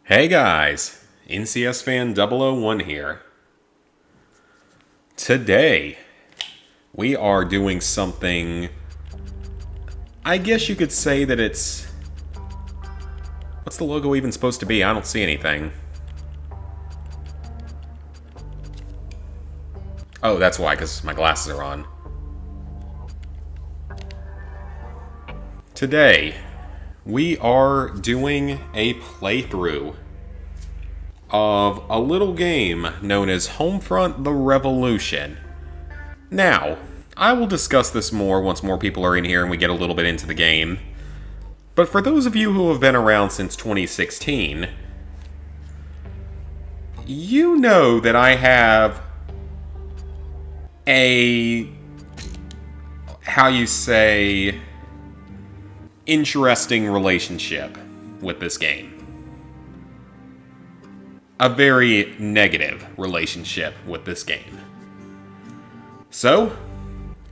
Hey guys, NCS Fan 001 here. Today, we are doing something, I guess you could say that it's... What's the logo even supposed to be? I don't see anything. Oh, that's why, because my glasses are on. Today, we are doing a playthrough of a little game known as Homefront the Revolution. Now, I will discuss this more once more people are in here and we get a little bit into the game. But for those of you who have been around since 2016, you know that I have a, how you say, interesting relationship with this game. A very negative relationship with this game. So,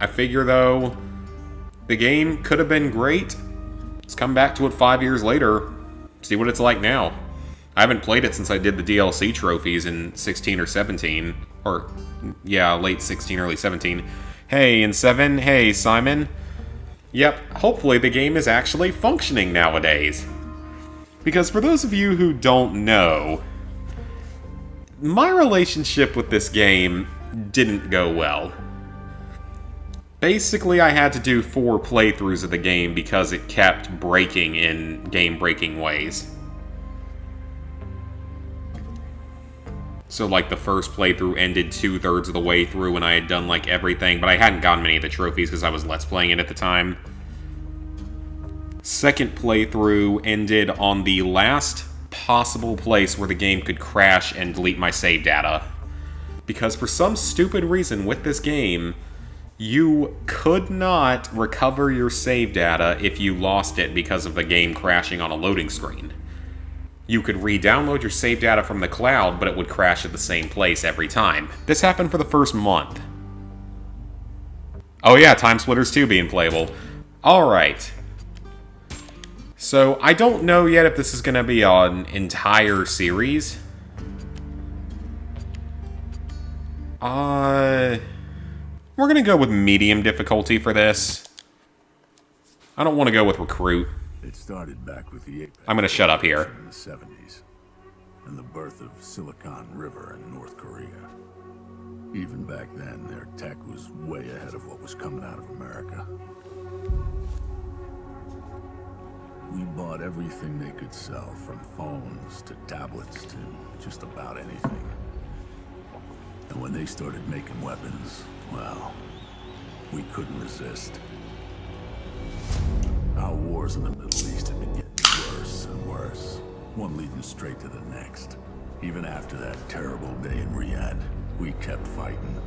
I figure though, the game could have been great. Let's come back to it 5 years later, see what it's like now. I haven't played it since I did the DLC trophies in 16 or 17. Or, yeah, late 16, early 17. Hey, in 7, hey, Simon. Yep, hopefully the game is actually functioning nowadays. Because for those of you who don't know, my relationship with this game didn't go well. Basically, I had to do 4 playthroughs of the game because it kept breaking in game-breaking ways. So, like, the first playthrough ended 2/3 of the way through and I had done, like, everything, but I hadn't gotten many of the trophies because I was Let's Playing it at the time. Second playthrough ended on the last possible place where the game could crash and delete my save data. Because for some stupid reason with this game, you could not recover your save data if you lost it because of the game crashing on a loading screen. You could re-download your save data from the cloud, but it would crash at the same place every time. This happened for the first month. Oh yeah, Time Splitters 2 being playable. Alright. So, I don't know yet if this is going to be an entire series. We're going to go with medium difficulty for this. I don't want to go with recruit. It started back with the Apex. I'm going to shut up here. In the 70s, and the birth of Silicon River in North Korea. Even back then, their tech was way ahead of what was coming out of America. We bought everything they could sell, from phones to tablets to just about anything. And when they started making weapons, well, we couldn't resist. Our wars in the Middle East had been getting worse and worse, one leading straight to the next. Even after that terrible day in Riyadh, we kept fighting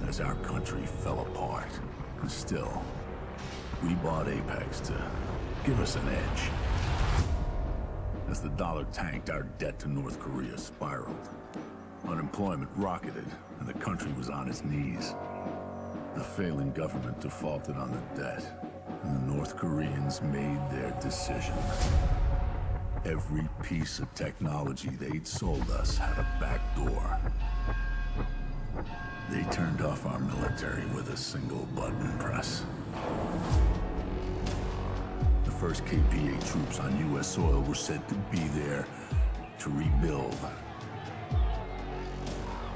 as our country fell apart. And still, we bought Apex to give us an edge. As the dollar tanked, our debt to North Korea spiraled. Unemployment rocketed, and the country was on its knees. The failing government defaulted on the debt, and the North Koreans made their decision. Every piece of technology they'd sold us had a back door. They turned off our military with a single button press. The first KPA troops on U.S. soil were said to be there to rebuild.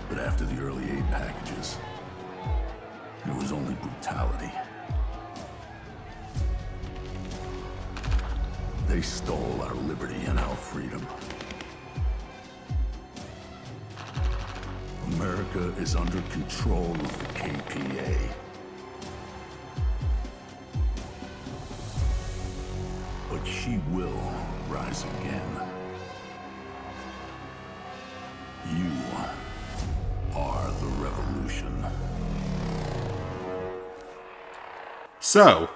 But after the early aid packages, there was only brutality. They stole our liberty and our freedom. America is under control of the KPA. But she will rise again. You are the revolution. So,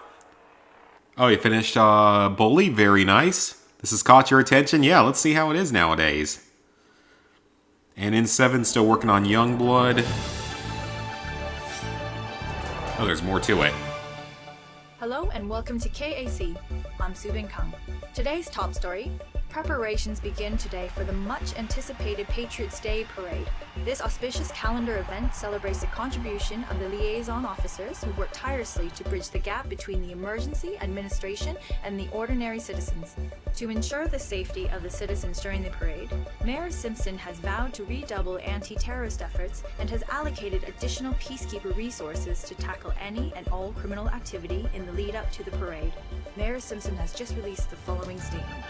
oh, you finished Bully? Very nice. This has caught your attention? Yeah, let's see how it is nowadays. And in 7, still working on Youngblood. Oh, there's more to it. Hello and welcome to KAC. I'm Subin Kang. Today's top story, Preparations begin today for the much-anticipated Patriots Day Parade. This auspicious calendar event celebrates the contribution of the liaison officers who work tirelessly to bridge the gap between the emergency administration and the ordinary citizens. To ensure the safety of the citizens during the parade, Mayor Simpson has vowed to redouble anti-terrorist efforts and has allocated additional peacekeeper resources to tackle any and all criminal activity in the lead-up to the parade. Mayor Simpson has just released the following statement.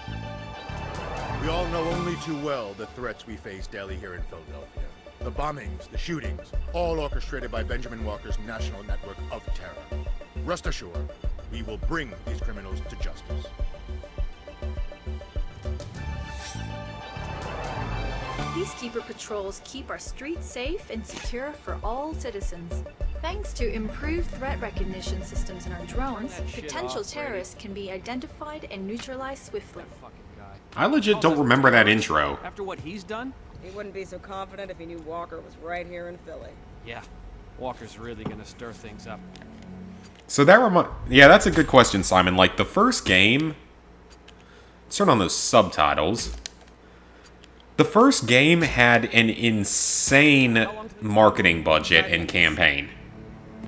We all know only too well the threats we face daily here in Philadelphia. The bombings, the shootings, all orchestrated by Benjamin Walker's national network of terror. Rest assured, we will bring these criminals to justice. Peacekeeper patrols keep our streets safe and secure for all citizens. Thanks to improved threat recognition systems in our drones, potential terrorists can be identified and neutralized swiftly. I legit don't remember that intro. After what he's done? He wouldn't be so confident if he knew Walker was right here in Philly. Yeah, Walker's really gonna stir things up. So that yeah, that's a good question, Simon. Like, the first game... Let's turn on those subtitles. The first game had an insane marketing budget and campaign.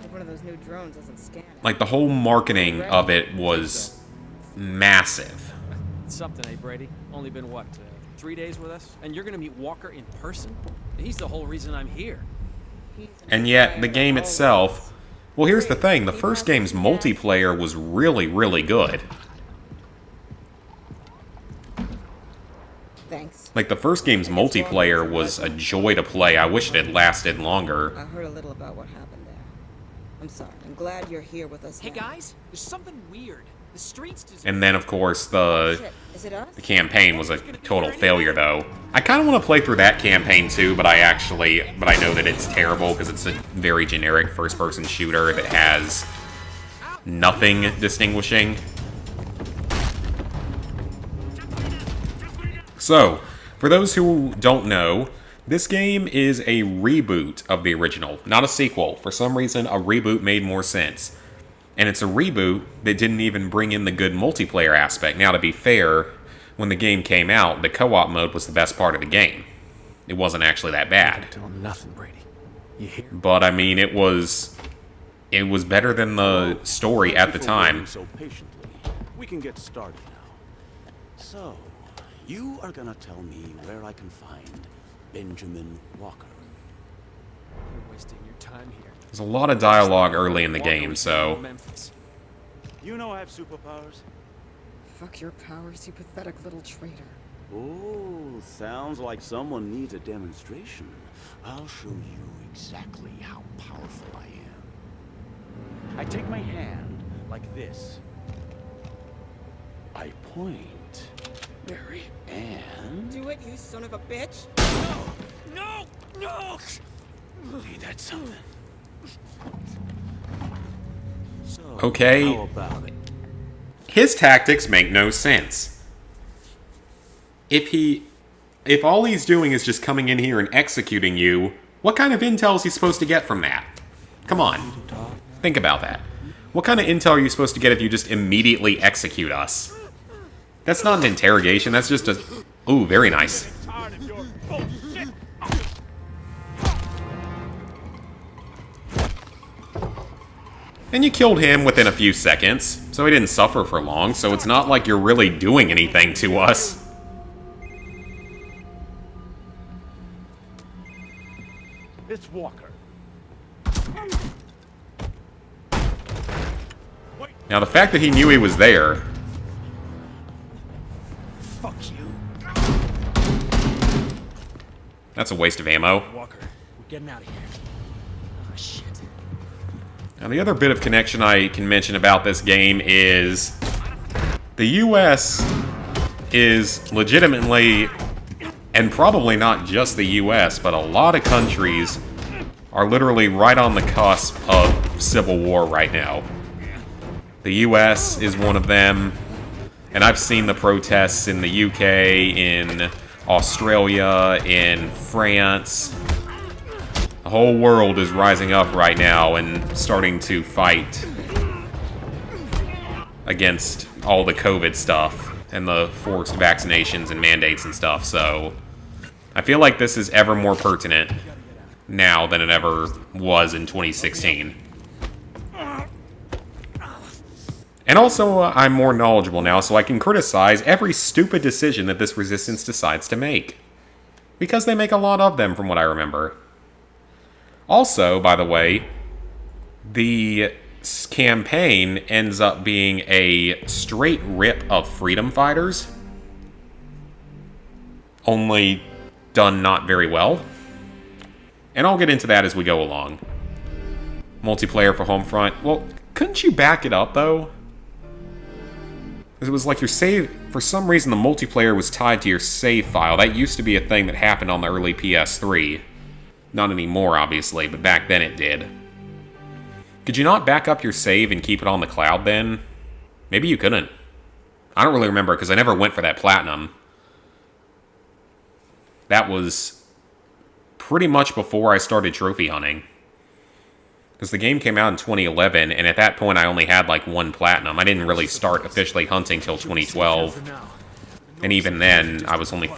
One of those new drones doesn't scan it. Like, the whole marketing of it was massive. It's something, eh, Brady? Only been, what, 3 days with us? And you're gonna meet Walker in person? He's the whole reason I'm here. And yet, the game itself... Well, here's the thing. The first game's multiplayer was really, really good. Thanks. Like, the first game's multiplayer was a joy to play. I wish it had lasted longer. I heard a little about what happened there. I'm sorry. I'm glad you're here with us Hey, now. guys, there's something weird. The streets just... And then, of course, the Shit, is it us? campaign was a total failure, though. I kind of want to play through that campaign, too, but I know that it's terrible, because it's a very generic first-person shooter that has nothing distinguishing. So, for those who don't know, this game is a reboot of the original, not a sequel. For some reason, a reboot made more sense. And it's a reboot that didn't even bring in the good multiplayer aspect. Now, to be fair, when the game came out, the co-op mode was the best part of the game. It wasn't actually that bad. Tell him nothing, Brady. You hear? But, I mean, it was better than the story at the time. So patiently, we can get started now. So, you are gonna tell me where I can find Benjamin Walker. You're wasting your time here. There's a lot of dialogue early in the game, so... Memphis. You know I have superpowers? Fuck your powers, you pathetic little traitor. Oh, sounds like someone needs a demonstration. I'll show you exactly how powerful I am. I take my hand like this. I point. And... Do it, you son of a bitch! No! No! Hey, that's something. So, Okay. how about it? His tactics make no sense. If all he's doing is just coming in here and executing you, what kind of intel is he supposed to get from that? Come on. Think about that. What kind of intel are you supposed to get if you just immediately execute us? That's not an interrogation, that's just a... Ooh, very nice. And you killed him within a few seconds, so he didn't suffer for long, so it's not like you're really doing anything to us. It's Walker. Now, the fact that he knew he was there... Fuck you. That's a waste of ammo. Walker, we're getting out of here. Oh, shit. Now, the other bit of connection I can mention about this game is... the US is legitimately, and probably not just the US, but a lot of countries are literally right on the cusp of civil war right now. The US is one of them, and I've seen the protests in the UK, in Australia, in France. The whole world is rising up right now and starting to fight against all the COVID stuff. and the forced vaccinations and mandates and stuff, so I feel like this is ever more pertinent now than it ever was in 2016. And also, I'm more knowledgeable now, so I can criticize every stupid decision that this resistance decides to make. Because they make a lot of them, from what I remember. Also, by the way, the campaign ends up being a straight rip of freedom fighters. Only done not very well. And I'll get into that as we go along. Multiplayer for Homefront. Well, couldn't you back it up, though? Because it was like your save... For some reason, the multiplayer was tied to your save file. That used to be a thing that happened on the early PS3. Not anymore, obviously, but back then it did. Could you not back up your save and keep it on the cloud, then? Maybe you couldn't. I don't really remember, because I never went for that platinum. That was pretty much before I started trophy hunting. Because the game came out in 2011, and at that point I only had like 1 platinum. I didn't really start officially hunting till 2012. And even then, I was only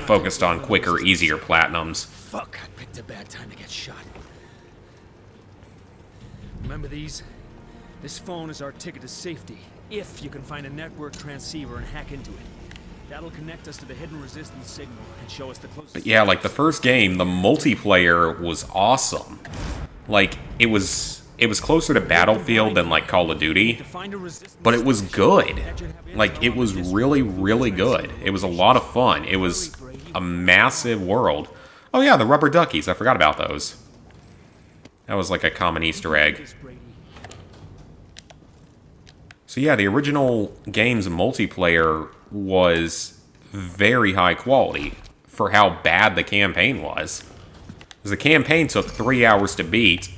focused on quicker, easier platinums. Fuck, I picked a bad time to get shot. Remember these? This phone is our ticket to safety, if you can find a network transceiver and hack into it. That'll connect us to the hidden resistance signal and show us the closest... But yeah, like the first game, the multiplayer was awesome. Like, it was closer to Battlefield than like Call of Duty, but it was good. Like, it was really, really good. It was a lot of fun. It was a massive world. Oh yeah, the rubber duckies. I forgot about those. That was like a common Easter egg. So yeah, the original game's multiplayer was very high quality for how bad the campaign was. Because the campaign took 3 hours to beat.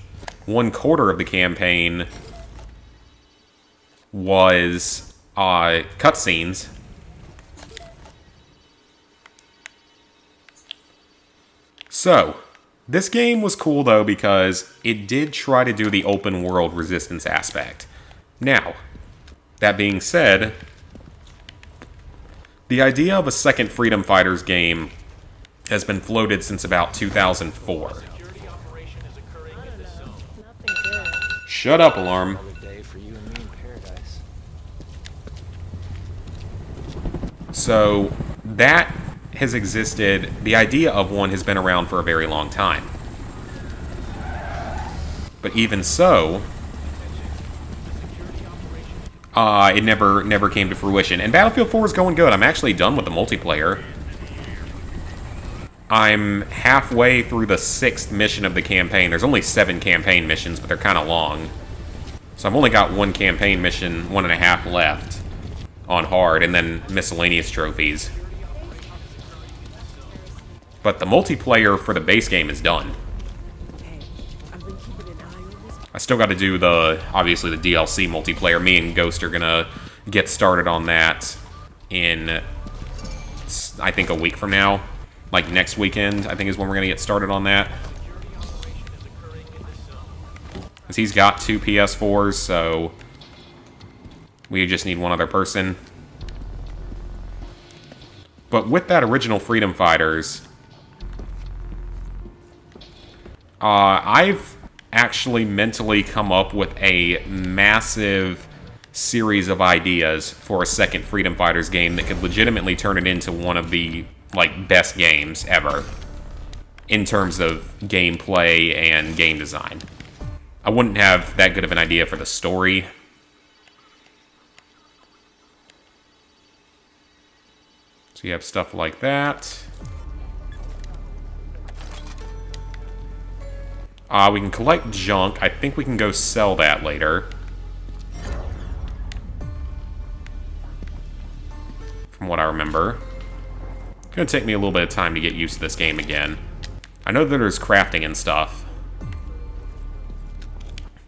1/4 of the campaign was cutscenes. So, this game was cool though because it did try to do the open world resistance aspect. Now, that being said, the idea of a second Freedom Fighters game has been floated since about 2004. Shut up, alarm. So, that has existed. The idea of one has been around for a very long time. But even so, it never came to fruition. And Battlefield 4 is going good. I'm actually done with the multiplayer. I'm halfway through the 6th mission of the campaign. There's only 7 campaign missions, but they're kind of long. So I've only got 1 campaign mission, 1.5 left on hard, and then miscellaneous trophies. But the multiplayer for the base game is done. I still got to do obviously the DLC multiplayer. Me and Ghost are gonna get started on that in, I think, a week from now. Like next weekend, I think is when we're gonna get started on that. Because he's got 2 PS4s, so we just need one other person. But with that original Freedom Fighters, I've actually mentally come up with a massive series of ideas for a second Freedom Fighters game that could legitimately turn it into one of the best games ever in terms of gameplay and game design. I wouldn't have that good of an idea for the story. So you have stuff like that. We can collect junk. I think we can go sell that later. From what I remember. It's gonna take me a little bit of time to get used to this game again. I know that there's crafting and stuff.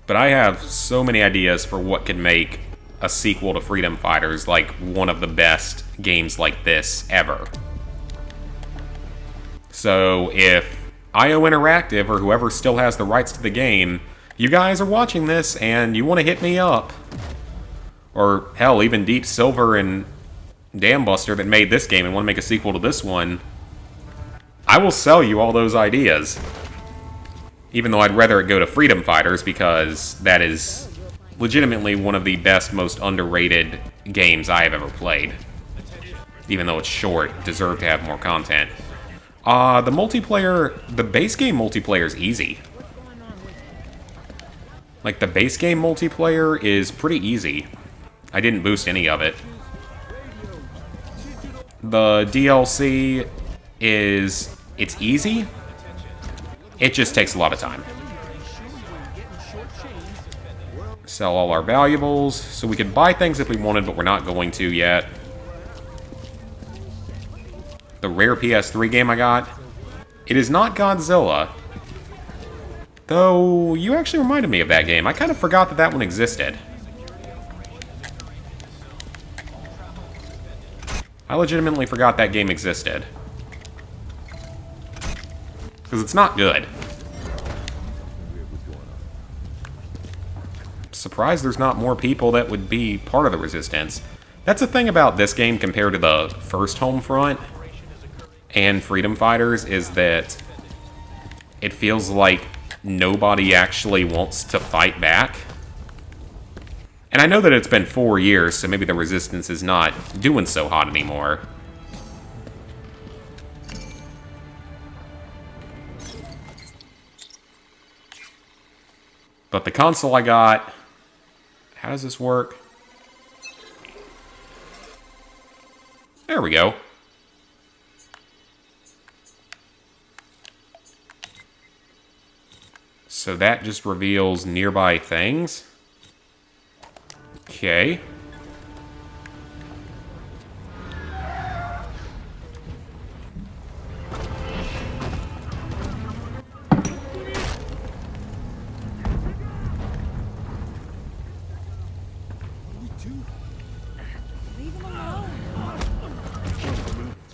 But I have so many ideas for what could make a sequel to Freedom Fighters like one of the best games like this ever. So if IO Interactive, or whoever still has the rights to the game, you guys are watching this and you want to hit me up, or hell, even Deep Silver and Dam Buster that made this game and want to make a sequel to this one, I will sell you all those ideas. Even though I'd rather it go to Freedom Fighters, because that is legitimately one of the best, most underrated games I have ever played. Even though it's short, deserved to have more content. The multiplayer, the base game multiplayer is easy. Like, the base game multiplayer is pretty easy. I didn't boost any of it. The DLC is, it's easy. It just takes a lot of time. Sell all our valuables, so we could buy things if we wanted, but we're not going to yet. The rare PS3 game I got, it is not Godzilla. Though, you actually reminded me of that game. I kind of forgot that that one existed. I legitimately forgot that game existed. Because it's not good. Surprised there's not more people that would be part of the Resistance. That's the thing about this game compared to the first Homefront and Freedom Fighters, is that it feels like nobody actually wants to fight back. And I know that it's been 4 years, so maybe the Resistance is not doing so hot anymore. But the console I got... How does this work? There we go. So that just reveals nearby things. Okay.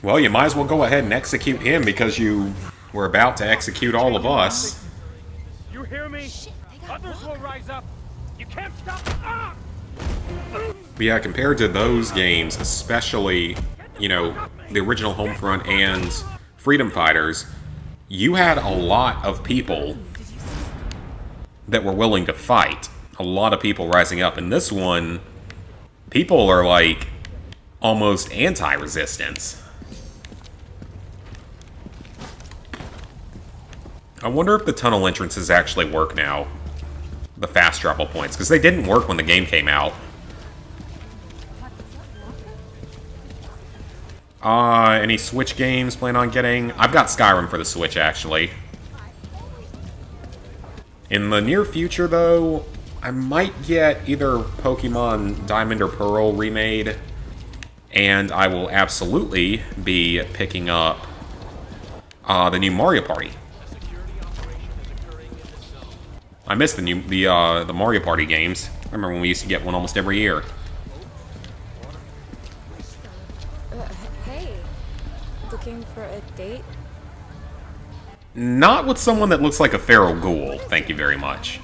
Well, you might as well go ahead and execute him, because you were about to execute all of us. You hear me? Others will rise up. You can't stop. Ah! But yeah, compared to those games, especially, you know, the original Homefront and Freedom Fighters, you had a lot of people that were willing to fight. A lot of people rising up. In this one, people are like almost anti-resistance. I wonder if the tunnel entrances actually work now. The fast travel points, because they didn't work when the game came out. Any Switch games plan on getting? I've got Skyrim for the Switch, actually. In the near future, though, I might get either Pokemon Diamond or Pearl remade, and I will absolutely be picking up the new Mario Party. I miss the Mario Party games. I remember when we used to get one almost every year. Hey, looking for a date? Not with someone that looks like a feral ghoul, thank you very much.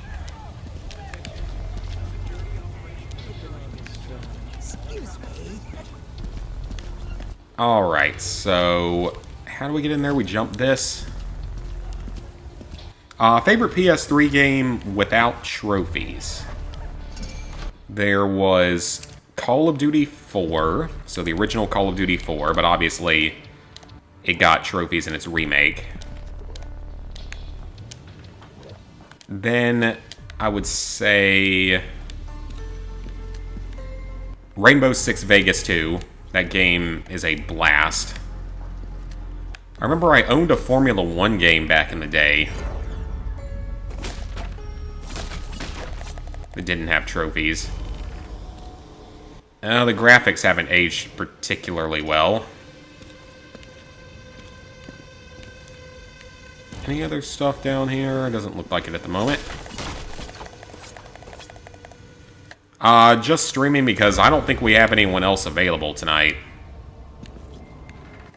Alright, so how do we get in there? We jump this. Favorite PS3 game without trophies. There was Call of Duty 4, so the original Call of Duty 4, but obviously it got trophies in its remake. Then I would say Rainbow Six Vegas 2. That game is a blast. I remember I owned a Formula 1 game back in the day. It didn't have trophies. The graphics haven't aged particularly well. Any other stuff down here? It doesn't look like it at the moment. Just streaming because I don't think we have anyone else available tonight.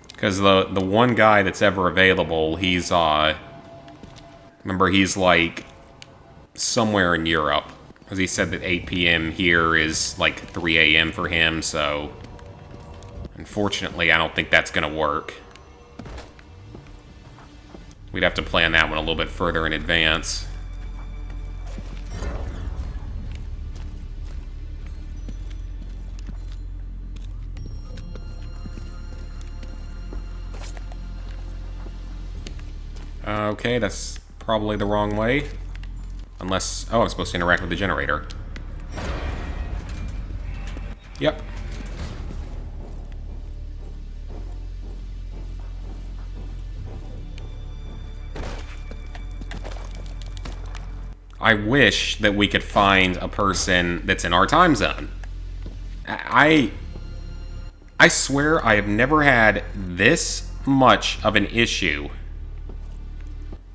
Because the one guy that's ever available, he's, remember, he's, like, somewhere in Europe. Because he said that 8 p.m. here is like 3 a.m. for him, so... Unfortunately, I don't think that's going to work. We'd have to plan that one a little bit further in advance. Okay, that's probably the wrong way. Unless... Oh, I'm supposed to interact with the generator. Yep. I wish that we could find a person that's in our time zone. I swear I have never had this much of an issue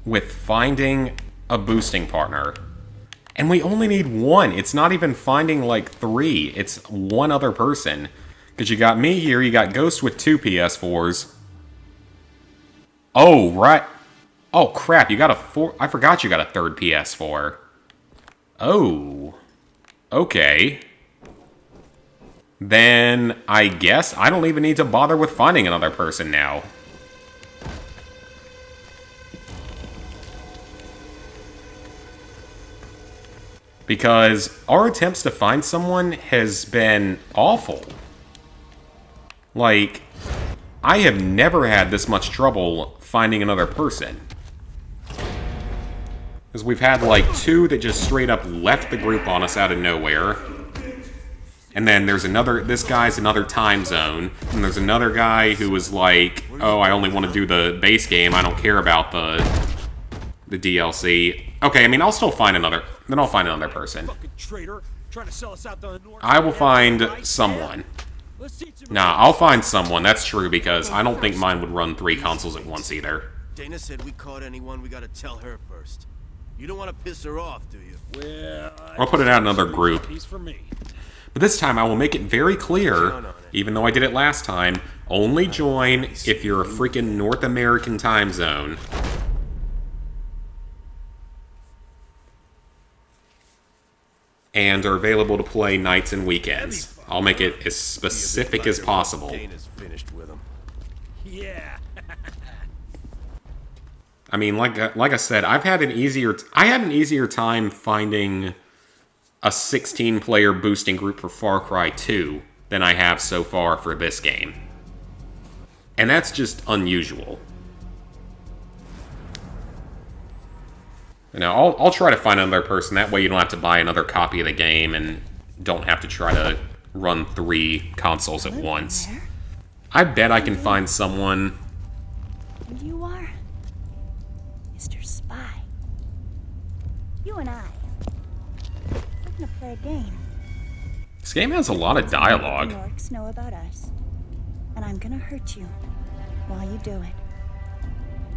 with finding a boosting partner. And we only need one. It's not even finding like 3. It's one other person. Because you got me here, you got Ghost with 2 PS4s. Oh, right. Oh, crap, you got a 4... I forgot you got a 3rd PS4. Oh. Okay. Then, I guess I don't even need to bother with finding another person now. Because our attempts to find someone has been awful. Like, I have never had this much trouble finding another person. Because we've had like 2 that just straight up left the group on us out of nowhere. And then there's another, this guy's another time zone. And there's another guy who was like, oh, I only want to do the base game, I don't care about the DLC. Okay, I mean, I'll still find another, then I'll find another person. I will find someone. Nah, I'll find someone, that's true, because I don't think mine would run 3 consoles at once either. Dana said we caught anyone, we gotta tell her first. You don't want to piss her off, do you? Well, I'll put it out in another group. But this time I will make it very clear, even though I did it last time, only join if you're a freaking North American time zone. And are available to play nights and weekends. I'll make it as specific as possible. Dana's finished with him. Yeah. I mean, like I said, I had an easier time finding a 16-player boosting group for Far Cry 2 than I have so far for this game. And that's just unusual. You know, I'll try to find another person. That way you don't have to buy another copy of the game and don't have to try to run 3 consoles at once. I bet I can find someone... And you are Mr. Spy. You and I, we're gonna play a game. This game has a lot of dialogue. The orcs know about us, and I'm gonna hurt you while you do it.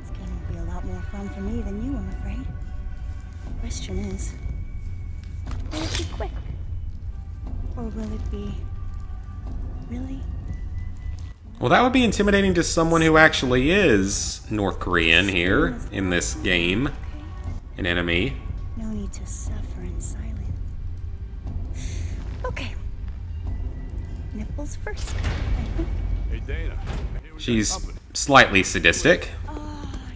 This game will be a lot more fun for me than you, I'm afraid. The question is, will it be quick? Or will it be really? Well, that would be intimidating to someone who actually is North Korean here in this game. An enemy. No need to suffer in silence. Okay. Nipples first, I think. Hey, Dana. She's slightly sadistic.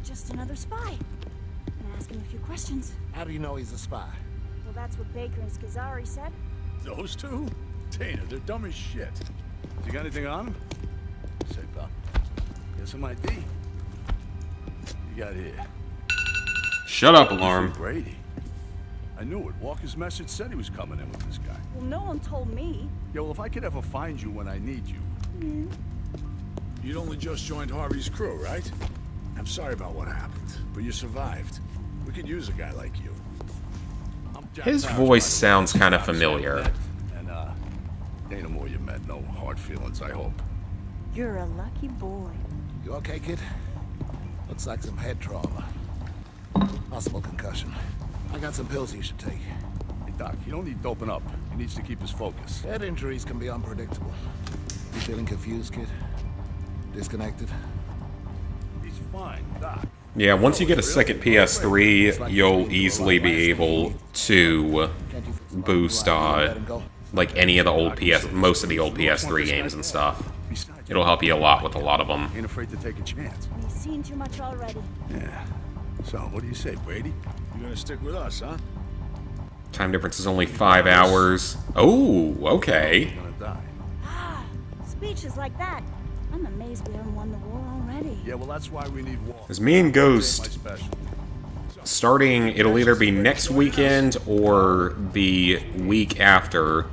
Just another spy. Gonna ask him a few questions. How do you know he's a spy? Well, that's what Baker and Scazzari said. Those 2? Dana, they're dumb as shit. You got anything on them? Say, pal. Get some ID. You got here. Shut up, Alarm. Brady. I knew it. Walker's message said he was coming in with this guy. Well, no one told me. Yeah, well, if I could ever find you when I need you. You'd only just joined Harvey's crew, right? I'm sorry about what happened, but you survived. We could use a guy like you. His voice sounds kind of familiar. And, Dana Moore you met. No hard feelings, I hope. You're a lucky boy. You okay, kid? Looks like some head trauma. Possible concussion. I got some pills you should take. Hey, Doc, you don't need doping up. He needs to keep his focus. Head injuries can be unpredictable. You feeling confused, kid? Disconnected? He's fine, Doc. Yeah, once you get a second PS3, you'll easily be able to Can't you fix boost like any of the old most of the old PS3 games and stuff. It'll help you a lot with a lot of them. Ain't afraid to take a chance. We've seen too much already. Yeah. So, what do you say, Brady? You gonna stick with us, huh? Time difference is only 5 hours. Oh, okay. Ah, speeches like that. I'm amazed we haven't won the war already. Yeah, well, that's why we need war. Because me and Ghost, starting, it'll either be next weekend or the week after,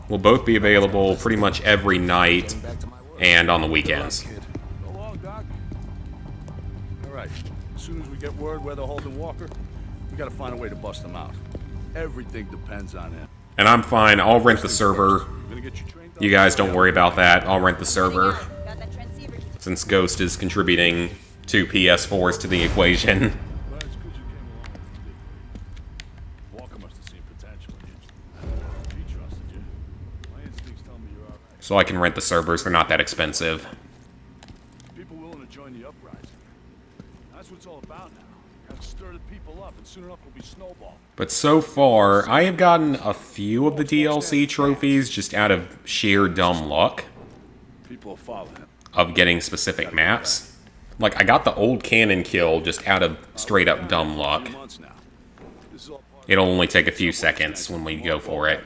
will both be available pretty much every night and on the weekends. Go on, Doc. All right. As soon as we get word where they're holding Walker, we gotta find a way to bust them out. Everything depends on him. And I'm fine. I'll rent the server. You guys don't worry about that. I'll rent the server. Since Ghost is contributing 2 PS4s to the equation. So I can rent the servers. They're not that expensive. People willing to join the uprising. That's what it's all about now. Gotta stir the people up, and soon enough we'll be snowball. But so far, I have gotten a few of the DLC trophies just out of sheer dumb luck. People are following him. Of getting specific maps. Like, I got the old cannon kill just out of straight up dumb luck. It'll only take a few seconds when we go for it.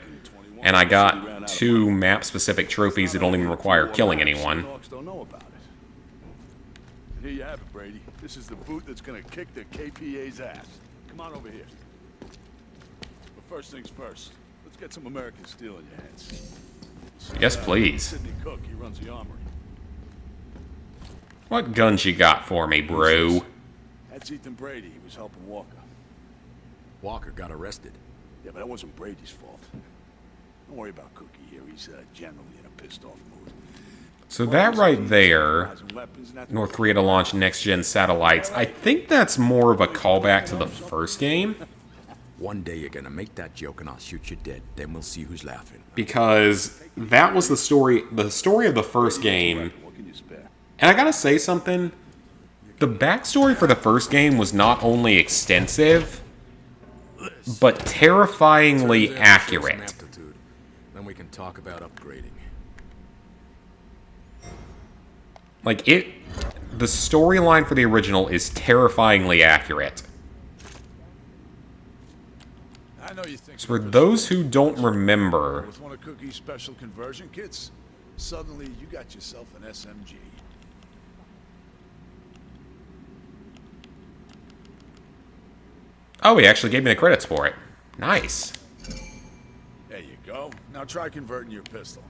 And I got 2 map-specific trophies that don't even require killing anyone. Don't know about it. Here you have it, Brady. This is the boot that's gonna kick the KPA's ass. Come on over here. But first things first, let's get some American steel in your hands. Yes, please. Sidney Cook, he runs the armory. What guns you got for me, bro? That's Ethan Brady. He was helping Walker. Walker got arrested. Yeah, but that wasn't Brady's fault. Don't worry about Cookie here. He's generally in a pissed-off mood. So that right there, North Korea to launch next-gen satellites, I think that's more of a callback to the first game. One day you're gonna make that joke and I'll shoot you dead. Then we'll see who's laughing. Because that was the story of the first game. And I gotta say something, the backstory for the first game was not only extensive, but terrifyingly accurate. Then we can talk about upgrading. Like, the storyline for the original is terrifyingly accurate. So for those who don't remember, with one of Cookie's special conversion kits, suddenly you got yourself an SMG. oh, he actually gave me the credits for it. Nice. There you go. Now try converting your pistol.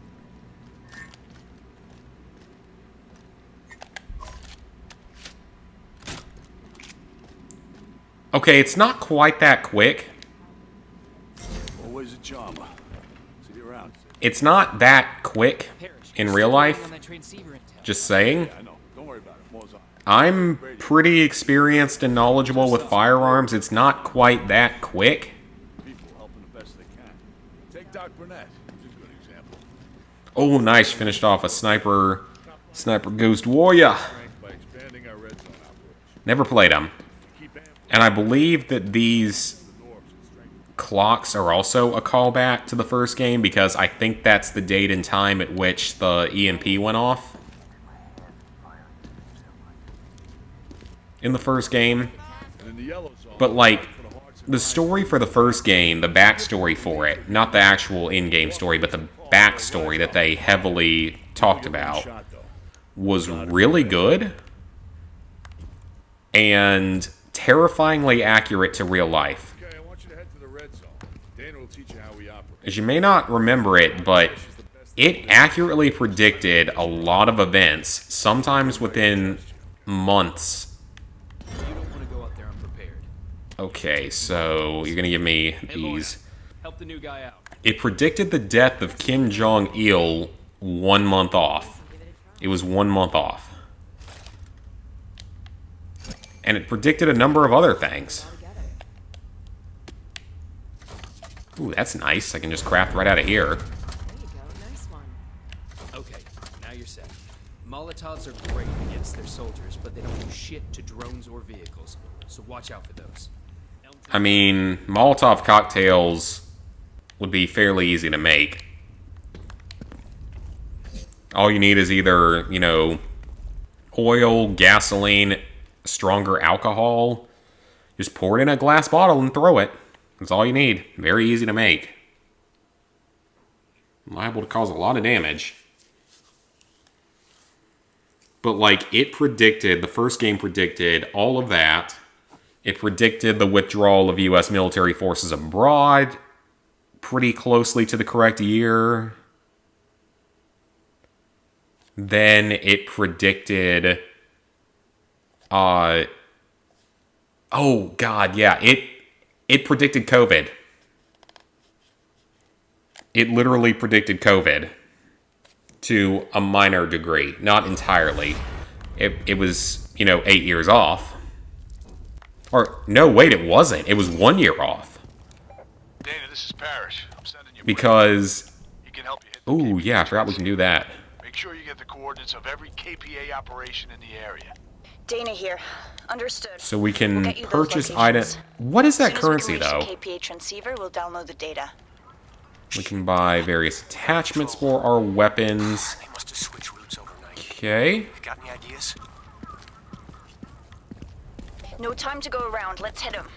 Okay, it's not quite that quick. Always a charmer. See you around. It's not that quick in real life. Just saying. I know. Don't worry about it. More's on. I'm pretty experienced and knowledgeable with firearms. It's not quite that quick. People helping the best they can. Take Doc Burnett. He's a good example. Oh, nice. Finished off a sniper Ghost Warrior. Never played him. And I believe that these clocks are also a callback to the first game because I think that's the date and time at which the EMP went off in the first game. But, like, the story for the first game, the backstory for it, not the actual in-game story, but the backstory that they heavily talked about, was really good and terrifyingly accurate to real life. Okay, I want you to head to the red zone. Dana will teach you how we operate. As you may not remember it, but it accurately predicted a lot of events, sometimes within months. You don't want to go out there unprepared. Okay, so you're gonna give me these. Help the new guy out. It predicted the death of Kim Jong-il 1 month off. It was 1 month off. And it predicted a number of other things. Ooh, that's nice. I can just craft right out of here. There you go. Nice one. Okay, now you're set. Molotovs are great against their soldiers, but they don't do shit to drones or vehicles. So watch out for those. I mean, Molotov cocktails would be fairly easy to make. All you need is either, you know, oil, gasoline, stronger alcohol. Just pour it in a glass bottle and throw it. That's all you need. Very easy to make. Liable to cause a lot of damage. But like, it predicted, the first game predicted all of that. It predicted the withdrawal of U.S. military forces abroad pretty closely to the correct year. Then it predicted, oh god, yeah, it predicted COVID. It literally predicted COVID to a minor degree, not entirely. It was, you know, 8 years off. Or, no, wait, it wasn't. It was 1 year off. Dana, this is Parrish. I'm sending you... Because... He can help you hit Ooh, yeah, I forgot we can do that. Make sure you get the coordinates of every KPA operation in the area. Dana here. Understood. So we can purchase items. What is that currency, though? KPA transceiver, we'll download the data. We can buy various attachments for our weapons. They must have switched routes overnight. Okay. Got any ideas? No time to go around. Let's hit him.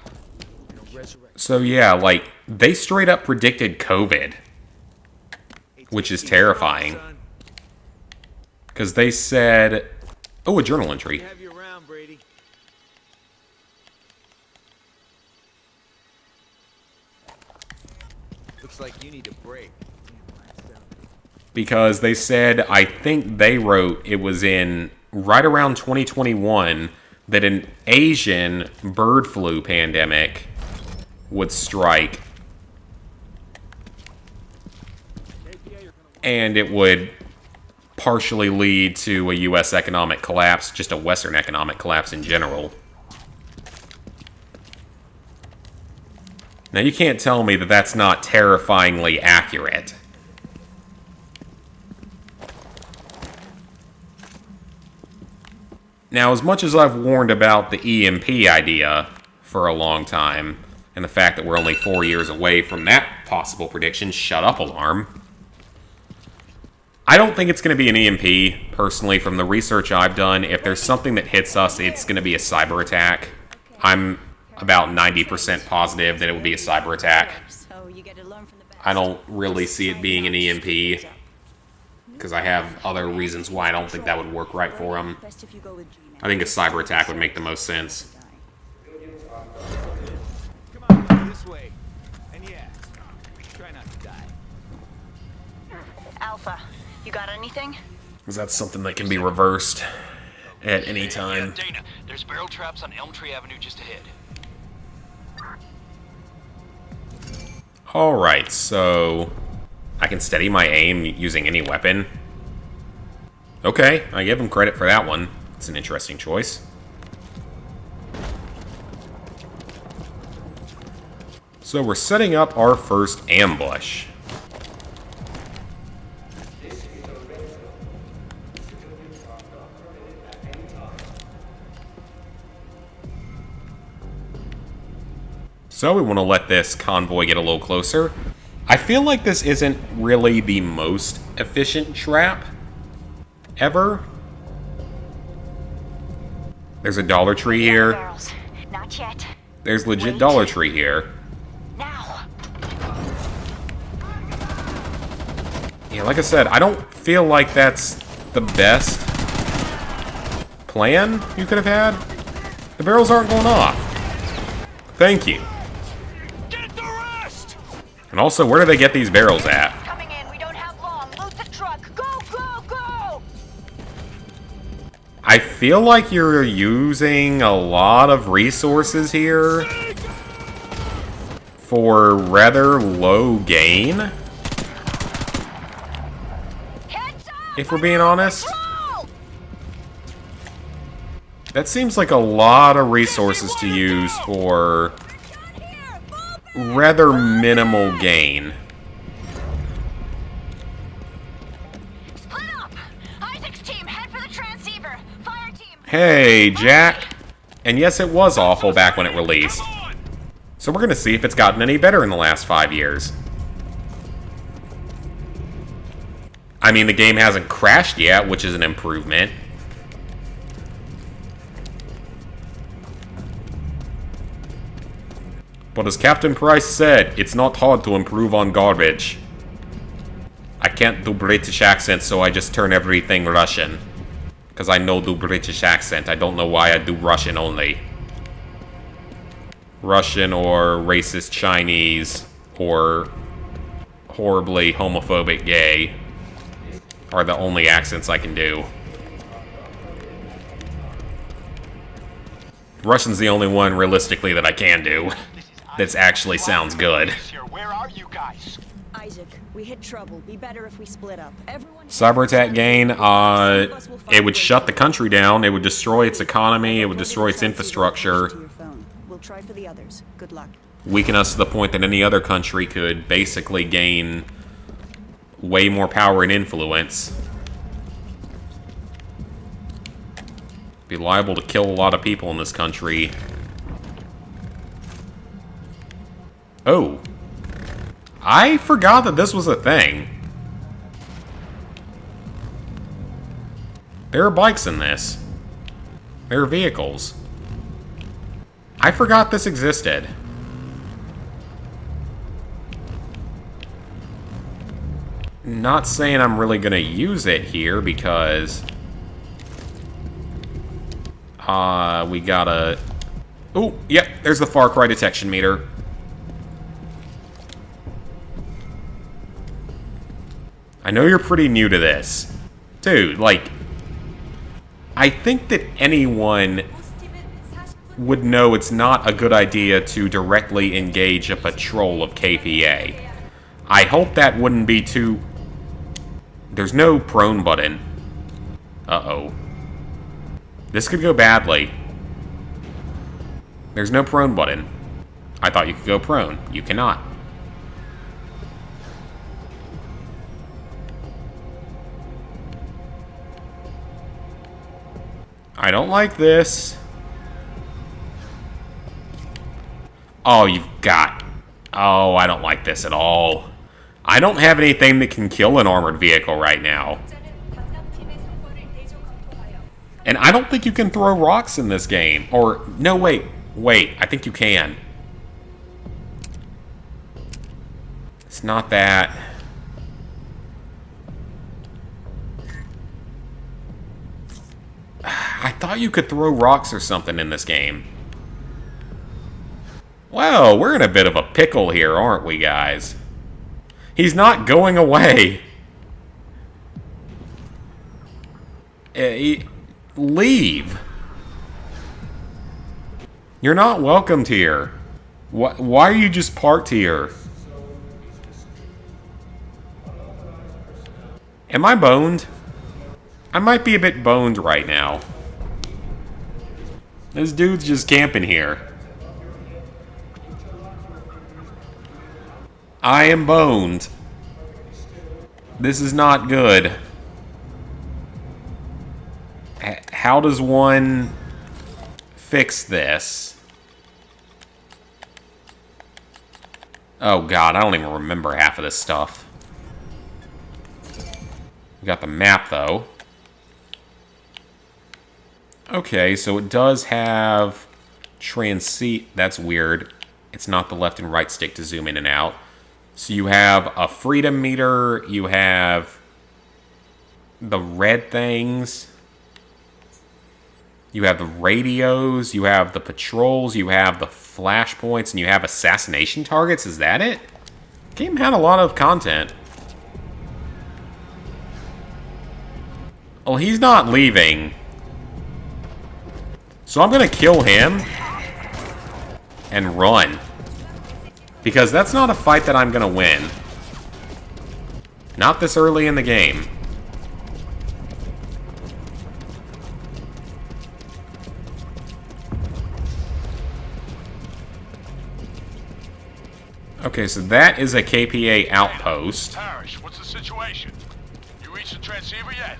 So yeah, like, they straight up predicted COVID. Which is terrifying. Because they said... Oh, a journal entry. Looks like you need a break. Because they said, I think they wrote it was in right around 2021 that an Asian bird flu pandemic would strike. And it would partially lead to a U.S. economic collapse, just a Western economic collapse in general. Now, you can't tell me that that's not terrifyingly accurate. Now, as much as I've warned about the EMP idea for a long time, and the fact that we're only 4 years away from that possible prediction, shut up, alarm. I don't think it's going to be an EMP, personally, from the research I've done. If there's something that hits us, it's going to be a cyber attack. I'm about 90% positive that it will be a cyber attack. I don't really see it being an EMP, because I have other reasons why I don't think that would work right for them. I think a cyber attack would make the most sense. Come on, this way. And yeah, try not to die. Alpha, you got anything? Because that's something that can be reversed at any time. Yeah, Dana, there's barrel traps on Elm Tree Avenue just ahead. Alright, so I can steady my aim using any weapon. Okay, I give him credit for that one. It's an interesting choice. So we're setting up our first ambush. So we want to let this convoy get a little closer. I feel like this isn't really the most efficient trap ever. There's a Dollar Tree here. Not yet. There's legit Dollar Tree here. Now. Yeah, like I said, I don't feel like that's the best plan you could have had. The barrels aren't going off. Thank you. And also, where do they get these barrels at? Coming in, we don't have long. Loot the truck. Go, go, go! I feel like you're using a lot of resources here for rather low gain. If we're being honest. That seems like a lot of resources to use for rather minimal gain. Hey, Jack. And yes, it was awful back when it released. So we're going to see if it's gotten any better in the last 5 years. I mean, the game hasn't crashed yet, which is an improvement. But as Captain Price said, it's not hard to improve on garbage. I can't do British accent, so I just turn everything Russian. Because I know do British accent. I don't know why I do Russian only. Russian or racist Chinese or horribly homophobic gay are the only accents I can do. Russian's the only one, realistically, that I can do. That actually sounds good. Where are you guys? Isaac, we hit trouble. Be better if we split up. Everyone Cyber attack gain, it would shut the country down, it would destroy its economy, it would destroy its infrastructure. We'll try for the others. Good luck. Weaken us to the point that any other country could basically gain way more power and influence. Be liable to kill a lot of people in this country. Oh. I forgot that this was a thing. There are bikes in this. There are vehicles. I forgot this existed. Not saying I'm really gonna use it here because we gotta... Oh, yep, there's the Far Cry detection meter. I know you're pretty new to this. Dude, like, I think that anyone would know it's not a good idea to directly engage a patrol of KPA. I hope that wouldn't be too... There's no prone button. Uh-oh. This could go badly. There's no prone button. I thought you could go prone. You cannot. I don't like this. Oh, you've got... Oh, I don't like this at all. I don't have anything that can kill an armored vehicle right now. And I don't think you can throw rocks in this game. Or, no, wait. Wait, I think you can. It's not that. I thought you could throw rocks or something in this game. Well, we're in a bit of a pickle here, aren't we, guys? He's not going away. Leave. You're not welcomed here. Why are you just parked here? Am I boned? I might be a bit boned right now. This dude's just camping here. I am boned. This is not good. How does one fix this? Oh god, I don't even remember half of this stuff. We got the map though. Okay, so it does have transit. That's weird. It's not the left and right stick to zoom in and out. So you have a freedom meter, you have the red things, you have the radios, you have the patrols, you have the flashpoints, and you have assassination targets. Is that it? Game had a lot of content. Well, he's not leaving. So I'm going to kill him and run. Because that's not a fight that I'm going to win. Not this early in the game. Okay, so that is a KPA outpost. Parrish, what's the situation? You reached the transceiver yet?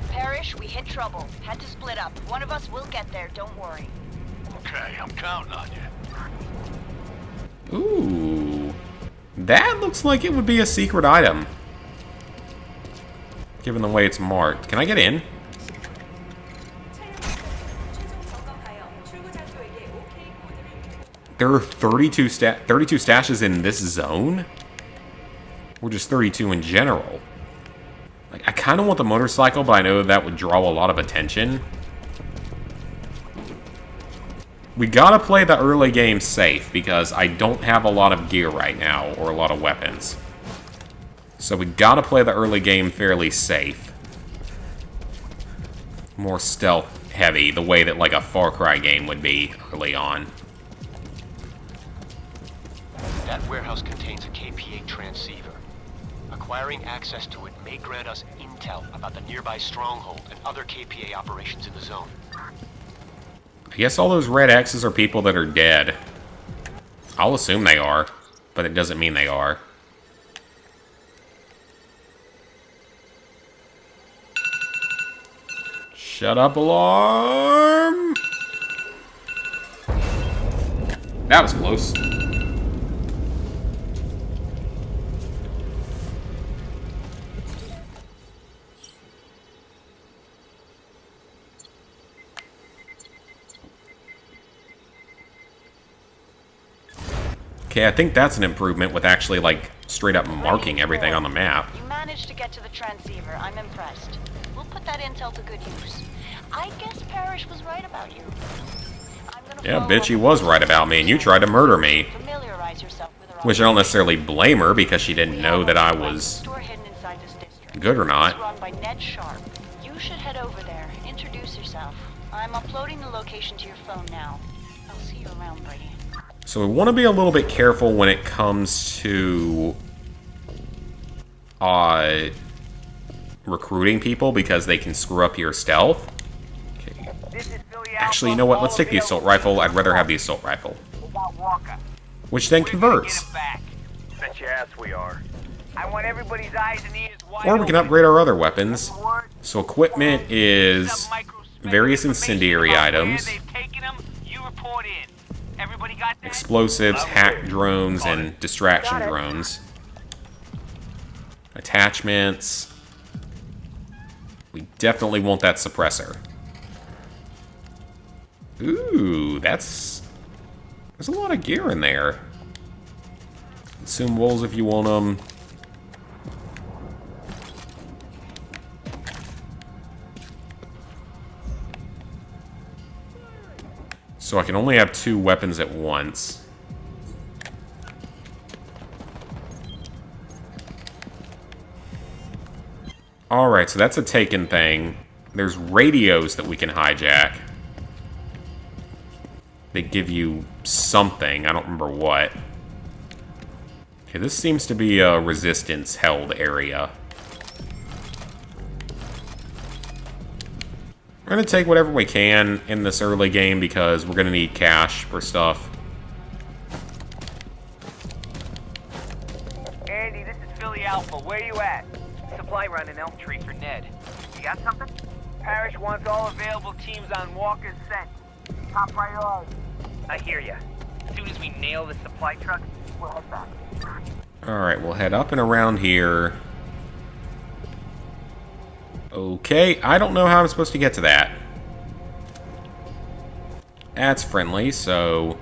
Parrish, we hit trouble. Had to split up. One of us will get there, don't worry. Okay, I'm counting on you. Ooh. That looks like it would be a secret item. given the way it's marked. Can I get in? There are 32 stashes in this zone? Or just 32 in general? Like, I kind of want the motorcycle, but I know that would draw a lot of attention. We gotta play the early game safe, because I don't have a lot of gear right now, or a lot of weapons. So we gotta play the early game fairly safe. More stealth heavy, the way that like a Far Cry game would be early on. That warehouse contains a KPA transceiver. Acquiring access to it may grant us intel about the nearby stronghold and other KPA operations in the zone. I guess all those red X's are people that are dead. I'll assume they are, but it doesn't mean they are. Shut up, alarm! That was close. Okay, I think that's an improvement with actually, like, straight up marking everything on the map. You managed to get to the transceiver. I'm impressed. We'll put that intel to good use. I guess Parrish was right about you. Yeah, bitch, he was right about me, and you tried to murder me. Familiarize yourself with her. Which I don't necessarily blame her, because she didn't know that I was good or not. It's run by Ned Sharp. You should head over there. Introduce yourself. I'm uploading the location to your phone now. I'll see you around, Brady. So we want to be a little bit careful when it comes to recruiting people, because they can screw up your stealth. Okay. Actually, you know what? Let's take the assault rifle. I'd rather have the assault rifle. Which then converts. Bet your ass we are. I want everybody's eyes and ears wide Or we can upgrade our other weapons. So equipment is various incendiary items, explosives, hack drones, and distraction drones. Attachments. We definitely want that suppressor. Ooh, there's a lot of gear in there. Consumables if you want them. So I can only have 2 weapons at once. Alright, so that's a taken thing. There's radios that we can hijack. They give you something. I don't remember what. Okay, this seems to be a resistance-held area. We're going to take whatever we can in this early game because we're going to need cash for stuff. Andy, this is Philly Alpha. Where you at? Supply run in Elm Tree for Ned. You got something? Parrish wants all available teams on Walker's scent. Top priority. I hear ya. As soon as we nail the supply truck, we'll head back. Alright, we'll head up and around here. Okay, I don't know how I'm supposed to get to that. That's friendly, so...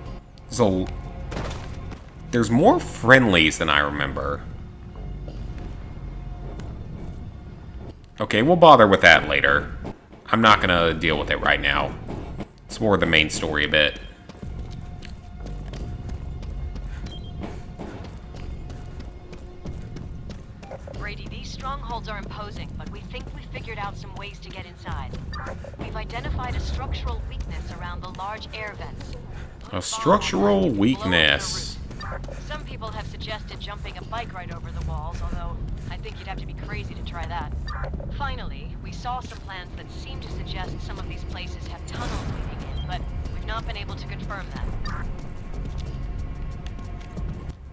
There's more friendlies than I remember. Okay, we'll bother with that later. I'm not gonna deal with it right now. It's more the main story a bit. Brady, these strongholds are imposing, but we think we figured out some ways to get inside. We've identified a structural weakness around the large air vents. A structural weakness. Some people have suggested jumping a bike right over the walls, although I think you'd have to be crazy to try that. Finally, we saw some plans that seem to suggest some of these places have tunnels leading in, but we've not been able to confirm that.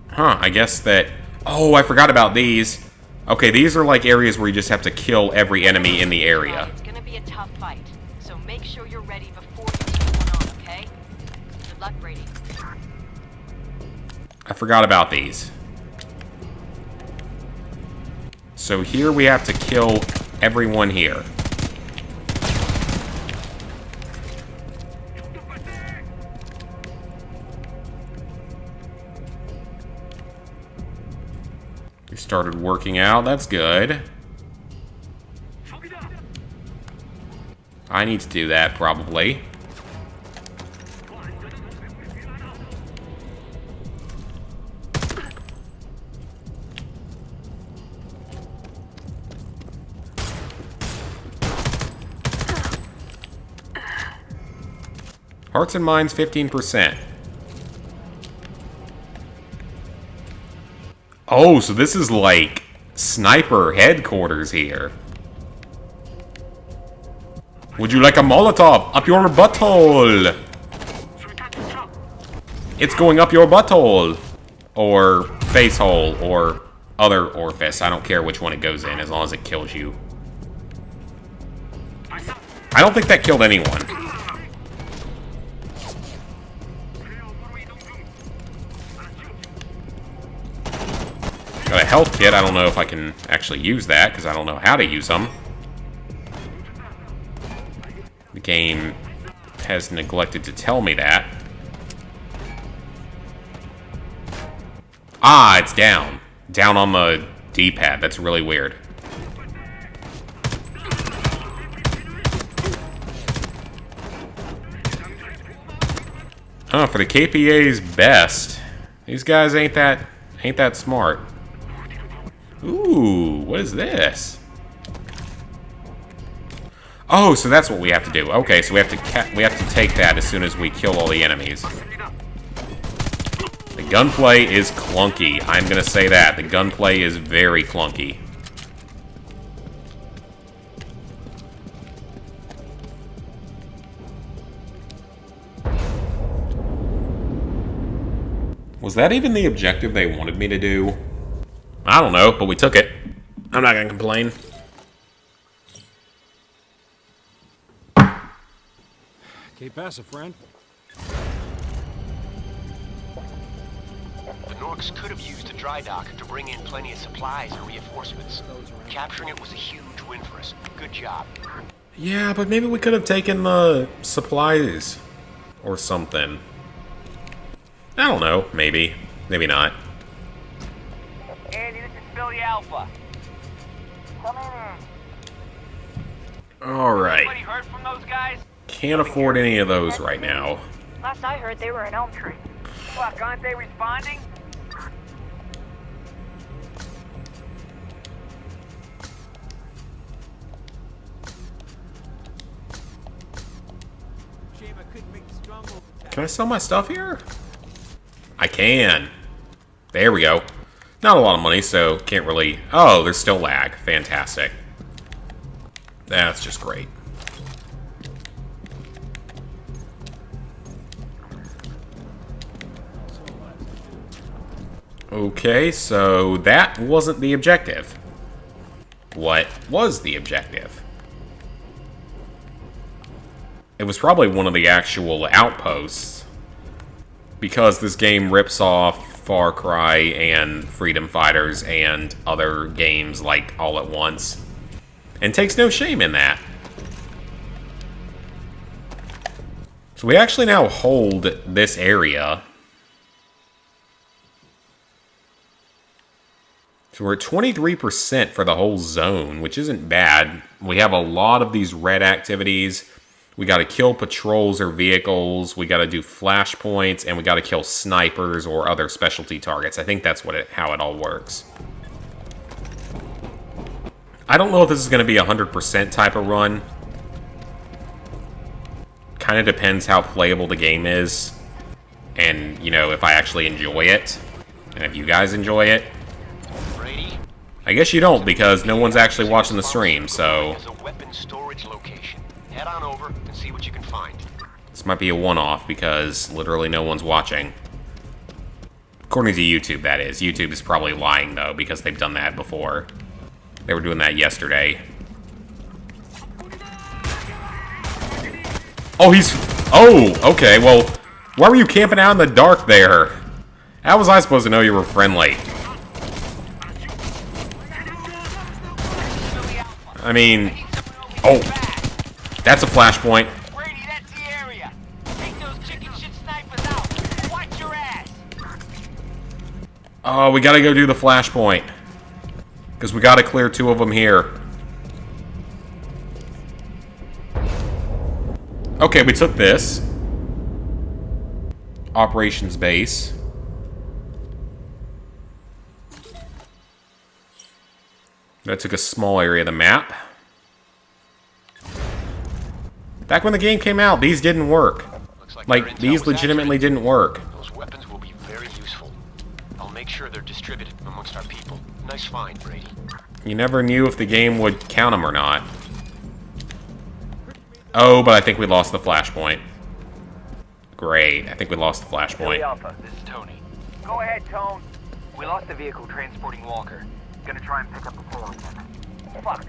Huh, I guess that... Oh, I forgot about these. Okay, these are like areas where you just have to kill every enemy in the area. It's gonna be a tough fight, so make sure you're ready before you take one on, okay? Good luck, Brady. I forgot about these. So here we have to kill everyone here. We started working out, that's good. I need to do that, probably. Hearts and minds, 15%. Oh, so this is like sniper headquarters here. Would you like a Molotov up your butthole? It's going up your butthole. Or face hole, or other orifice. I don't care which one it goes in, as long as it kills you. I don't think that killed anyone. Got a health kit. I don't know if I can actually use that, because I don't know how to use them. The game has neglected to tell me that. Ah, it's down. Down on the D-pad. That's really weird. Oh, for the KPA's best. These guys ain't that smart. Ooh, what is this? Oh, so that's what we have to do. Okay, so we have to take that as soon as we kill all the enemies. The gunplay is clunky. I'm gonna say that. The gunplay is very clunky. Was that even the objective they wanted me to do? I don't know, but we took it. I'm not gonna complain. Okay, pass it, friend. The Norks could have used a dry dock to bring in plenty of supplies and reinforcements. Capturing it was a huge win for us. Good job. Yeah, but maybe we could have taken the supplies or something. I don't know. Maybe. Maybe not. Andy, this is Philly Alpha. Come in. Alright. Anybody heard from those guys? Can't afford any of those right now. Last I heard, they were in Elm Tree. Fuck, aren't they responding? Shame I couldn't make the stronghold. Can I sell my stuff here? I can. There we go. Not a lot of money, so can't really... Oh, there's still lag. Fantastic. That's just great. Okay, so that wasn't the objective. What was the objective? It was probably one of the actual outposts, because this game rips off Far Cry and Freedom Fighters and other games like all at once, and takes no shame in that. So we actually now hold this area. So we're at 23% for the whole zone, which isn't bad. We have a lot of these red activities. We got to kill patrols or vehicles. We got to do flashpoints, and we got to kill snipers or other specialty targets. I think that's how it all works. I don't know if this is going to be a 100% type of run. Kind of depends how playable the game is, and you know, if I actually enjoy it, and if you guys enjoy it. I guess you don't, because no one's actually watching the stream, so... Head on over and see what you can find. This might be a one-off, because literally no one's watching. According to YouTube, that is. YouTube is probably lying, though, because they've done that before. They were doing that yesterday. Oh, he's... Oh, okay, well, why were you camping out in the dark there? How was I supposed to know you were I mean... Oh! That's a flashpoint. Brady, that's the area. Take those chicken shit snipers out. Watch your ass. Oh, we gotta go do the flashpoint. Because we gotta clear 2 of them here. Okay, we took this. Operations base. That took a small area of the map. Back when the game came out, these didn't work. Like, these legitimately didn't work. Those weapons will be very useful. I'll make sure they're distributed amongst our people. Nice find, Brady. You never knew if the game would count them or not. Oh, but I think we lost the flashpoint. Great, I think we lost the flashpoint. Alpha, this is Tony. Go ahead, Tone. We lost the vehicle transporting Walker. Gonna try and pick up the tail again. Fuck.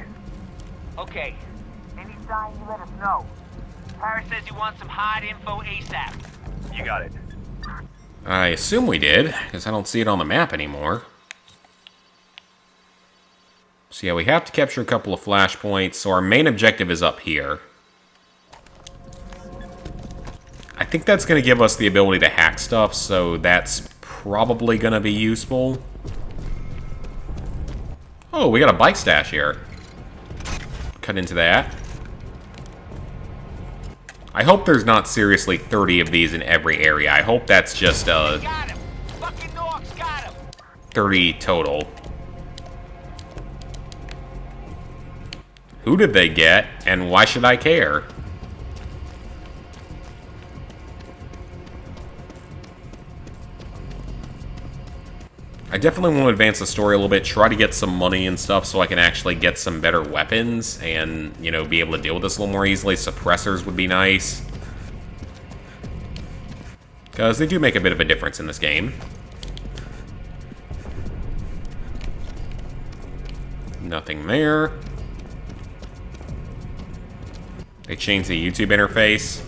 Okay. Any sign, you let us know. Paris says you want some hot info ASAP. You got it. I assume we did, because I don't see it on the map anymore. So yeah, we have to capture a couple of flashpoints, so our main objective is up here. I think that's going to give us the ability to hack stuff, so that's probably going to be useful. Oh, we got a bike stash here. Cut into that. I hope there's not seriously 30 of these in every area. I hope that's just 30 total. Who did they get, and why should I care? I definitely want to advance the story a little bit, try to get some money and stuff so I can actually get some better weapons and, you know, be able to deal with this a little more easily. Suppressors would be nice. Because they do make a bit of a difference in this game. Nothing there. They changed the YouTube interface.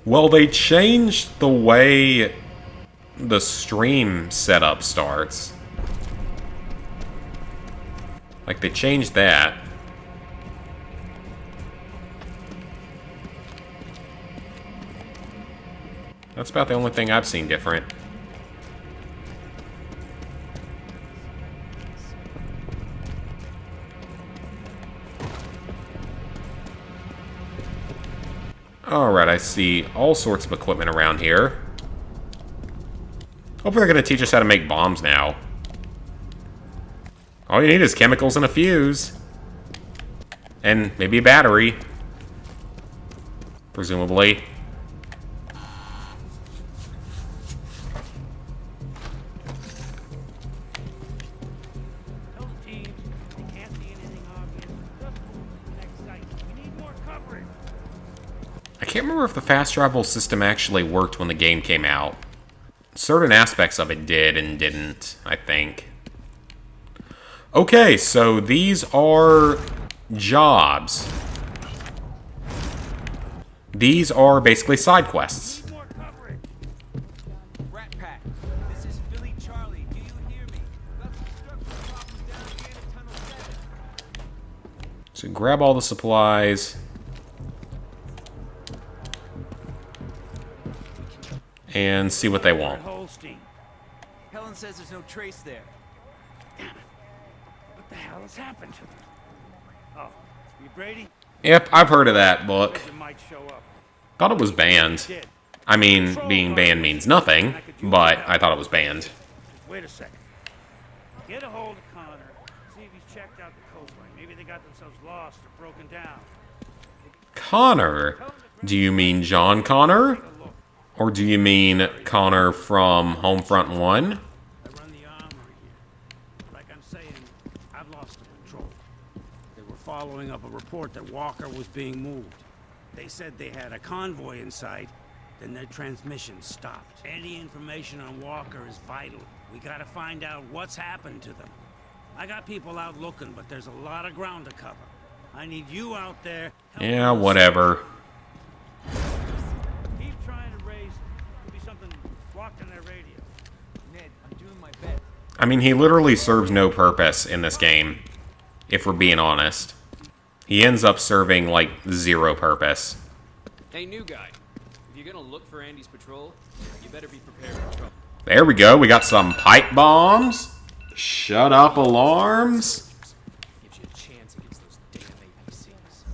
Well, they changed the way the stream setup starts. Like, they changed that. That's about the only thing I've seen different. Alright, I see all sorts of equipment around here. Hopefully they're going to teach us how to make bombs now. All you need is chemicals and a fuse. And maybe a battery. Presumably. I can't remember if the fast travel system actually worked when the game came out. Certain aspects of it did and didn't, I think. Okay, so these are jobs. These are basically side quests. Rat Pack, this is Billy Charlie. Do you hear me? Got some structural problems down here in Tunnel 7. So grab all the supplies. And see what they want. Helen says there's no trace there. Damn it. What the hell has happened to them? Oh, you Brady? Yep, I've heard of that book. Thought it was banned. I mean, being banned means nothing, but I thought it was banned. Wait a second. Get a hold of Connor. See if he's checked out the coastline. Maybe they got themselves lost or broken down. Connor? Do you mean John Connor? Or do you mean Connor from Homefront 1? I run the armory here. Like I'm saying, I've lost the control. They were following up a report that Walker was being moved. They said they had a convoy in sight, then their transmission stopped. Any information on Walker is vital. We gotta find out what's happened to them. I got people out looking, but there's a lot of ground to cover. I need you out there. Yeah, whatever. Keep trying to raise. Could be something blocked in their radio. Ned, I'm doing my best. I mean, he literally serves no purpose in this game. if we're being honest. He ends up serving, like, zero purpose. Hey, new guy. If you're gonna look for Andy's patrol, you better be prepared for trouble. There we go. We got some pipe bombs. Shut up alarms. Gives you a chance against those damn APCs.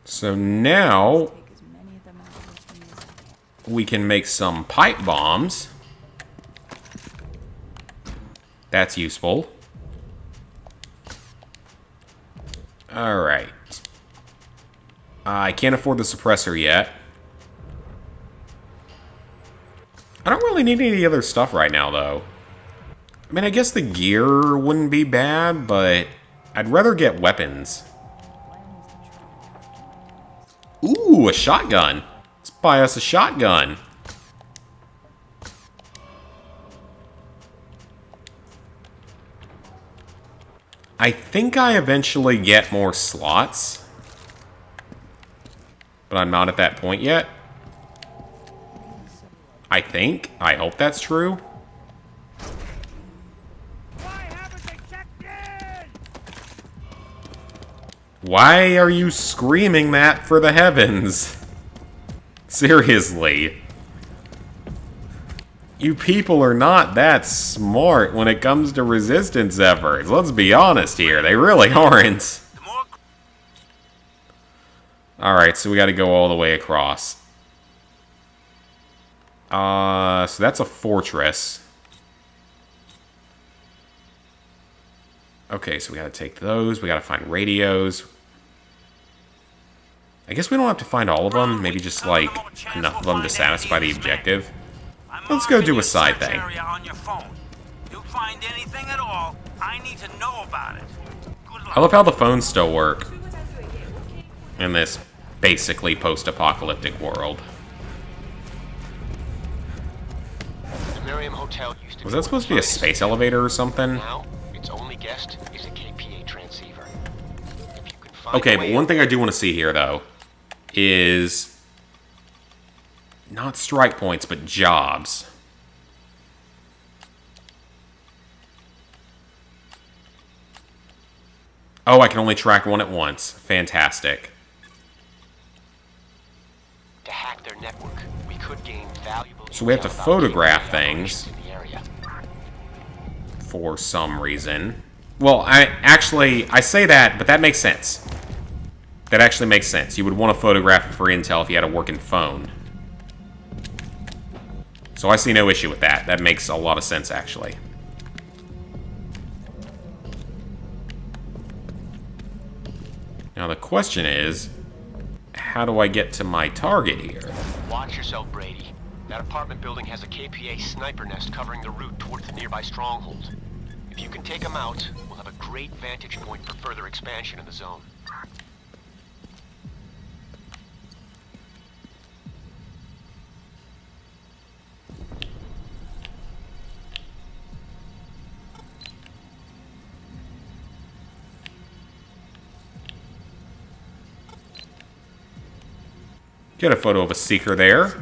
So now we can make some pipe bombs. That's useful. Alright. I can't afford the suppressor yet. I don't really need any other stuff right now, though. I mean, I guess the gear wouldn't be bad, but I'd rather get weapons. Ooh, a shotgun. Let's buy us a shotgun. I think I eventually get more slots, but I'm not at that point yet. I think. I hope that's true. Why are you screaming that for the heavens? Seriously. You people are not that smart when it comes to resistance efforts. Let's be honest here. They really aren't. Alright, so we gotta go all the way across. So that's a fortress. Okay, so we gotta take those. We gotta find radios. I guess we don't have to find all of them. Maybe just, like, enough of them to satisfy the objective. Let's go do a side thing. You find anything at all, I need to know about it. I love how the phones still work in this basically post-apocalyptic world. The Miriam Hotel used to Was that supposed to be a space elevator or something? Now, its only guest is a KPA transceiver. If you can find Okay, a but way one thing I do want to see here, though, is not strike points, but jobs. Oh, I can only track one at once. Fantastic. to hack their network, we could gain valuable. So we have to intel about photograph KPA things operations in the area. for some reason. Well, I say that, but that makes sense. That actually makes sense. You would want to photograph it for intel if you had a working phone. So I see no issue with that. That makes a lot of sense, actually. Now the question is, how do I get to my target here? Watch yourself, Brady. That apartment building has a KPA sniper nest covering the route towards the nearby stronghold. If you can take them out, we'll have a great vantage point for further expansion in the zone. Get a photo of a seeker there.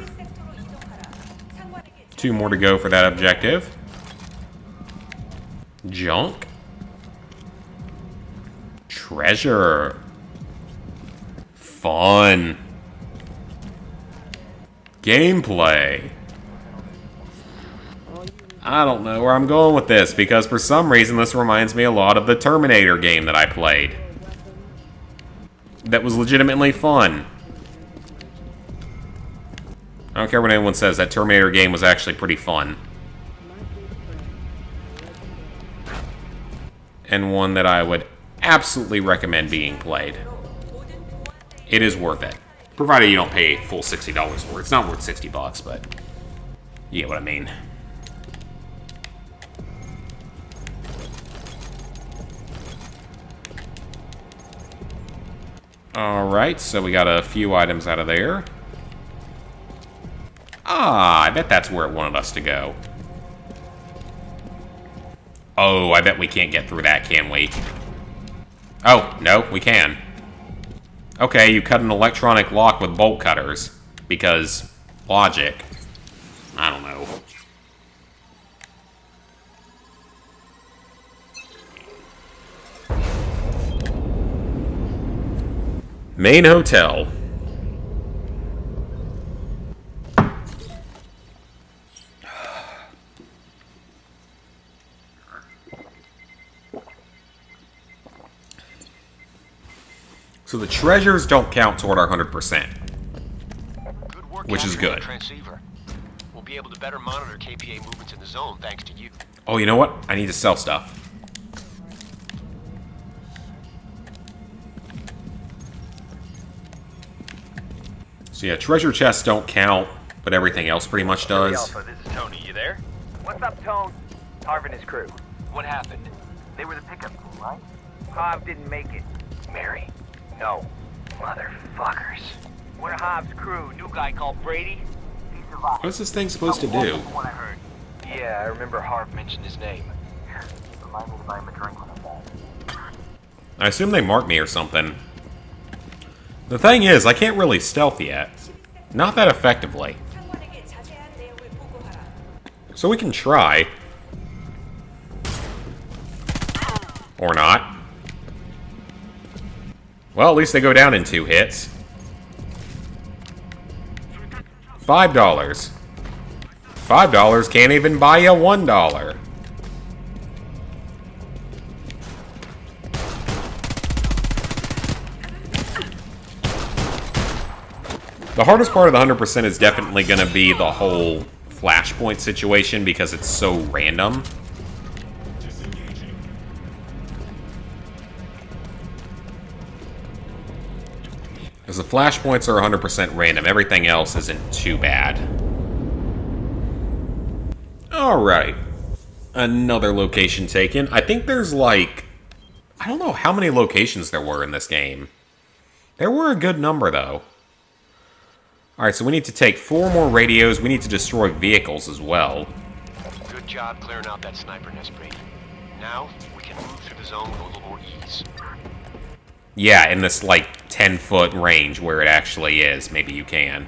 2 more to go for that objective. Junk. Treasure. Fun. Gameplay. I don't know where I'm going with this, because for some reason this reminds me a lot of the Terminator game that I played. That was legitimately fun. I don't care what anyone says, that Terminator game was actually pretty fun. And one that I would absolutely recommend being played. It is worth it. Provided you don't pay full $60 for it. It's not worth 60 bucks, but you get what I mean. Alright, so we got a few items out of there. Ah, I bet that's where it wanted us to go. Oh, I bet we can't get through that, can we? Oh, no, we can. Okay, you cut an electronic lock with bolt cutters. Because logic. I don't know. Main hotel. So the treasures don't count toward our 100%. Which is good. Transceiver. We'll be able to better monitor KPA movements in the zone thanks to you. Oh, you know what? I need to sell stuff. So yeah, treasure chests don't count, but everything else pretty much does. Alpha, this is Tony. You there? What's up, Tone? Harv and his crew. What happened? They were the pickup crew, right? Harv didn't make it. Mary? No. Motherfuckers. One of Harv's crew, new guy called Brady. He survived. What's this thing supposed to do? What I heard. Yeah, I remember Harv mentioned his name. Remind me to buy him a drink when I'm back. I assume they marked me or something. The thing is, I can't really stealth yet. Not that effectively. So we can try. Or not. Well, at least they go down in 2 hits. $5. $5 can't even buy you $1. The hardest part of the 100% is definitely going to be the whole flashpoint situation because it's so random. Because the flashpoints are 100% random. Everything else isn't too bad. Alright. Another location taken. I think there's like... I don't know how many locations there were in this game. There were a good number, though. Alright, so we need to take 4 more radios. We need to destroy vehicles as well. Good job clearing out that sniper nest, Brady. Now, we can move through the zone with a little more ease. Yeah, in this, like, 10-foot range where it actually is. Maybe you can.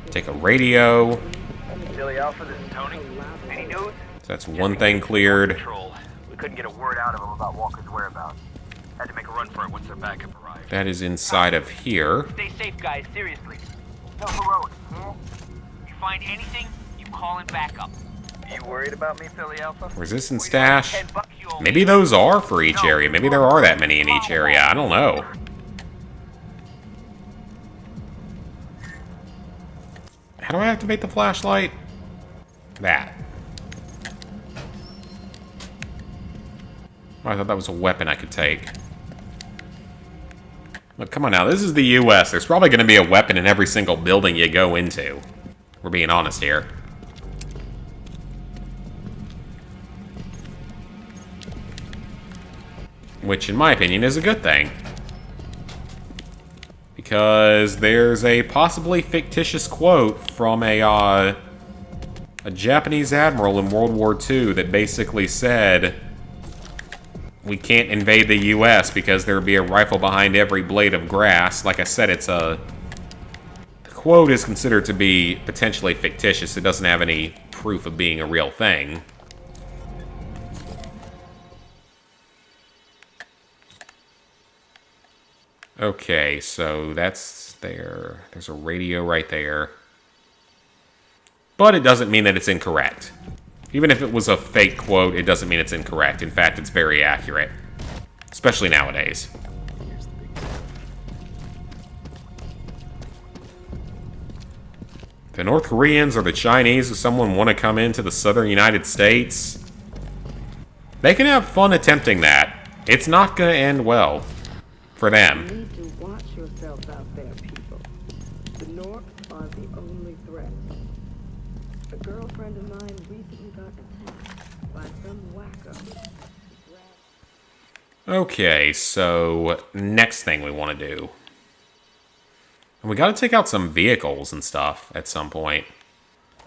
Take a radio. Billy Alpha, this is Tony. Any news? So that's one thing cleared. We couldn't get a word out of him about Walker's whereabouts. Had to make a run for it once their backup arrived. That is inside of here. Stay safe, guys. Seriously. No heroics, yeah? You find anything, you call in backup. You worried about me, Philly Alpha? Resistance stash. Maybe those are for each area. Maybe there are that many in each area. I don't know. How do I activate the flashlight? That. Oh, I thought that was a weapon I could take. Look, come on now. This is the US. There's probably going to be a weapon in every single building you go into. We're being honest here. Which, in my opinion, is a good thing. Because there's a possibly fictitious quote from a Japanese admiral in World War II that basically said, we can't invade the US because there would be a rifle behind every blade of grass. Like I said, the quote is considered to be potentially fictitious. It doesn't have any proof of being a real thing. Okay, so that's there. There's a radio right there. But it doesn't mean that it's incorrect. Even if it was a fake quote, it doesn't mean it's incorrect. In fact, it's very accurate. Especially nowadays. The North Koreans or the Chinese, if someone want to come into the southern United States, they can have fun attempting that. It's not going to end well for them. You need to watch yourself out there, people. The Norks are the only threat. A girlfriend of mine recently got attacked by some wacko. Okay, so next thing we want to do. And we got to take out some vehicles and stuff at some point.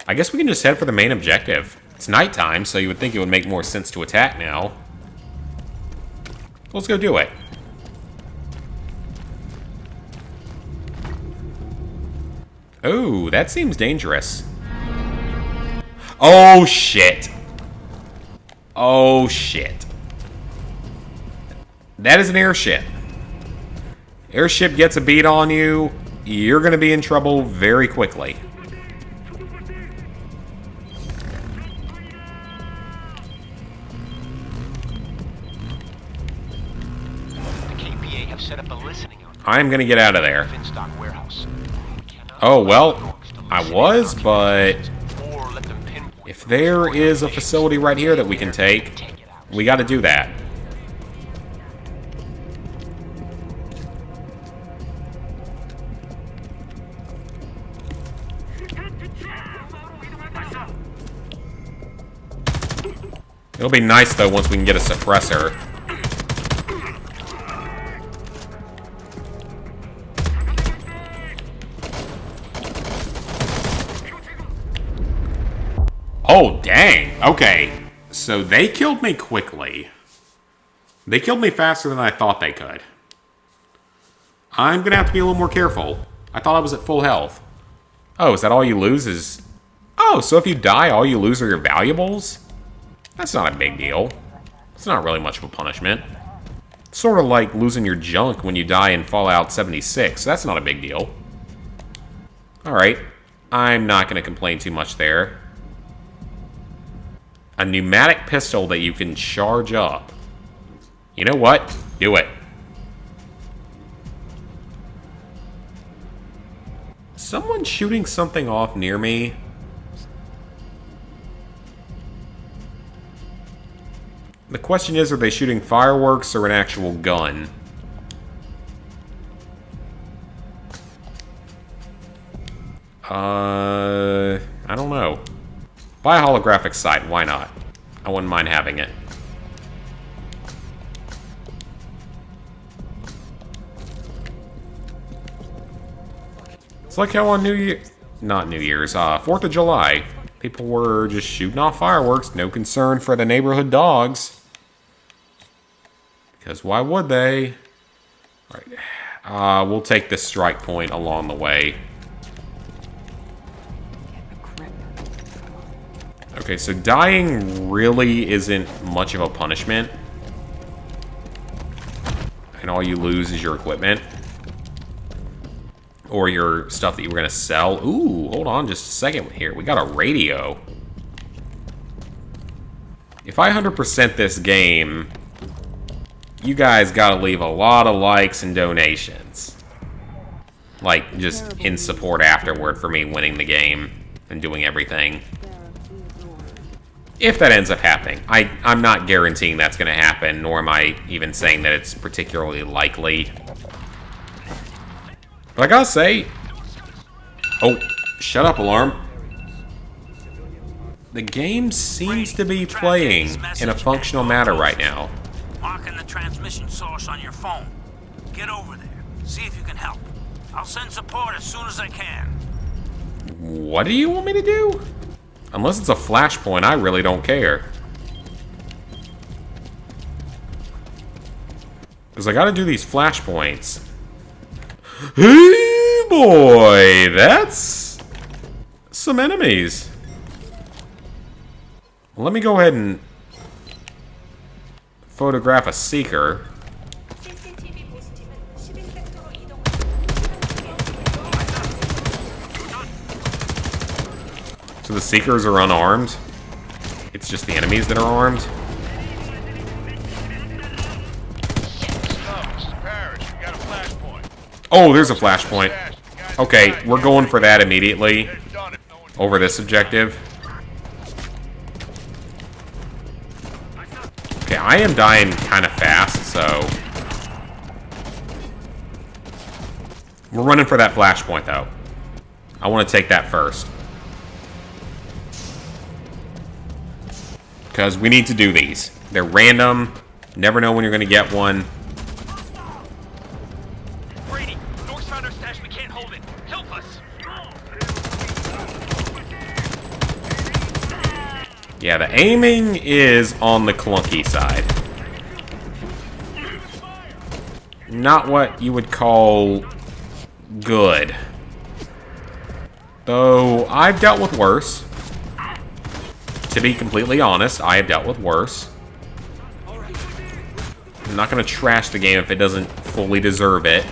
I guess we can just head for the main objective. It's nighttime, so you would think it would make more sense to attack now. Let's go do it. Oh, that seems dangerous. Oh, shit. Oh, shit. That is an airship. Airship gets a beat on you, you're going to be in trouble very quickly. I'm going to get out of there. Oh, well, I was, but if there is a facility right here that we can take, we got to do that. It'll be nice, though, once we can get a suppressor. Oh, dang. Okay. So they killed me quickly. They killed me faster than I thought they could. I'm going to have to be a little more careful. I thought I was at full health. Oh, is that all you lose is... Oh, so if you die, all you lose are your valuables? That's not a big deal. It's not really much of a punishment. It's sort of like losing your junk when you die in Fallout 76. That's not a big deal. Alright. I'm not going to complain too much there. A pneumatic pistol that you can charge up. You know what? Do it. Someone shooting something off near me. The question is, are they shooting fireworks or an actual gun? I don't know. Buy a holographic sight, why not? I wouldn't mind having it. It's like how on not New Year's, 4th of July, people were just shooting off fireworks, no concern for the neighborhood dogs. Because why would they? Alright, we'll take this strike point along the way. Okay, so dying really isn't much of a punishment. And all you lose is your equipment. Or your stuff that you were going to sell. Ooh, hold on just a second here. We got a radio. If I 100% this game, you guys got to leave a lot of likes and donations. Like, just in support afterward for me winning the game and doing everything. If that ends up happening. I'm not guaranteeing that's going to happen, nor am I even saying that it's particularly likely. But I gotta say... Oh, shut up, alarm. The game seems to be playing in a functional manner right now. Marking the transmission source on your phone. Get over there. See if you can help. I'll send support as soon as I can. What do you want me to do? Unless it's a flashpoint, I really don't care. Because I gotta do these flashpoints. Hey boy, that's some enemies. Well, let me go ahead and photograph a seeker. So the seekers are unarmed. It's just the enemies that are armed. Oh, there's a flashpoint. Okay, we're going for that immediately. Over this objective. Okay, I am dying kind of fast, so... We're running for that flashpoint, though. I want to take that first. Because we need to do these. They're random. Never know when you're going to get one. Yeah, the aiming is on the clunky side. Not what you would call good. Though, I've dealt with worse. To be completely honest, I have dealt with worse. I'm not going to trash the game if it doesn't fully deserve it.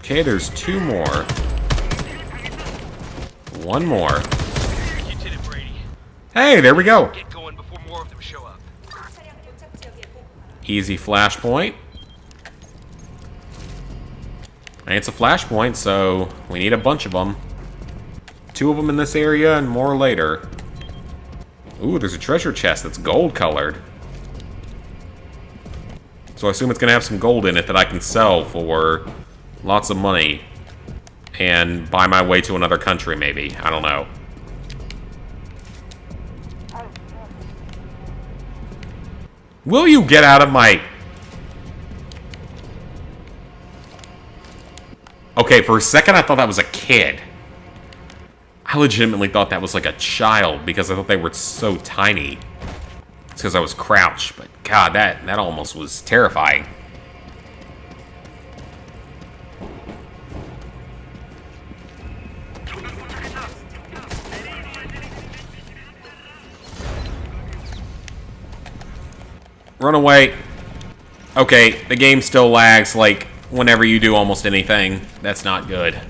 Okay, there's 2 more. 1 more. Hey, there we go. Get going before more of them show up. Easy flashpoint. And it's a flashpoint, so we need a bunch of them. 2 of them in this area and more later. Ooh, there's a treasure chest that's gold colored. So I assume it's going to have some gold in it that I can sell for lots of money. And buy my way to another country, maybe. I don't know. Will you get out of my... Okay, for a second I thought that was a kid. I legitimately thought that was like a child because I thought they were so tiny. It's because I was crouched, but God, that almost was terrifying. Run away. Okay, the game still lags, like, whenever you do almost anything. That's not good.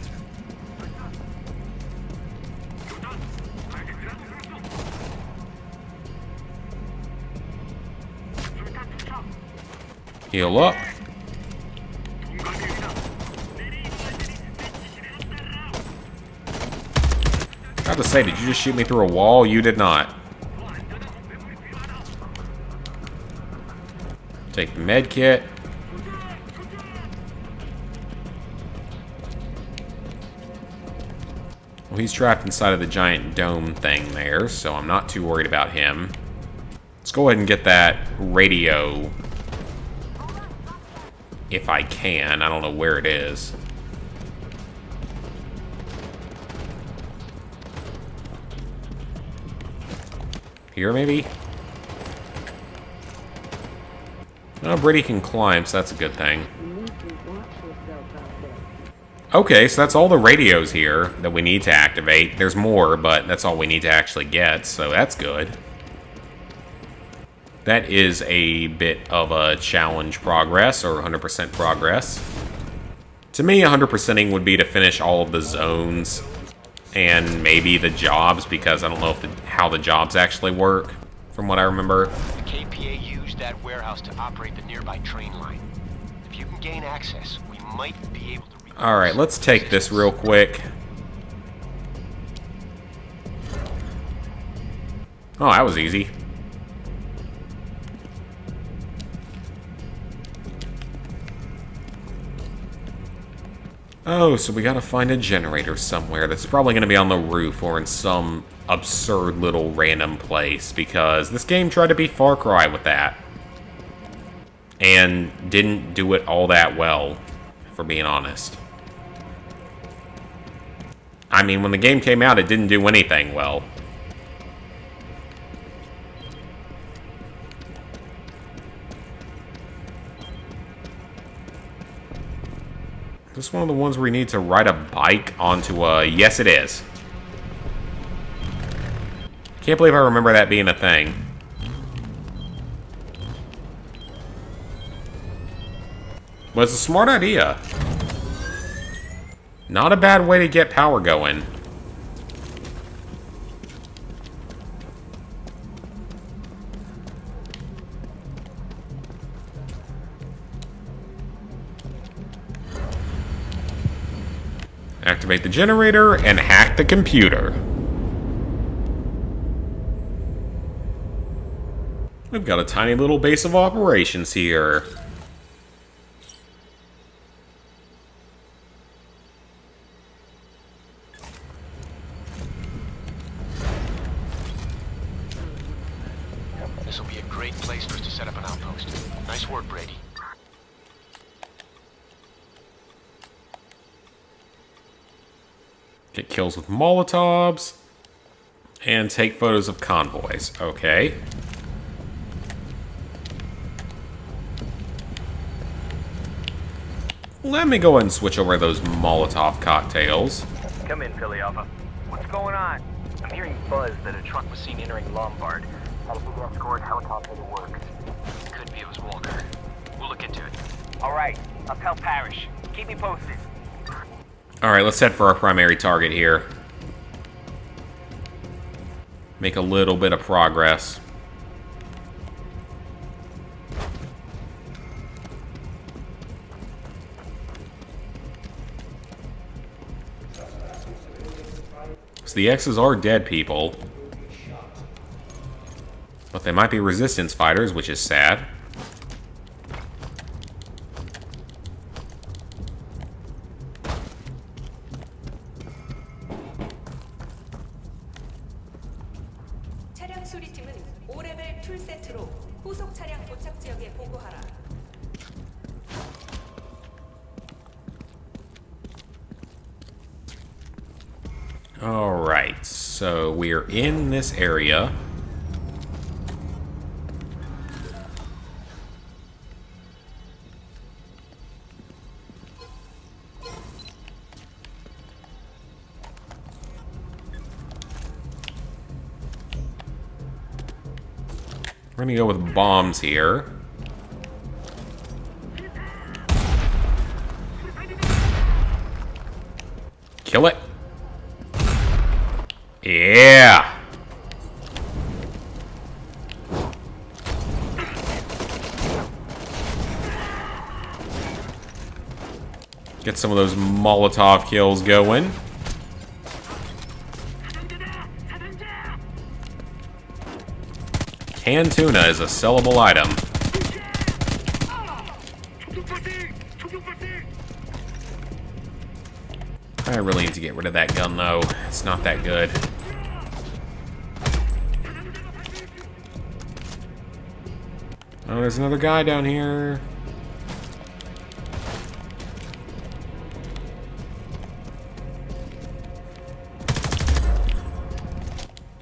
Heal up. I have to say, did you just shoot me through a wall? You did not. Take the med kit. Well, he's trapped inside of the giant dome thing there, so I'm not too worried about him. Let's go ahead and get that radio. If I can. I don't know where it is. Here, maybe? Oh, Brady can climb, so that's a good thing. Okay, so that's all the radios here that we need to activate. There's more, but that's all we need to actually get, so that's good. That is a bit of a challenge progress, or 100% progress. To me, 100%ing would be to finish all of the zones and maybe the jobs, because I don't know if how the jobs actually work, from what I remember. The KPA used that warehouse to operate the nearby train line. If you can gain access, we might be able to... Alright, let's take this real quick. Oh, that was easy. Oh, so we gotta find a generator somewhere. That's probably gonna be on the roof or in some absurd little random place, because this game tried to be Far Cry with that. And didn't do it all that well, for being honest. I mean, when the game came out, it didn't do anything well. Is this one of the ones where you need to ride a bike onto a... Yes, it is. Can't believe I remember that being a thing. But it's a smart idea. Not a bad way to get power going. Activate the generator and hack the computer. We've got a tiny little base of operations here. This will be a great place for us to set up an outpost. Nice work, Brady. Get kills with Molotovs. And take photos of convoys. Okay. Let me go ahead and switch over those Molotov cocktails. Come in, Philly Alpha. What's going on? I'm hearing buzz that a truck was seen entering Lombard. Had a big escort helicopter to work. Could be it was Walker. We'll look into it. All right, I'll tell Parrish. Keep me posted. Alright, let's head for our primary target here. Make a little bit of progress. So the X's are dead people. But they might be resistance fighters, which is sad. 차량 수리팀은 5레벨 툴세트로 후속 차량 도착 지역에 보고하라. Alright, so we're in this area. We're gonna go with bombs here. Kill it. Yeah. Get some of those Molotov kills going. Canned tuna is a sellable item. I really need to get rid of that gun, though. It's not that good. Oh, there's another guy down here.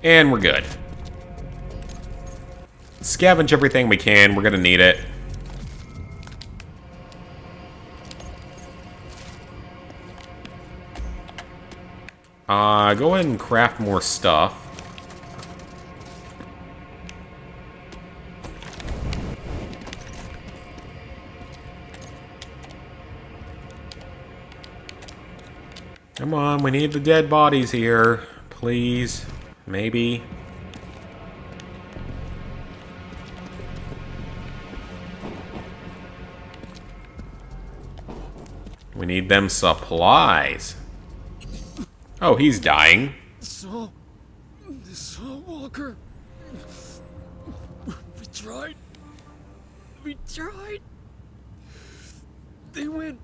And we're good. Scavenge everything we can. We're gonna need it. Go ahead and craft more stuff. Come on, we need the dead bodies here. Please. Maybe. We need them supplies. Oh, he's dying. So, Walker. We tried. They went.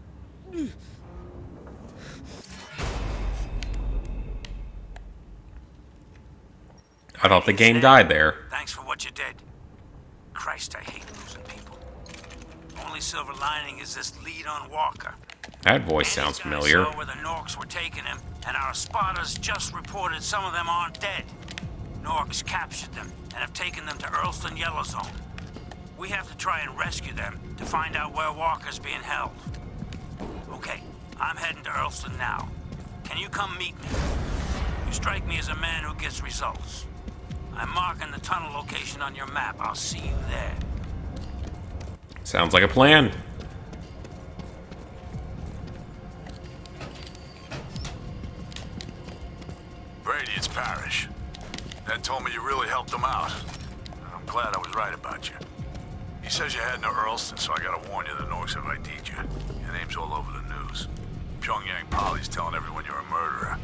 I thought the game died there. Thanks for what you did. Christ, I hate losing people. Only silver lining is this lead on Walker. That voice sounds familiar. Saw where the Norks were taking him, and our spotters just reported some of them aren't dead. Norks captured them and have taken them to Earlston Yellow Zone. We have to try and rescue them to find out where Walker's being held. Okay, I'm heading to Earlston now. Can you come meet me? You strike me as a man who gets results. I'm marking the tunnel location on your map. I'll see you there. Sounds like a plan. Brady, it's Parrish. Ned told me you really helped him out. I'm glad I was right about you. He says you're heading to Earlston, so I gotta warn you the Norks have ID'd you. Your name's all over the news. Pyongyang Polly's telling everyone you're a murderer.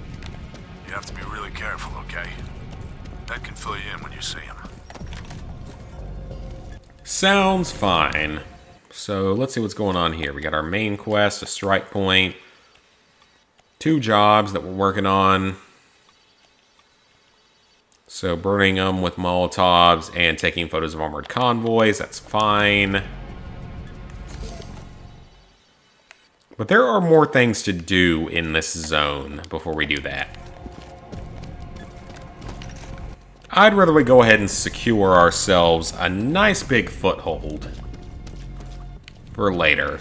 You have to be really careful, okay? Ned can fill you in when you see him. Sounds fine. So let's see what's going on here. We got our main quest, a strike point, 2 jobs that we're working on. So burning them with Molotovs and taking photos of armored convoys, that's fine. But there are more things to do in this zone before we do that. I'd rather we go ahead and secure ourselves a nice big foothold for later.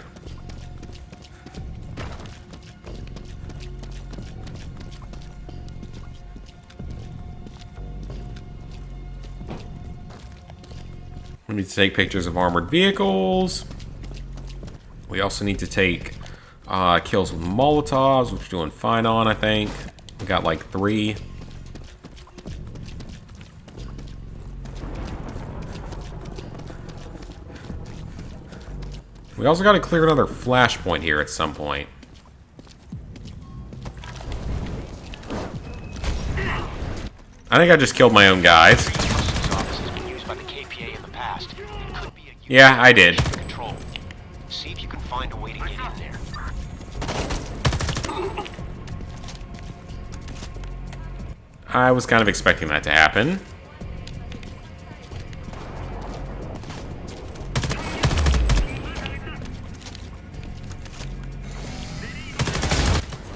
We need to take pictures of armored vehicles. We also need to take kills with Molotovs, which we're doing fine on, I think. We got like 3. We also got to clear another flashpoint here at some point. I think I just killed my own guys. Yeah, I did. See if you can find a way to get in there. I was kind of expecting that to happen.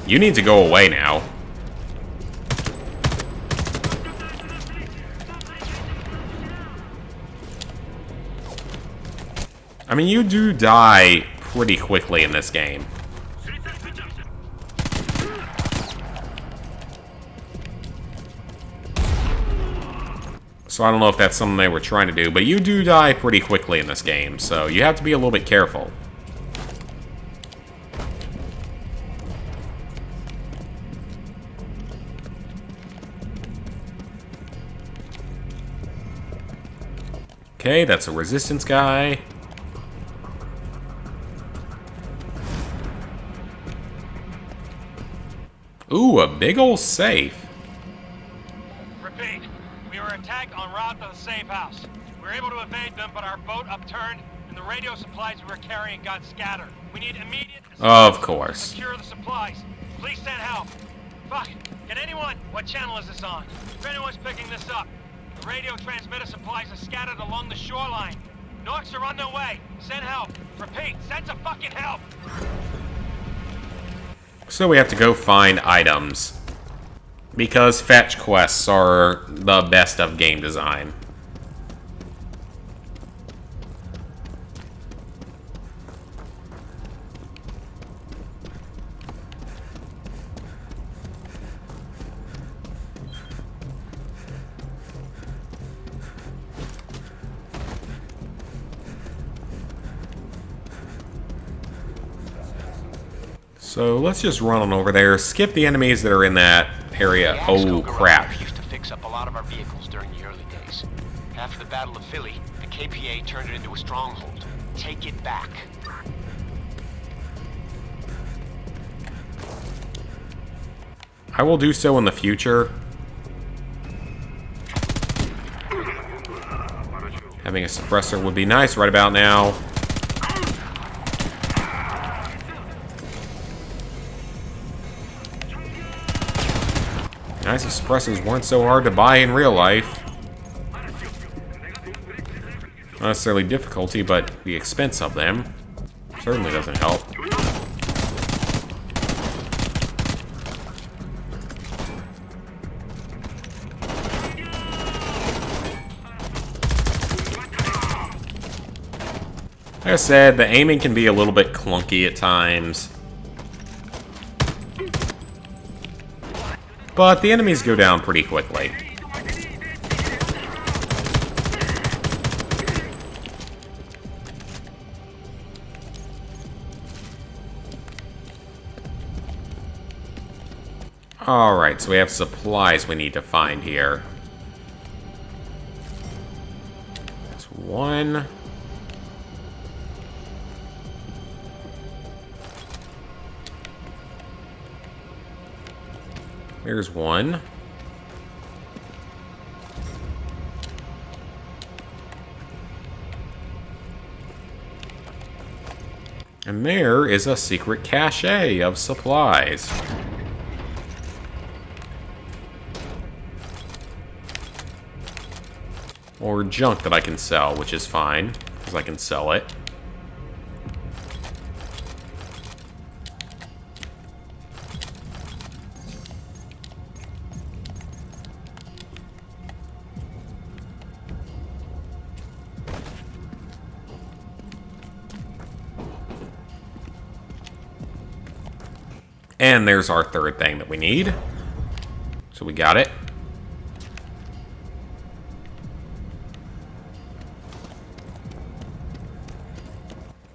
You need to go away now. I mean, you do die pretty quickly in this game. So I don't know if that's something they were trying to do, but you do die pretty quickly in this game, so you have to be a little bit careful. Okay, that's a resistance guy. Ooh, a big old safe. Repeat, we were attacked en route to the safe house. We were able to evade them, but our boat upturned, and the radio supplies we were carrying got scattered. We need immediate Of course. secure the supplies. Please send help. Fuck, can anyone? What channel is this on? If anyone's picking this up, the radio transmitter supplies are scattered along the shoreline. Norks are on their way. Send help. Repeat, send some fucking help. So we have to go find items. Because fetch quests are the best of game design. So let's just run on over there, skip the enemies that are in that area. Oh, crap. Used to fix up a lot of our vehicles during the early days. After the Battle of Philly, the KPA turned it into a stronghold. Take it back. I will do so in the future. Having a suppressor would be nice right about now. Nice, suppressors weren't so hard to buy in real life. Not necessarily difficulty, but the expense of them certainly doesn't help. Like I said, the aiming can be a little bit clunky at times. But the enemies go down pretty quickly. Alright, so we have supplies we need to find here. That's one. Here's one. And there is a secret cache of supplies. Or junk that I can sell, which is fine, because I can sell it. And there's our third thing that we need. So we got it.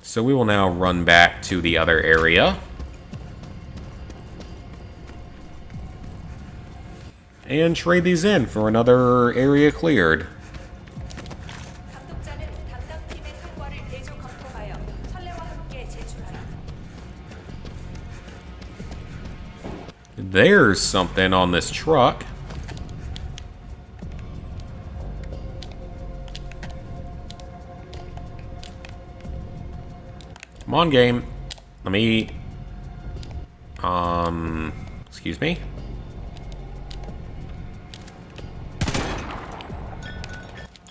So we will now run back to the other area. And trade these in for another area cleared. 감독자는 담당 팀의 성과를 대조 검토하여 설레와 함께 제출하라. There's something on this truck. Come on, game. Let me... excuse me?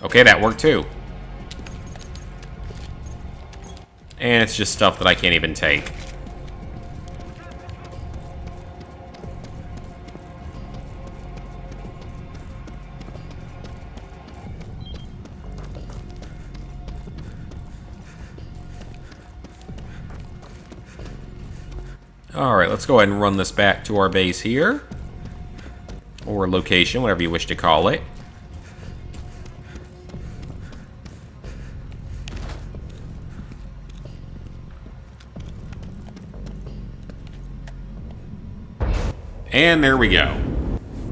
Okay, that worked too. And it's just stuff that I can't even take. Alright, let's go ahead and run this back to our base here. Or location, whatever you wish to call it. And there we go.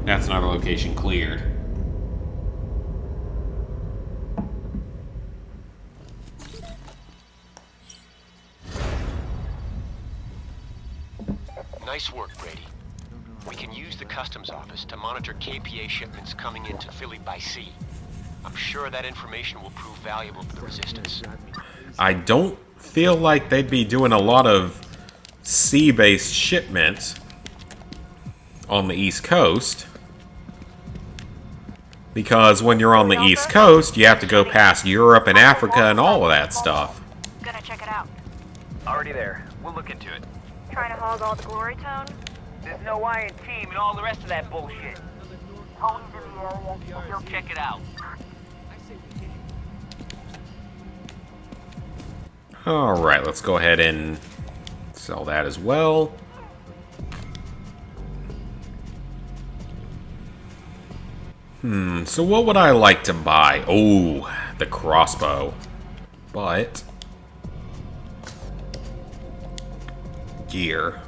That's another location cleared. Nice work, Brady. We can use the customs office to monitor KPA shipments coming into Philly by sea. I'm sure that information will prove valuable for the Resistance. I don't feel like they'd be doing a lot of sea-based shipments on the East Coast. Because when you're on the East Coast, you have to go past Europe and Africa and all of that stuff. Gonna check it out. Already there. We'll look into it. Trying to hog all the glory, Tone? There's no I in team and all the rest of that bullshit. Tony's in the area. He'll check it out. Alright, let's go ahead and sell that as well. So what would I like to buy? Oh, the crossbow. But... gear.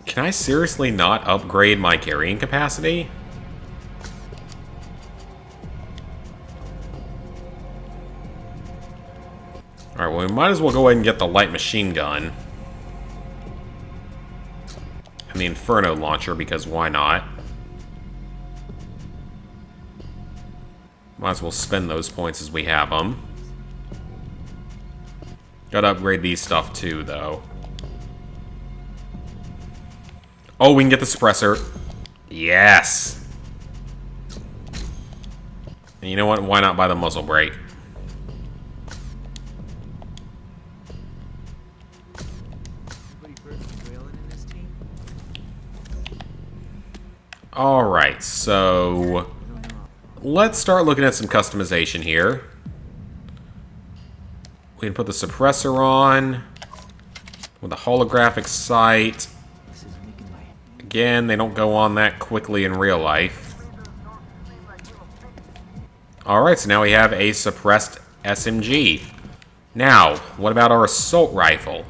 Can I seriously not upgrade my carrying capacity? Alright, well, we might as well go ahead and get the light machine gun. And the Inferno launcher, because why not? Might as well spend those points as we have them. Gotta upgrade these stuff too, though. Oh, we can get the suppressor. Yes! And you know what? Why not buy the muzzle brake? Alright, so... let's start looking at some customization here. We can put the suppressor on with a holographic sight. Again, they don't go on that quickly in real life. Alright, so now we have a suppressed SMG. Now, what about our assault rifle?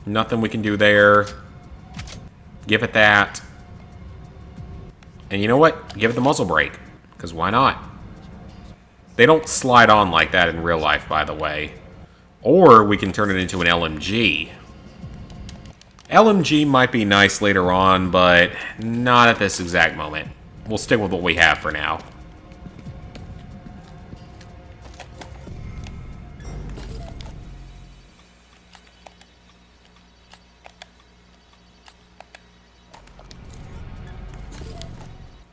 Nothing we can do there. Give it that. And you know what? Give it the muzzle brake. Because why not? They don't slide on like that in real life, by the way. Or we can turn it into an LMG. LMG might be nice later on, but not at this exact moment. We'll stick with what we have for now.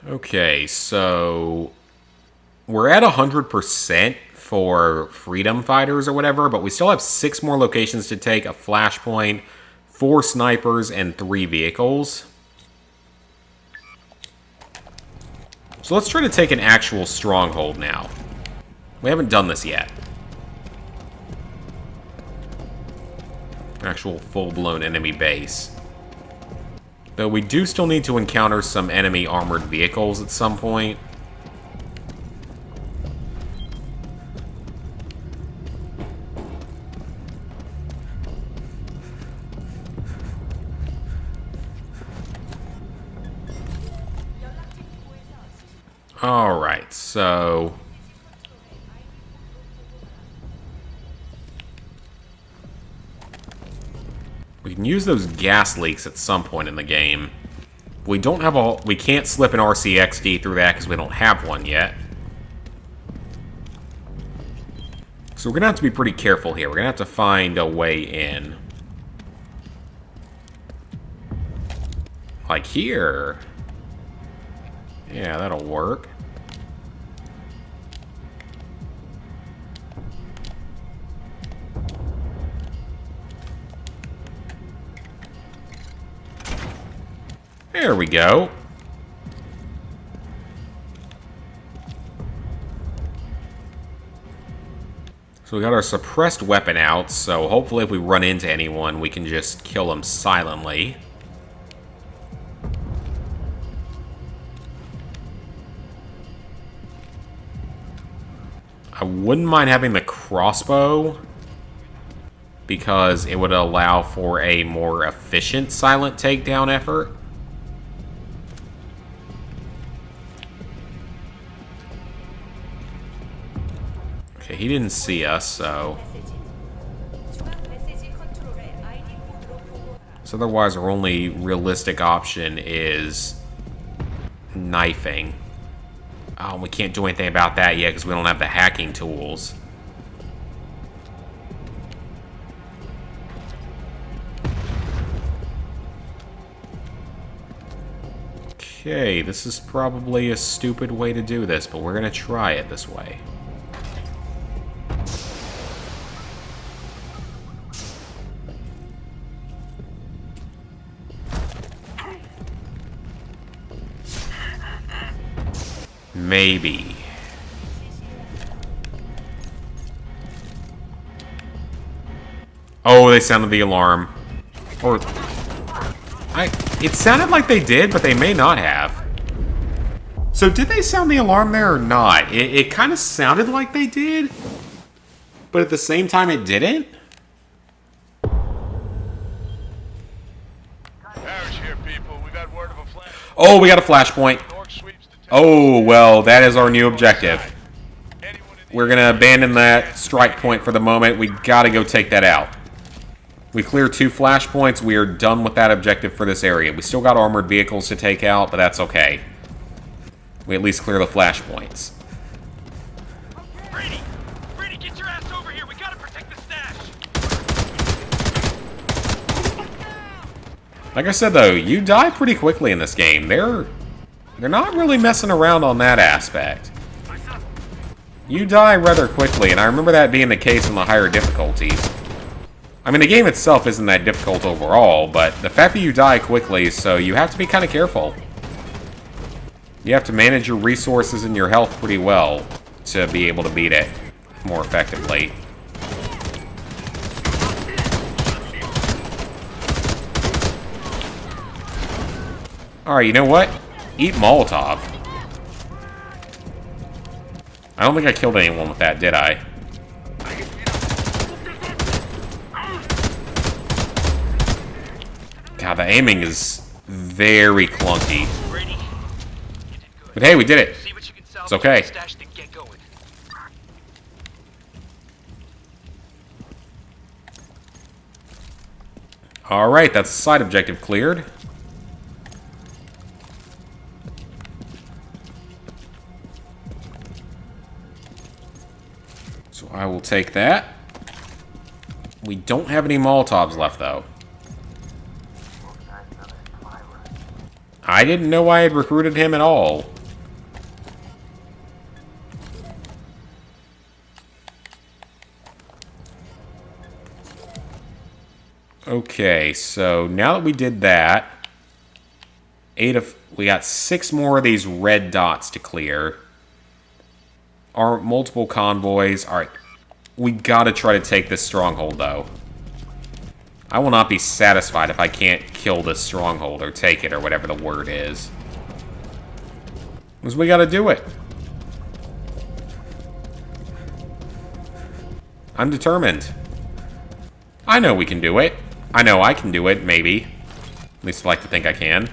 Okay, so we're at 100% for freedom fighters or whatever, but we still have 6 more locations to take, a flashpoint, 4 snipers, and 3 vehicles. So let's try to take an actual stronghold now. We haven't done this yet. Actual full-blown enemy base. Though we do still need to encounter some enemy armored vehicles at some point. Alright, so... we can use those gas leaks at some point in the game. We don't have a... we can't slip an RCXD through that because we don't have one yet. So we're going to have to be pretty careful here. We're going to have to find a way in. Like here. Yeah, that'll work. There we go. So we got our suppressed weapon out, so hopefully if we run into anyone, we can just kill them silently. I wouldn't mind having the crossbow, because it would allow for a more efficient silent takedown effort. Okay, he didn't see us, so... so otherwise our only realistic option is knifing. Oh, we can't do anything about that yet because we don't have the hacking tools. Okay, this is probably a stupid way to do this, but we're going to try it this way. Maybe. Oh, they sounded the alarm. Or... it sounded like they did, but they may not have. So did they sound the alarm there or not? It kind of sounded like they did, but at the same time it didn't? Oh, we got a flashpoint. Oh, well, that is our new objective. We're going to abandon that strike point for the moment. We got to go take that out. We clear 2 flashpoints. We are done with that objective for this area. We still got armored vehicles to take out, but that's okay. We at least clear the flashpoints. Brady, get your ass over here. We got to protect the stash. Like I said, though, you die pretty quickly in this game. They're not really messing around on that aspect. You die rather quickly, and I remember that being the case in the higher difficulties. I mean, the game itself isn't that difficult overall, but the fact that you die quickly, so you have to be kind of careful. You have to manage your resources and your health pretty well to be able to beat it more effectively. Alright, you know what? Eat Molotov. I don't think I killed anyone with that, did I? God, the aiming is very clunky. But hey, we did it. It's okay. Alright, that's a side objective cleared. So I will take that. We don't have any Molotovs left, though. I didn't know I had recruited him at all. Okay, so now that we did that, we got 6 more of these red dots to clear. Our multiple convoys. Alright, we gotta try to take this stronghold, though. I will not be satisfied if I can't kill this stronghold or take it or whatever the word is. Because we gotta do it. I'm determined. I know we can do it. I know I can do it, maybe. At least I like to think I can.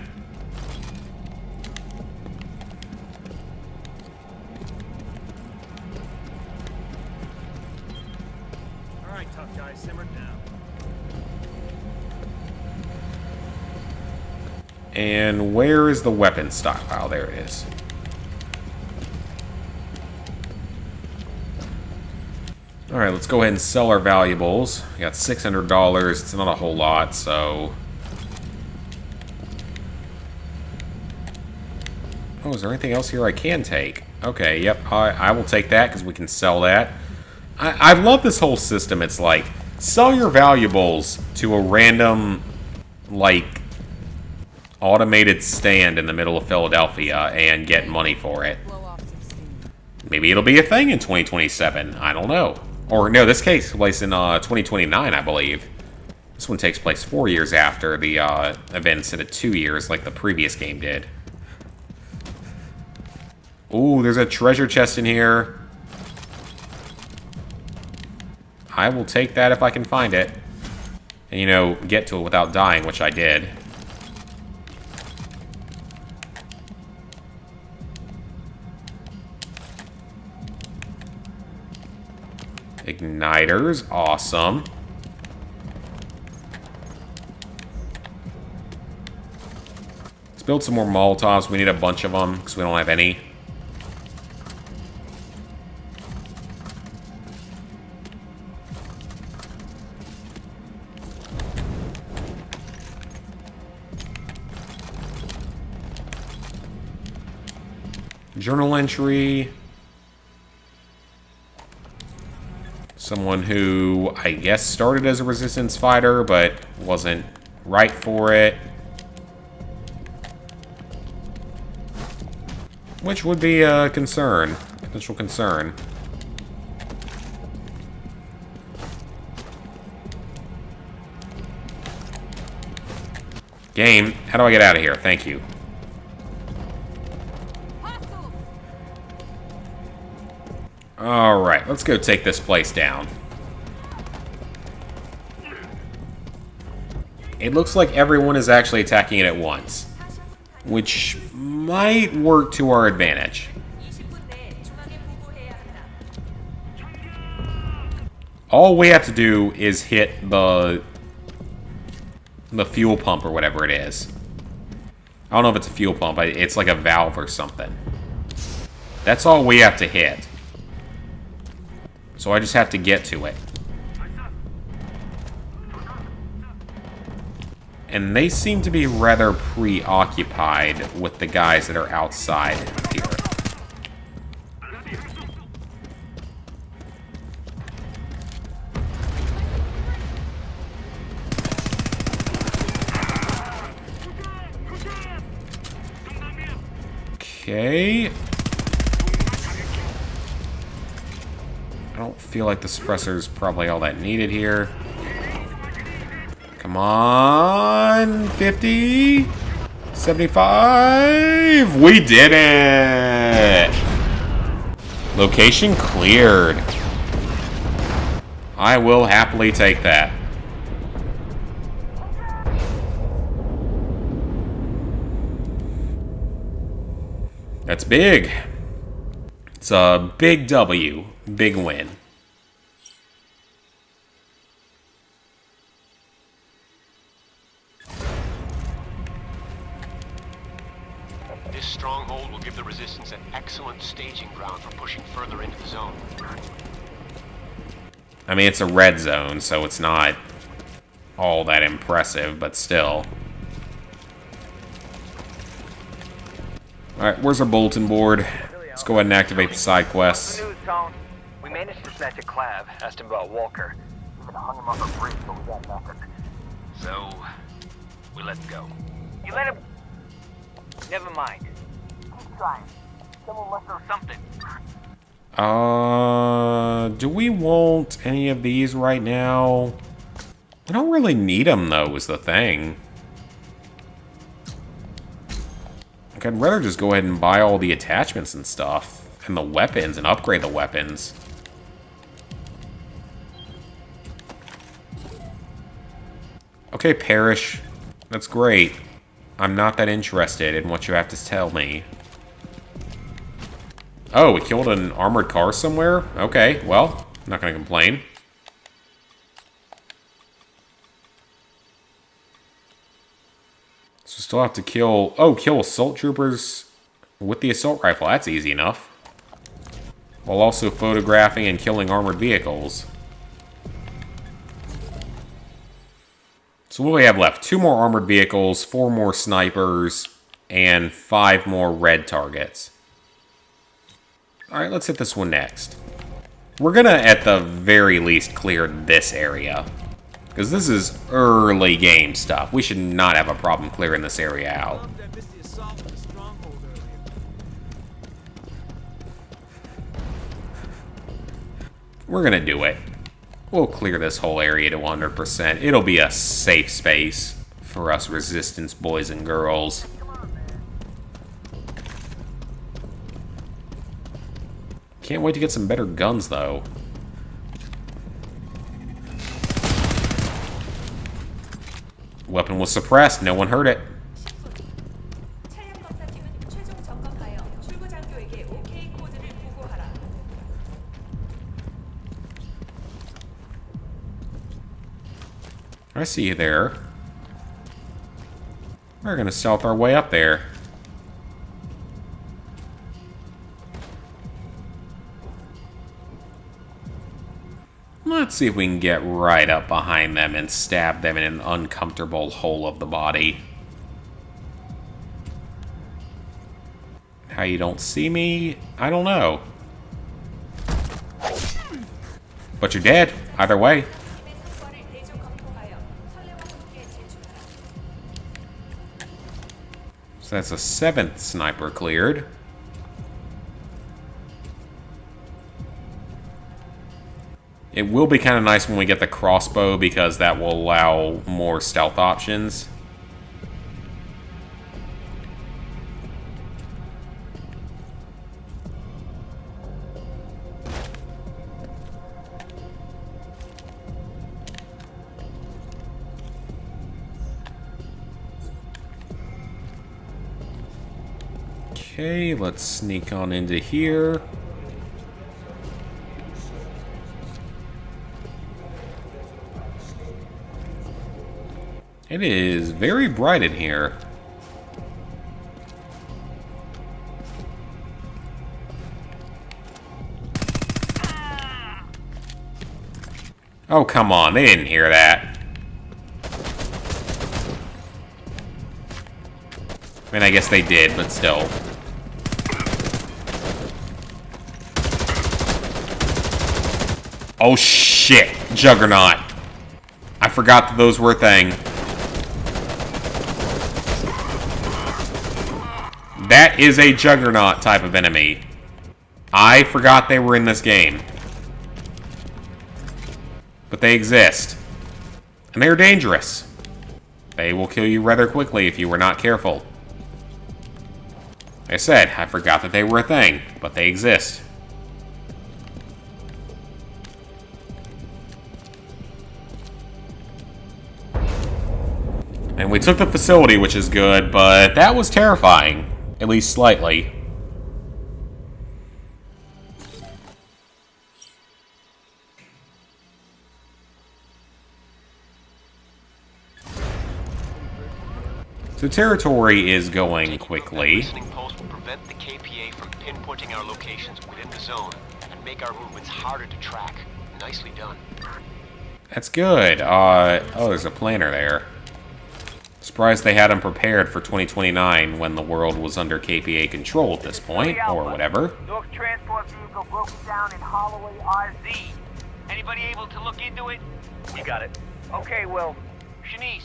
Alright, tough guy, simmer down. And where is the weapon stockpile? There it is. Alright, let's go ahead and sell our valuables. We got $600. It's not a whole lot, so... Oh, is there anything else here I can take? Okay, yep, I will take that because we can sell that. I love this whole system. It's like, sell your valuables to a random, like, automated stand in the middle of Philadelphia and get money for it. Maybe it'll be a thing in 2027. I don't know. Or, no, this takes place in 2029, I believe. This one takes place 4 years after the event instead of 2 years like the previous game did. Ooh, there's a treasure chest in here. I will take that if I can find it. And, you know, get to it without dying, which I did. Igniters, awesome. Let's build some more Molotovs. We need a bunch of them because we don't have any. Journal entry. Someone who, I guess, started as a resistance fighter, but wasn't right for it. Which would be a concern. Potential concern. Game, how do I get out of here? Thank you. Alright, let's go take this place down. It looks like everyone is actually attacking it at once, which might work to our advantage. All we have to do is hit the fuel pump or whatever it is. I don't know if it's a fuel pump, it's like a valve or something. That's all we have to hit. So I just have to get to it. And they seem to be rather preoccupied with the guys that are outside here. Okay. I don't feel like the suppressor is probably all that needed here. Come on, 50, 75, we did it! Location cleared. I will happily take that. That's big. It's a big W. Big win. This stronghold will give the resistance an excellent staging ground for pushing further into the zone. I mean, it's a red zone, so it's not all that impressive, but still. Alright, where's our bulletin board? Let's go ahead and activate the side quests. Good news, Tone. We managed to snatch a Clav. Asked him about Walker. Even hung him up a bridge, but we got nothing. So, we let him go. You let him... Never mind. Keep trying. Someone must know something. Do we want any of these right now? I don't really need them, though, is the thing. Like, I'd rather just go ahead and buy all the attachments and stuff, and the weapons, and upgrade the weapons. Okay, Parrish. That's great. I'm not that interested in what you have to tell me. Oh, we killed an armored car somewhere? Okay, well, I'm not gonna complain. So still have to kill... Oh, kill assault troopers with the assault rifle. That's easy enough. While also photographing and killing armored vehicles. So what do we have left? 2 more armored vehicles, 4 more snipers, and 5 more red targets. Alright, let's hit this one next. We're gonna, at the very least, clear this area. Because this is early game stuff. We should not have a problem clearing this area out. We're gonna do it. We'll clear this whole area to 100%. It'll be a safe space for us Resistance boys and girls. Can't wait to get some better guns, though. Weapon was suppressed. No one heard it. I see you there. We're gonna stealth our way up there. Let's see if we can get right up behind them and stab them in an uncomfortable hole of the body. How you don't see me, I don't know. But you're dead, either way. So that's a 7th sniper cleared. It will be kind of nice when we get the crossbow because that will allow more stealth options. Okay, let's sneak on into here. It is very bright in here. Oh, come on. They didn't hear that. I mean, I guess they did, but still. Oh, shit. Juggernaut. I forgot that those were a thing. That is a Juggernaut type of enemy. I forgot they were in this game. But they exist. And they are dangerous. They will kill you rather quickly if you were not careful. Like I said, I forgot that they were a thing, but they exist. And we took the facility, which is good, but that was terrifying. At least slightly. So territory is going quickly. Listening post will prevent the KPA from pinpointing our locations within the zone and make our movements harder to track. Nicely done. That's good. Oh, there's a planner there. Surprised they had them prepared for 2029 when the world was under KPA control at this point, or whatever. North transport vehicle broken down in Holloway RZ. Anybody able to look into it? You got it. Okay, well, Shanice,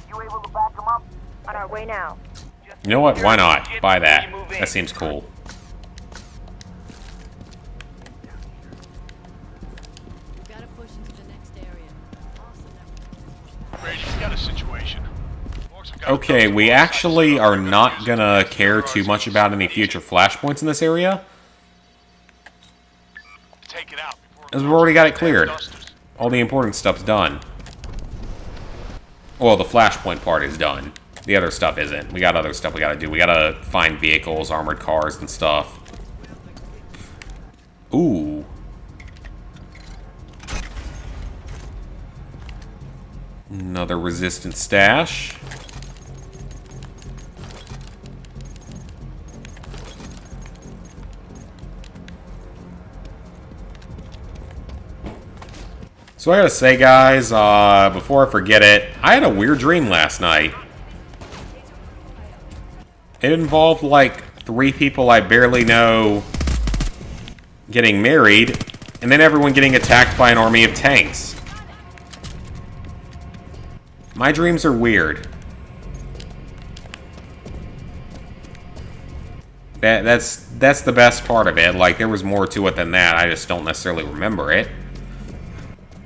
you able to back them up? On our way now. You know what? Why not? Buy that. That seems cool. Brady, we got a situation. Okay, we actually are not gonna care too much about any future flashpoints in this area, Take it out. as we've already got it cleared. All the important stuff's done. Well, the flashpoint part is done. The other stuff isn't. We got other stuff we gotta do. We gotta find vehicles, armored cars, and stuff. Ooh. Another resistant stash. So I gotta say, guys, before I forget it, I had a weird dream last night. It involved, like, 3 people I barely know getting married, and then everyone getting attacked by an army of tanks. My dreams are weird. That's the best part of it. Like, there was more to it than that. I just don't necessarily remember it.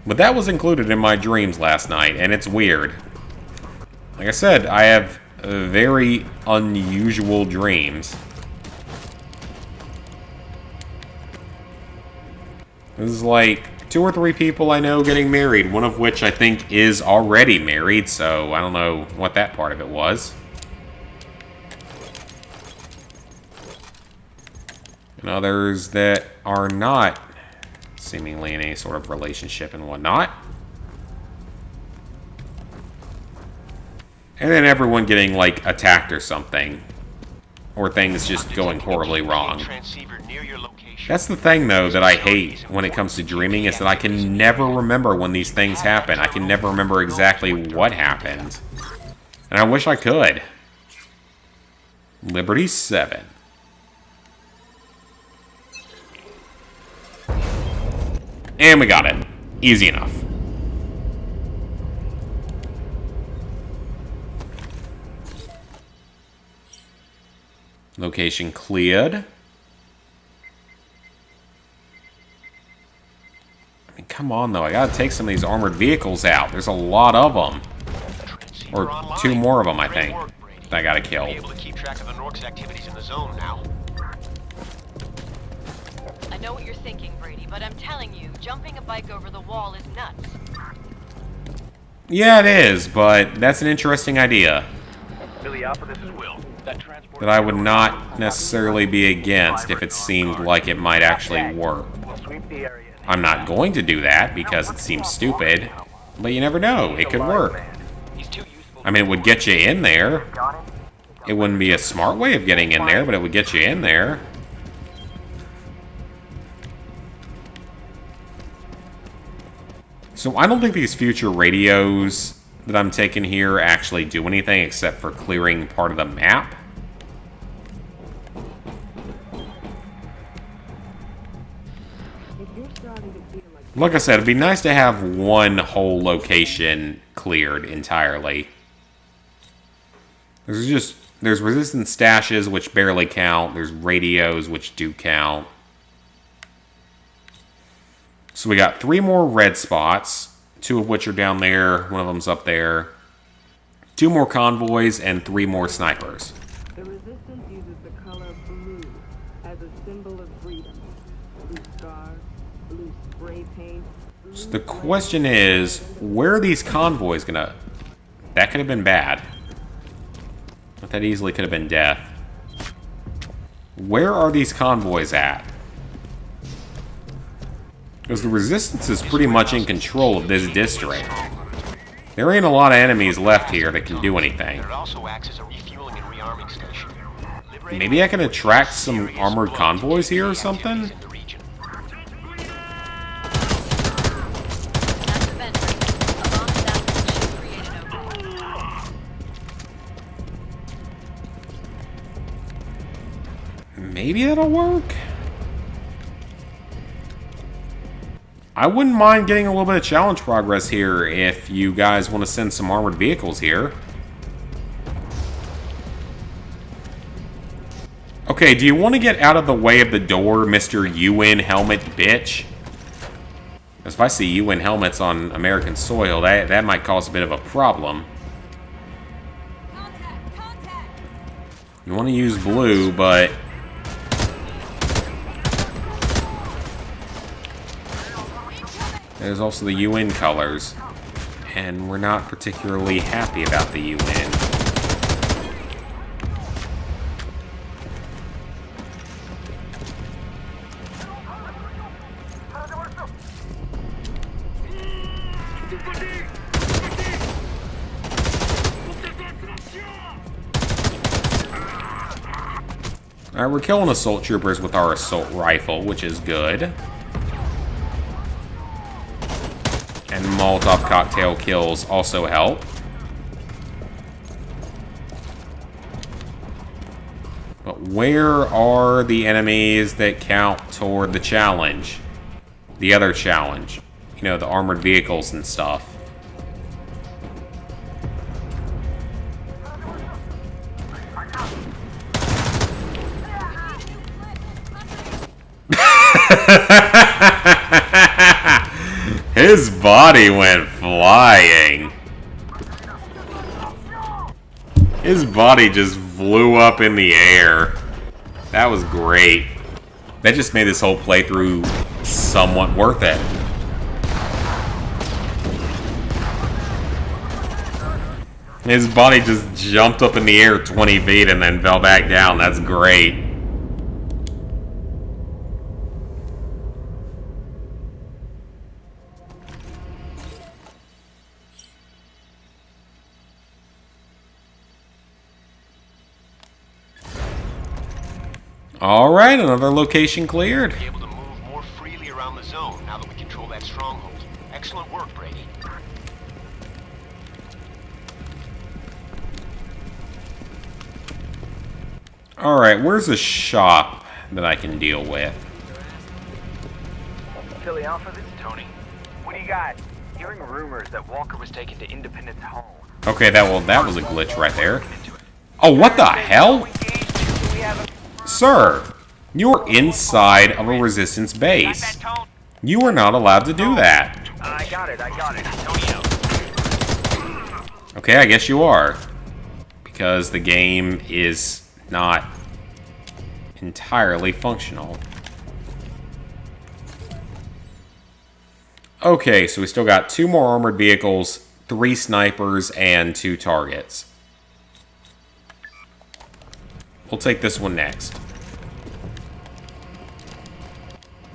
But that was included in my dreams last night, and it's weird. Like I said, I have very unusual dreams. This is like 2 or 3 people I know getting married, one of which I think is already married, so I don't know what that part of it was. And others that are not seemingly in any sort of relationship and whatnot. And then everyone getting, like, attacked or something. Or things just going horribly wrong. That's the thing, though, that I hate when it comes to dreaming, is that I can never remember when these things happen. I can never remember exactly what happened. And I wish I could. Liberty 7. And we got it. Easy enough. Location cleared. I mean, come on, though. I gotta take some of these armored vehicles out. There's a lot of them. Or 2 more of them, I think, that I gotta kill. Able to keep track of the Nork's activities in the zone now. I know what you're thinking, Brady, but I'm telling you, jumping a bike over the wall is nuts. Yeah, it is, but that's an interesting idea. Billy Alpha, this is Will. That I would not necessarily be against if it seemed like it might actually work. I'm not going to do that because it seems stupid, but you never know. It could work. I mean, it would get you in there. It wouldn't be a smart way of getting in there, but it would get you in there. So I don't think these future radios that I'm taking here actually do anything except for clearing part of the map. Like I said, it'd be nice to have one whole location cleared entirely. There's resistant stashes, which barely count. There's radios, which do count. So we got 3 more red spots, 2 of which are down there, one of them's up there. 2 more convoys, and 3 more snipers. The resistance uses the color blue as a symbol of freedom. Blue scarves, blue spray paint. So the question is, where are these convoys gonna... That could have been bad. But that easily could have been death. Where are these convoys at? Because the resistance is pretty much in control of this district. There ain't a lot of enemies left here that can do anything. Maybe I can attract some armored convoys here or something? Maybe that'll work? I wouldn't mind getting a little bit of challenge progress here if you guys want to send some armored vehicles here. Okay, do you want to get out of the way of the door, Mr. UN helmet bitch? Because if I see UN helmets on American soil, that might cause a bit of a problem. You want to use blue, but... there's also the UN colors. And we're not particularly happy about the UN. Alright, we're killing assault troopers with our assault rifle, which is good. And Molotov cocktail kills also help. But where are the enemies that count toward the challenge? The other challenge. You know, the armored vehicles and stuff. His body went flying. His body just flew up in the air. That was great. That just made this whole playthrough somewhat worth it. His body just jumped up in the air 20 feet and then fell back down. That's great. Alright, another location cleared. Be able to move more freely around the zone now that we control that stronghold. Excellent work, Brady. Alright, where's a shop that I can deal with? Philly Alpha, this is Tony. What do you got? Hearing rumors that Walker was taken to Independence Home. Okay, that was a glitch right there. Oh, what the hell? Sir, you're inside of a resistance base. You are not allowed to do that. I got it. Okay, I guess you are. Because the game is not entirely functional. Okay, so we still got 2 more armored vehicles, 3 snipers, and 2 targets. We'll take this one next.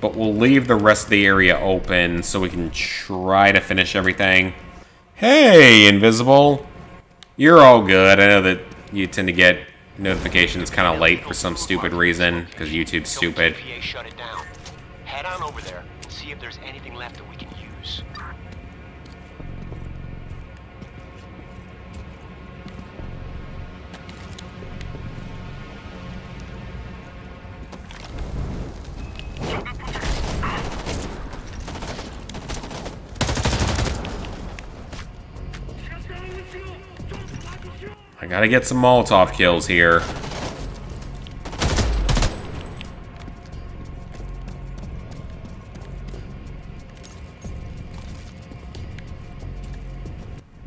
But we'll leave the rest of the area open so we can try to finish everything. Hey, Invisible! You're all good. I know that you tend to get notifications kind of late for some stupid reason, because YouTube's stupid. Shut it down. Head on over there and see if there's anything left that we can use. I gotta get some Molotov kills here.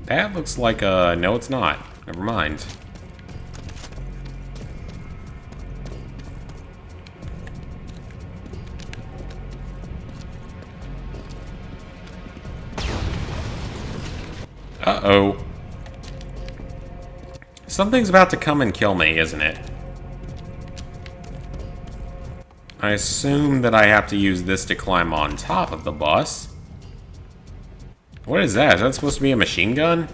That looks like a... no, it's not. Never mind. Uh-oh. Something's about to come and kill me, isn't it? I assume that I have to use this to climb on top of the bus. What is that? Is that supposed to be a machine gun?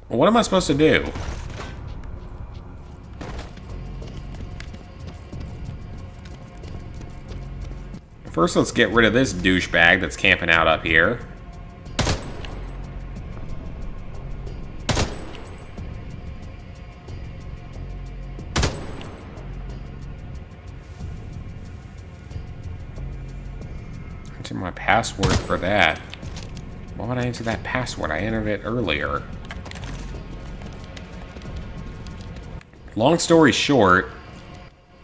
What am I supposed to do? First, let's get rid of this douchebag that's camping out up here. Enter my password for that. Why would I enter that password? I entered it earlier. long story short,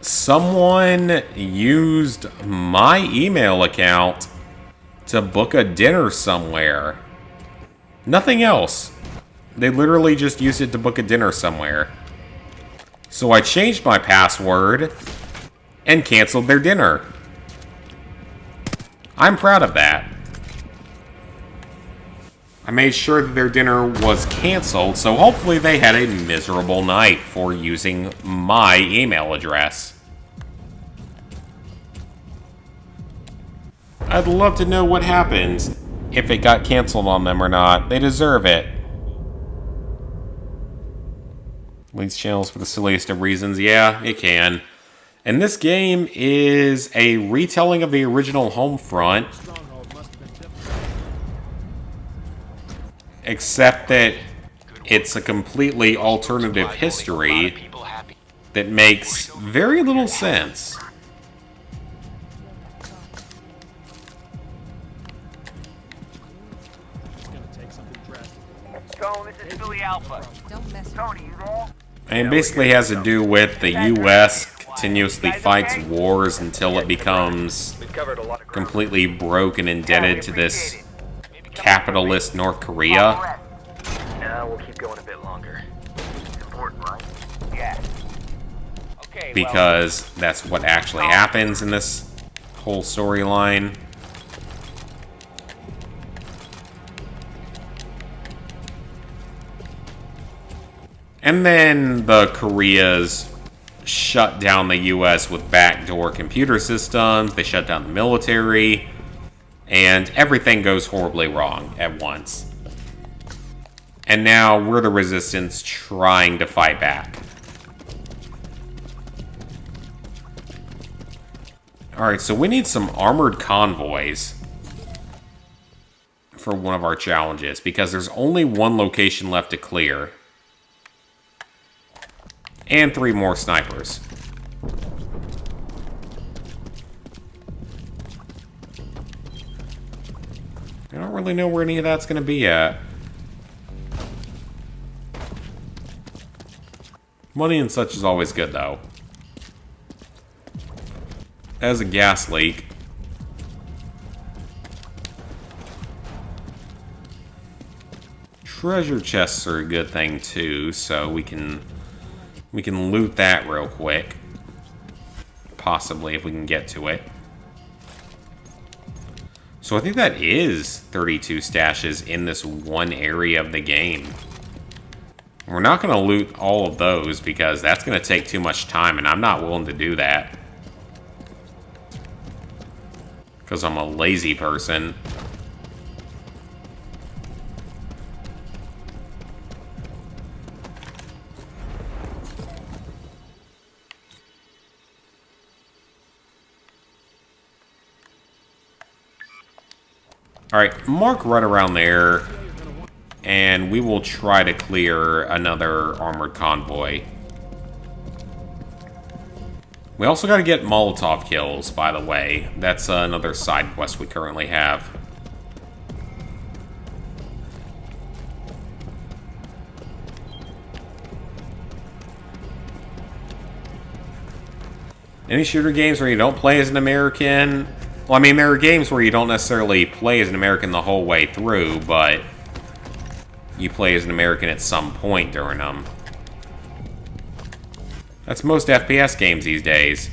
someone used my email account to book a dinner somewhere. Nothing else. They literally just used it to book a dinner somewhere. So I changed my password and canceled their dinner. I'm proud of that. I made sure that their dinner was canceled, so hopefully they had a miserable night for using my email address. I'd love to know what happened, if it got canceled on them or not. They deserve it. Leads channels for the silliest of reasons. Yeah, it can. And this game is a retelling of the original Homefront. Except that it's a completely alternative history that makes very little sense. Tone, this is Philly Alpha. Tony, you there? And it basically has to do with the U.S. continuously fights wars until it becomes completely broke and indebted to this capitalist North Korea. No, we'll keep going a bit longer. It's important, right? Yeah. Okay, Because that's what actually happens in this whole storyline. And then the Koreas shut down the U.S. with backdoor computer systems. They shut down the military. And everything goes horribly wrong at once. And now we're the resistance trying to fight back. Alright, so we need some armored convoys for one of our challenges, because there's only one location left to clear. And 3 more snipers. I don't really know where any of that's going to be at. Money and such is always good, though. As a gas leak. Treasure chests are a good thing, too, so we can loot that real quick. Possibly, if we can get to it. So I think that is 32 stashes in this one area of the game. We're not going to loot all of those because that's going to take too much time, and I'm not willing to do that. Because I'm a lazy person. Alright, mark right around there, and we will try to clear another armored convoy. We also got to get Molotov kills, by the way. That's another side quest we currently have. Any shooter games where you don't play as an American... Well, I mean, there are games where you don't necessarily play as an American the whole way through, but you play as an American at some point during them. That's most FPS games these days.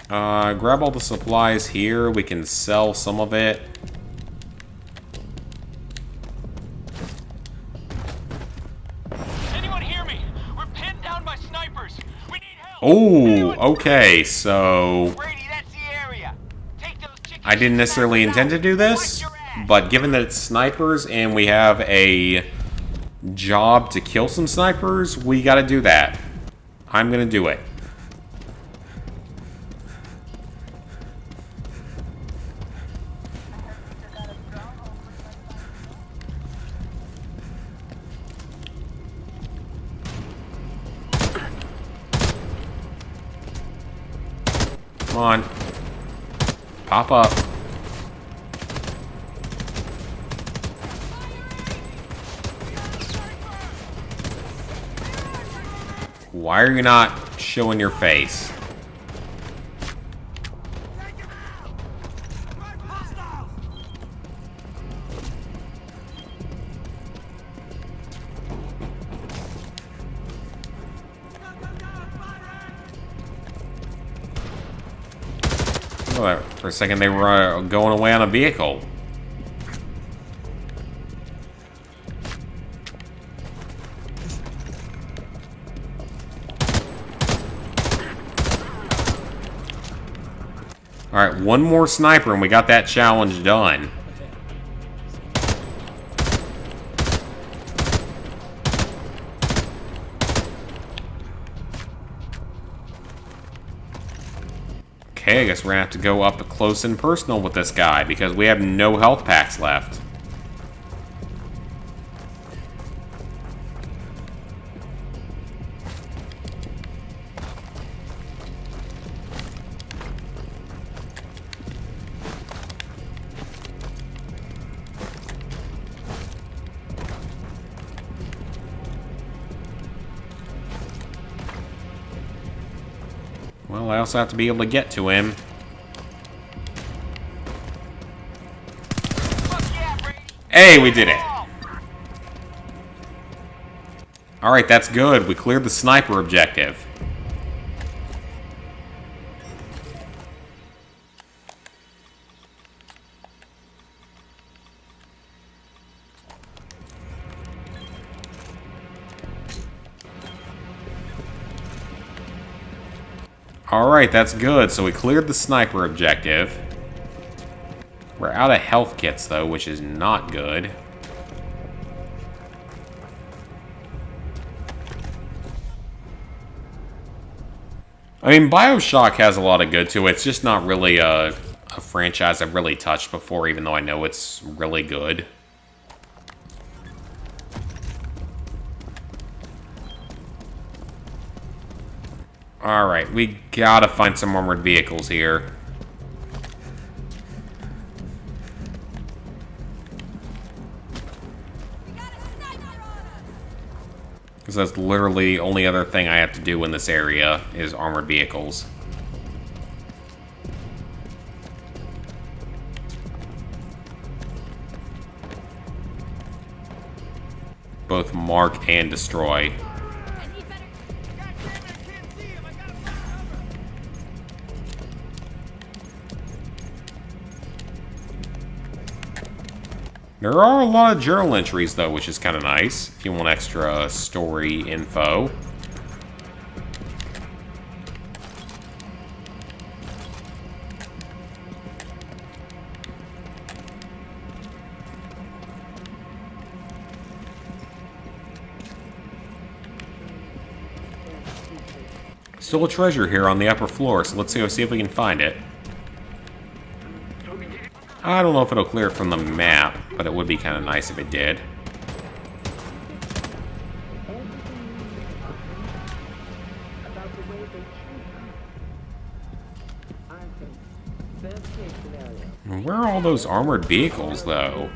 Grab all the supplies here. We can sell some of it. Oh, okay, so... I didn't necessarily intend to do this, but given that it's snipers and we have a job to kill some snipers, we gotta do that. I'm gonna do it. Come on. Pop up. Why are you not showing your face? Oh, for a second they were going away on a vehicle. Alright, one more sniper and we got that challenge done. Okay, I guess we're gonna have to go up close and personal with this guy because we have no health packs left. Well, I also have to be able to get to him. Hey, we did it! Alright, that's good. We cleared the sniper objective. Alright, that's good. So we cleared the sniper objective. We're out of health kits, though, which is not good. I mean, BioShock has a lot of good to it. It's just not really a franchise I've really touched before, even though I know it's really good. Alright, we gotta find some armored vehicles here. Because that's literally the only other thing I have to do in this area is armored vehicles. Both mark and destroy. There are a lot of journal entries, though, which is kind of nice, if you want extra story info. Still a treasure here on the upper floor, so let's go see if we can find it. I don't know if it'll clear it from the map, but it would be kind of nice if it did. Where are all those armored vehicles, though?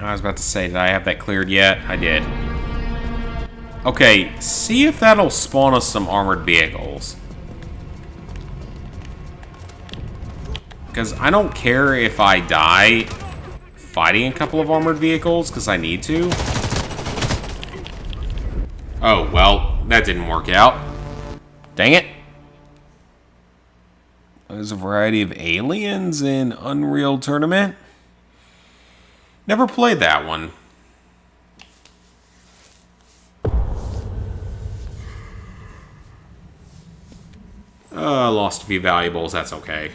I was about to say, did I have that cleared yet? I did. Okay, see if that'll spawn us some armored vehicles. Because I don't care if I die fighting a couple of armored vehicles, because I need to. Oh, well, that didn't work out. Dang it. There's a variety of aliens in Unreal Tournament. Never played that one. Lost a few valuables, that's okay.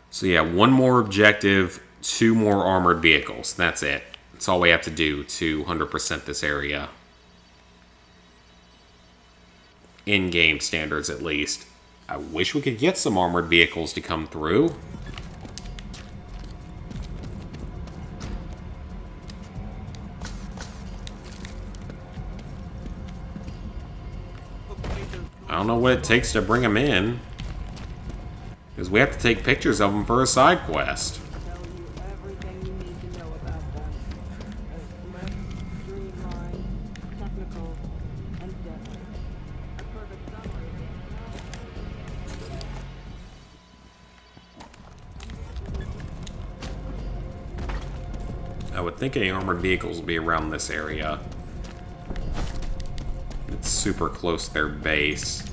So yeah, one more objective, 2 more armored vehicles. That's it. That's all we have to do to 100% this area. In-game standards, at least. I wish we could get some armored vehicles to come through. I don't know what it takes to bring them in. we have to take pictures of them for a side quest. I would think any armored vehicles will be around this area. It's super close to their base.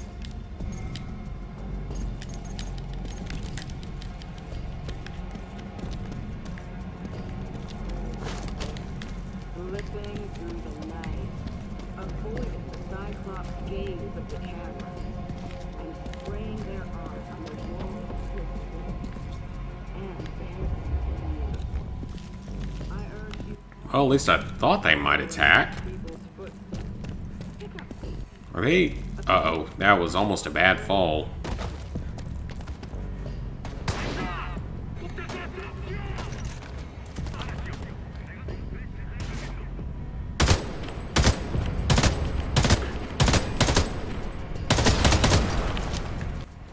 Flipping through the night, avoiding the Cyclops' gaze of the camera, and spraying their art on the wall of crystal, and dancing to you. I urge you. Well, at least I thought they might attack. Are they? Uh-oh, that was almost a bad fall.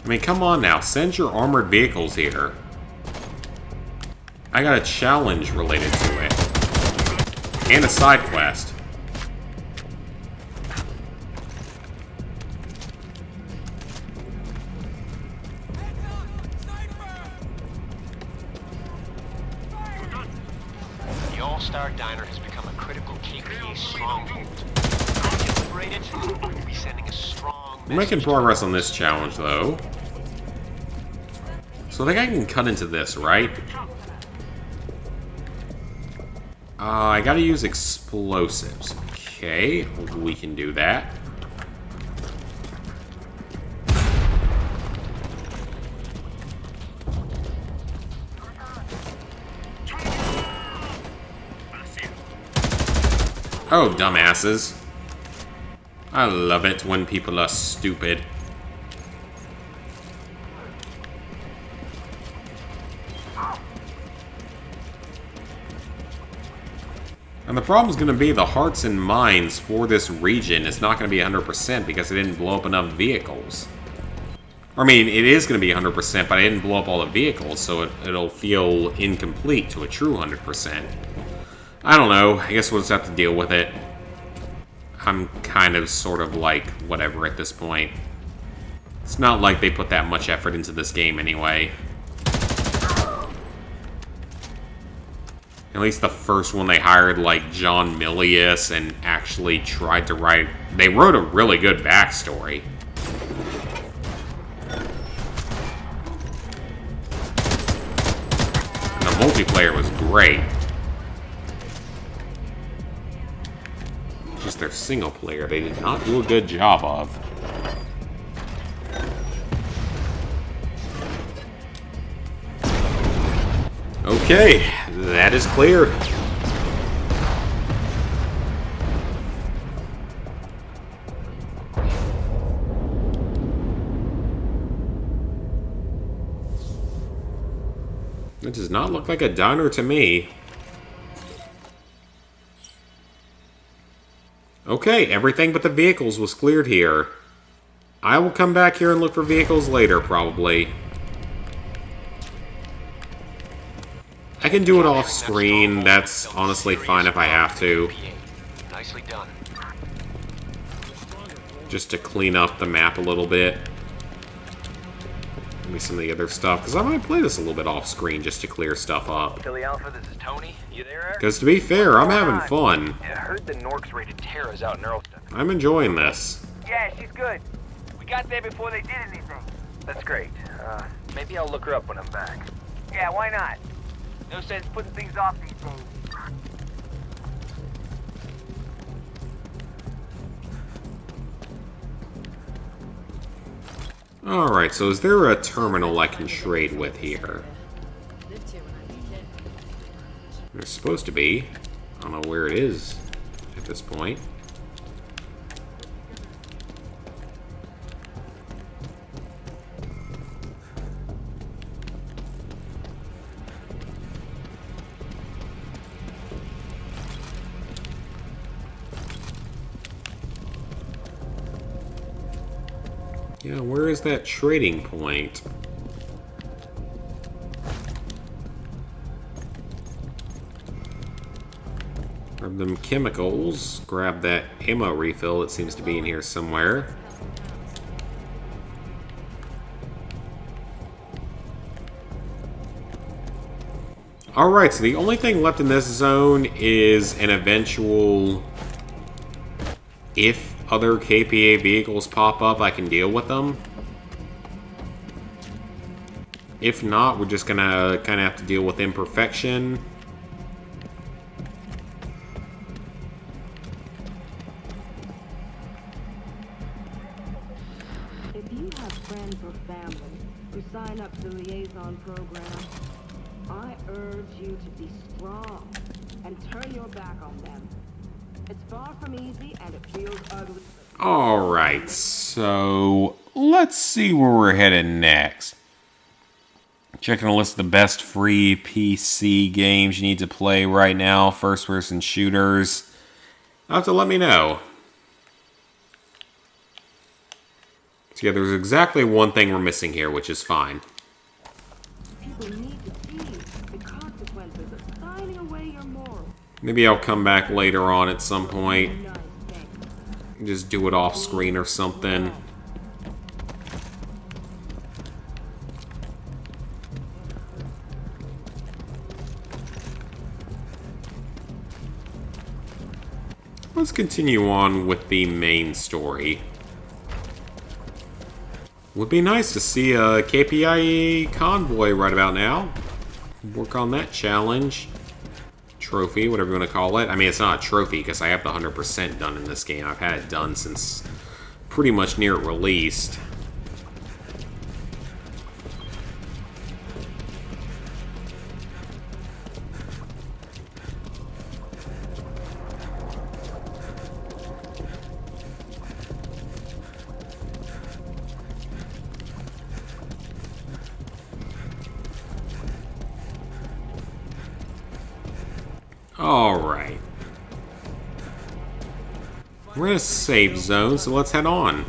I mean, come on now, send your armored vehicles here. I got a challenge related to it. And a side quest. The All-Star Diner has become a critical KPA stronghold. To liberate it, we'll be sending a strong We're making progress on this challenge, though. So I think I can cut into this, right? I gotta use explosives. Okay, we can do that. Oh, dumbasses. I love it when people are stupid. And the problem is going to be the hearts and minds for this region is not going to be 100% because they didn't blow up enough vehicles. I mean, it is going to be 100%, but I didn't blow up all the vehicles, so it'll feel incomplete to a true 100%. I don't know. I guess we'll just have to deal with it. I'm kind of sort of like whatever at this point. It's not like they put that much effort into this game anyway. At least the first one they hired like John Milius and actually tried to write... They wrote a really good backstory. And the multiplayer was great. Just their single player they did not do a good job of. Okay, that is clear. It does not look like a diner to me. Okay, everything but the vehicles was cleared here. I will come back here and look for vehicles later, probably. I can do it off screen. That's honestly fine if I have to. Nicely done. Just to clean up the map a little bit. Maybe some of the other stuff. Because I might play this a little bit off screen just to clear stuff up. Philly Alpha, this is Tony. You there? Because to be fair, I'm having fun. I heard the Norks raided Terra's out in Earlston. I'm enjoying this. Yeah, she's good. We got there before they did anything. That's great. Maybe I'll look her up when I'm back. Yeah, why not? No sense putting things off these days. Alright, so is there a terminal I can trade with here? There's supposed to be. I don't know where it is at this point. Yeah, where is that trading point? Grab them chemicals. Grab that ammo refill that seems to be in here somewhere. Alright, so the only thing left in this zone is an eventual... If other KPA vehicles pop up, I can deal with them. If not, we're just gonna kind of have to deal with imperfection. If you have friends or family who sign up to the liaison program, I urge you to be strong and turn your back on them. It's far from easy and it feels ugly. Alright, so let's see where we're headed next. Checking a list of the best free PC games you need to play right now. First-person shooters. You'll have to let me know. So yeah, there's exactly one thing we're missing here, which is fine. People need to see the consequences of signing away your morals. Maybe I'll come back later on at some point. Just do it off screen or something. Let's continue on with the main story. Would be nice to see a KPIE convoy right about now. Work on that challenge. Trophy, whatever you want to call it. I mean, it's not a trophy because I have the 100% done in this game. I've had it done since pretty much near it released. Alright. We're in a safe zone, so let's head on.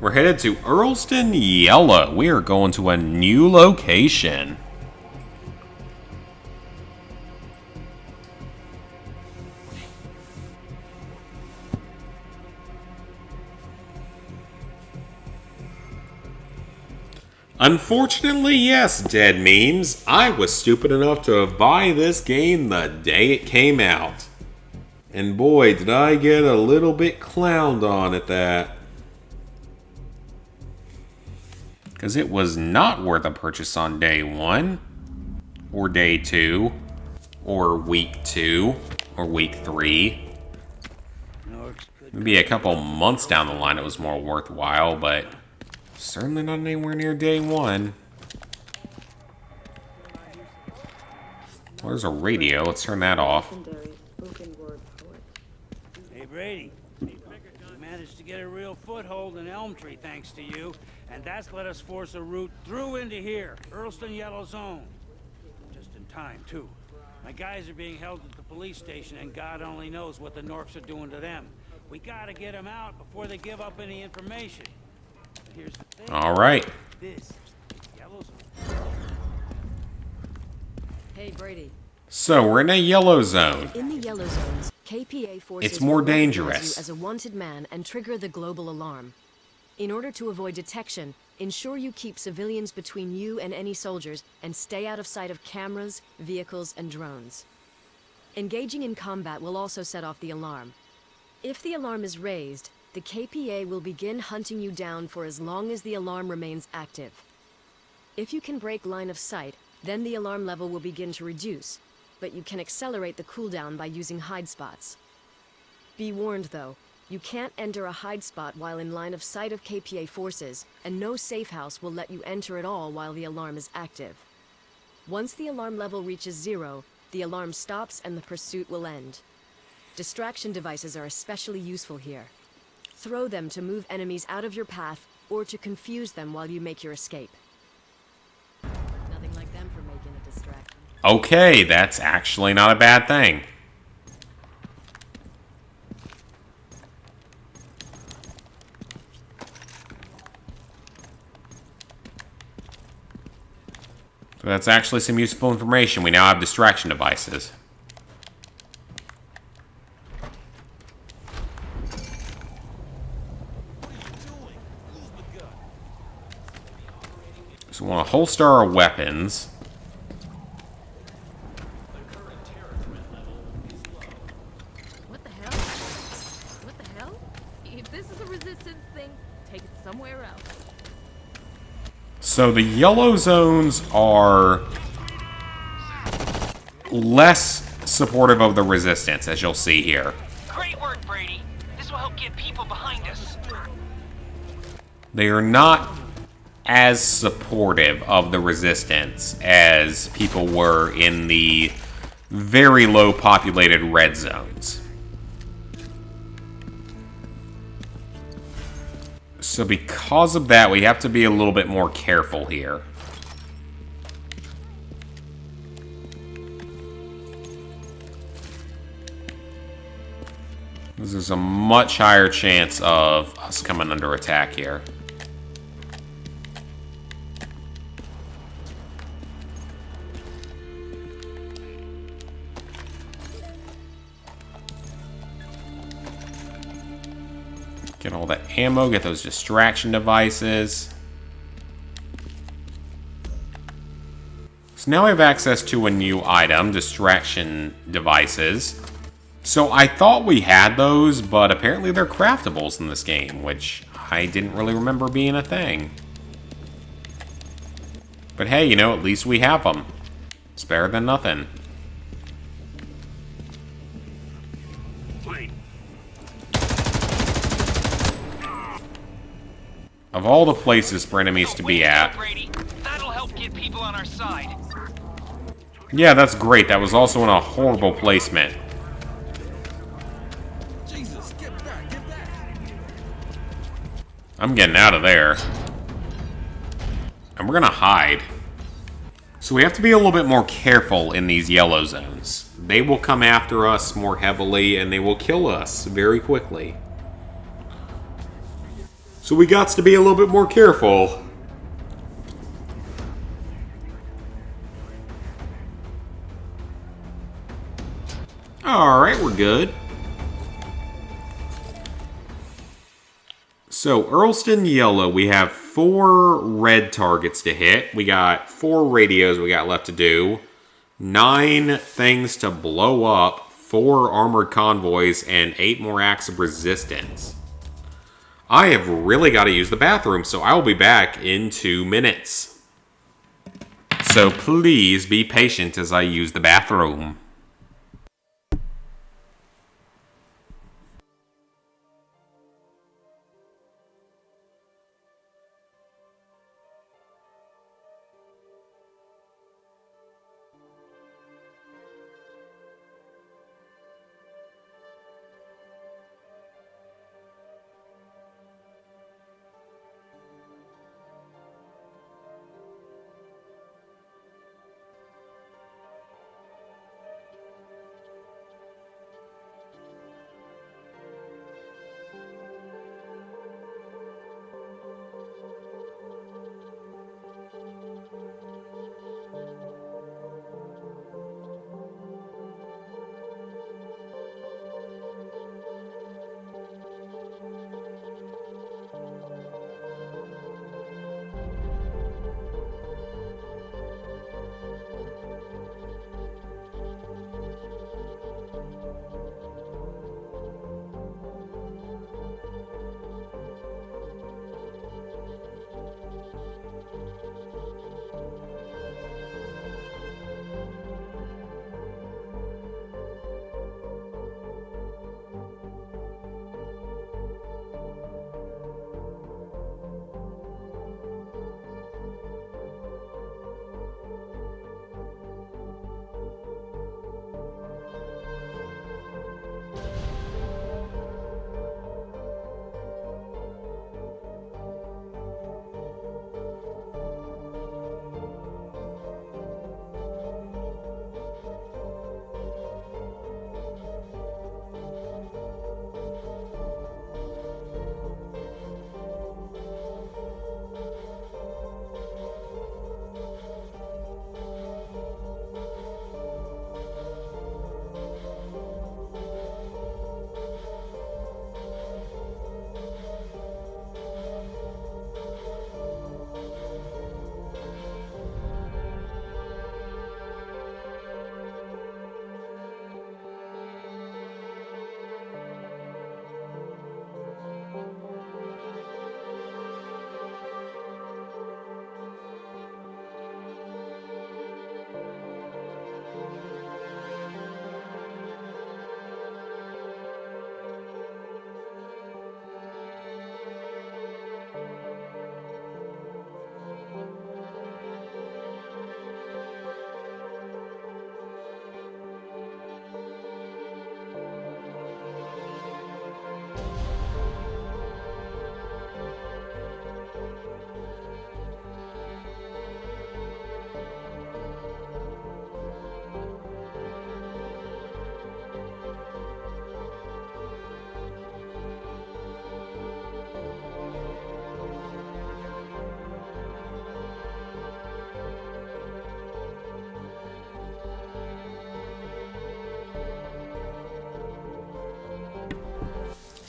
We're headed to Earlston Yellow. We are going to a new location. Unfortunately, yes, Dead Memes. I was stupid enough to buy this game the day it came out. And boy, did I get a little bit clowned on at that. Because it was not worth a purchase on day 1, or day 2, or week 2, or week 3. Maybe a couple months down the line it was more worthwhile, but certainly not anywhere near day 1. Well, there's a radio. Let's turn that off. Hey, Brady. We managed to get a real foothold in Elmtree thanks to you, and that's let us force a route through into here, Earlston Yellow Zone. Just in time, too. My guys are being held at the police station, and God only knows what the Norks are doing to them. We gotta get them out before they give up any information. Here's the thing. All right. This is Yellow Zone. Hey, Brady. So we're in a yellow zone. In the yellow zones, KPA forces It's more will recognize dangerous. you as a wanted man and trigger the global alarm. In order to avoid detection, ensure you keep civilians between you and any soldiers and stay out of sight of cameras, vehicles, and drones. Engaging in combat will also set off the alarm. If the alarm is raised, the KPA will begin hunting you down for as long as the alarm remains active. If you can break line of sight, then the alarm level will begin to reduce, but you can accelerate the cooldown by using hide spots. Be warned though, you can't enter a hide spot while in line of sight of KPA forces, and no safe house will let you enter at all while the alarm is active. Once the alarm level reaches 0, the alarm stops and the pursuit will end. Distraction devices are especially useful here. Throw them to move enemies out of your path or to confuse them while you make your escape. Nothing like them for making a distraction. Okay, that's actually not a bad thing. That's actually some useful information. We now have distraction devices. So we want to holster our weapons. What the hell? What the hell? If this is a resistance thing, take it somewhere else. So the yellow zones are less supportive of the resistance, as you'll see here. Great work, Brady. This will help get people behind us. They are not as supportive of the resistance as people were in the very low populated red zones. So because of that, we have to be a little bit more careful here. There's a much higher chance of us coming under attack here. Get all that ammo, get those distraction devices. So now we have access to a new item, distraction devices. So I thought we had those, but apparently they're craftables in this game, which I didn't really remember being a thing. But hey, you know, at least we have them. It's better than nothing. Of all the places for enemies to be at. That'll help get people on our side. Yeah, that's great. That was also in a horrible placement. Jesus, get back, get back. I'm getting out of there. And we're gonna hide. So we have to be a little bit more careful in these yellow zones. They will come after us more heavily and they will kill us very quickly. So we got to be a little bit more careful. Alright, we're good. So, Earlston Yellow, we have 4 red targets to hit. We got 4 radios we got left to do. 9 things to blow up. 4 armored convoys, and 8 more acts of resistance. I have really got to use the bathroom, so I will be back in 2 minutes. So please be patient as I use the bathroom.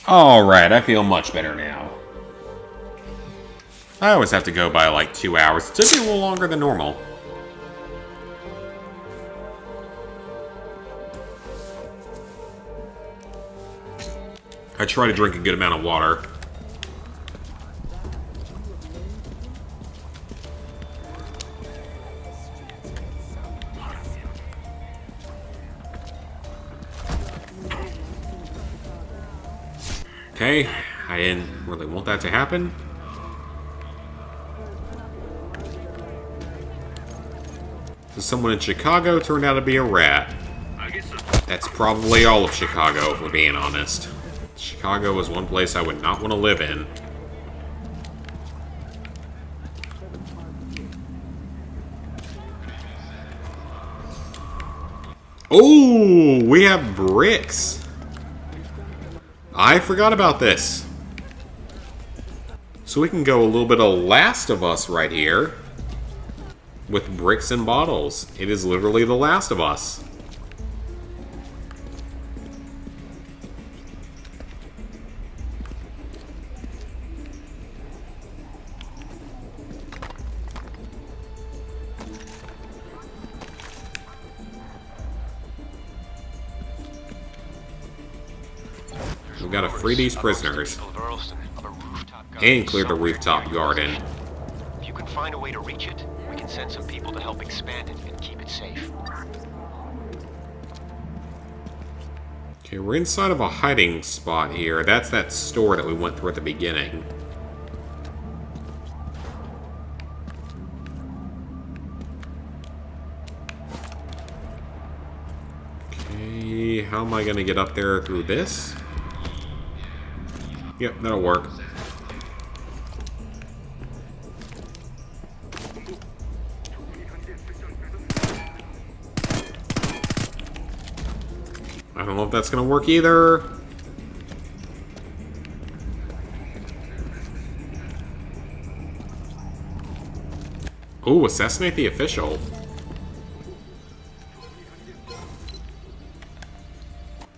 Alright, I feel much better now. I always have to go by like 2 hours. It took me a little longer than normal. I try to drink a good amount of water. Okay, I didn't really want that to happen. So someone in Chicago turned out to be a rat. That's probably all of Chicago, if we're being honest. Chicago is one place I would not want to live in. Oh, we have bricks. I forgot about this. So we can go a little bit of Last of Us right here. With bricks and bottles. It is literally The Last of Us. We gotta free these prisoners. And clear the rooftop garden. If you can find a way to reach it, we can send some people to help expand it and keep it safe. Okay, we're inside of a hiding spot here. That's that store that we went through at the beginning. Okay, how am I gonna get up there through this? Yep, that'll work. I don't know if that's gonna work either. Oh, assassinate the official.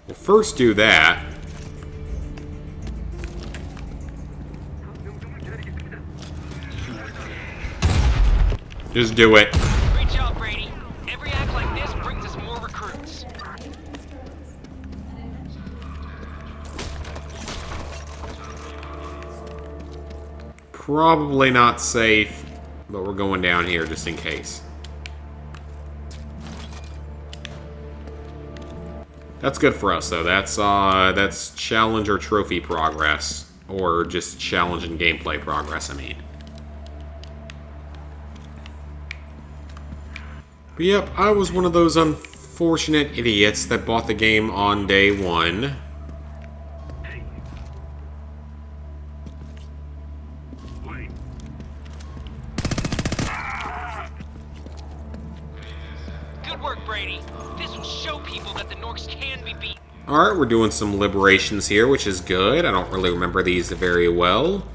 We'll first do that. Just do it. Great job, Brady. Every act like this brings us more recruits. Probably not safe, but we're going down here just in case. That's good for us, though. That's challenge or trophy progress, or just challenge and gameplay progress, I mean. But yep, I was one of those unfortunate idiots that bought the game on day one. Good work, Brady. This will show people that the Norks can be beaten. Alright, we're doing some liberations here, which is good. I don't really remember these very well,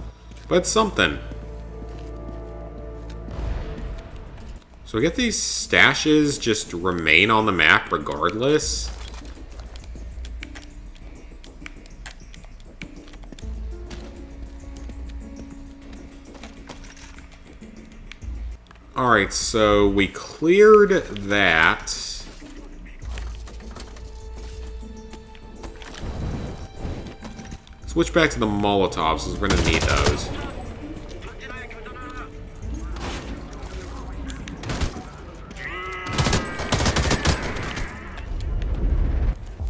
but something. So I get these stashes just remain on the map regardless. Alright, so we cleared that. Switch back to the Molotovs, because we're going to need those.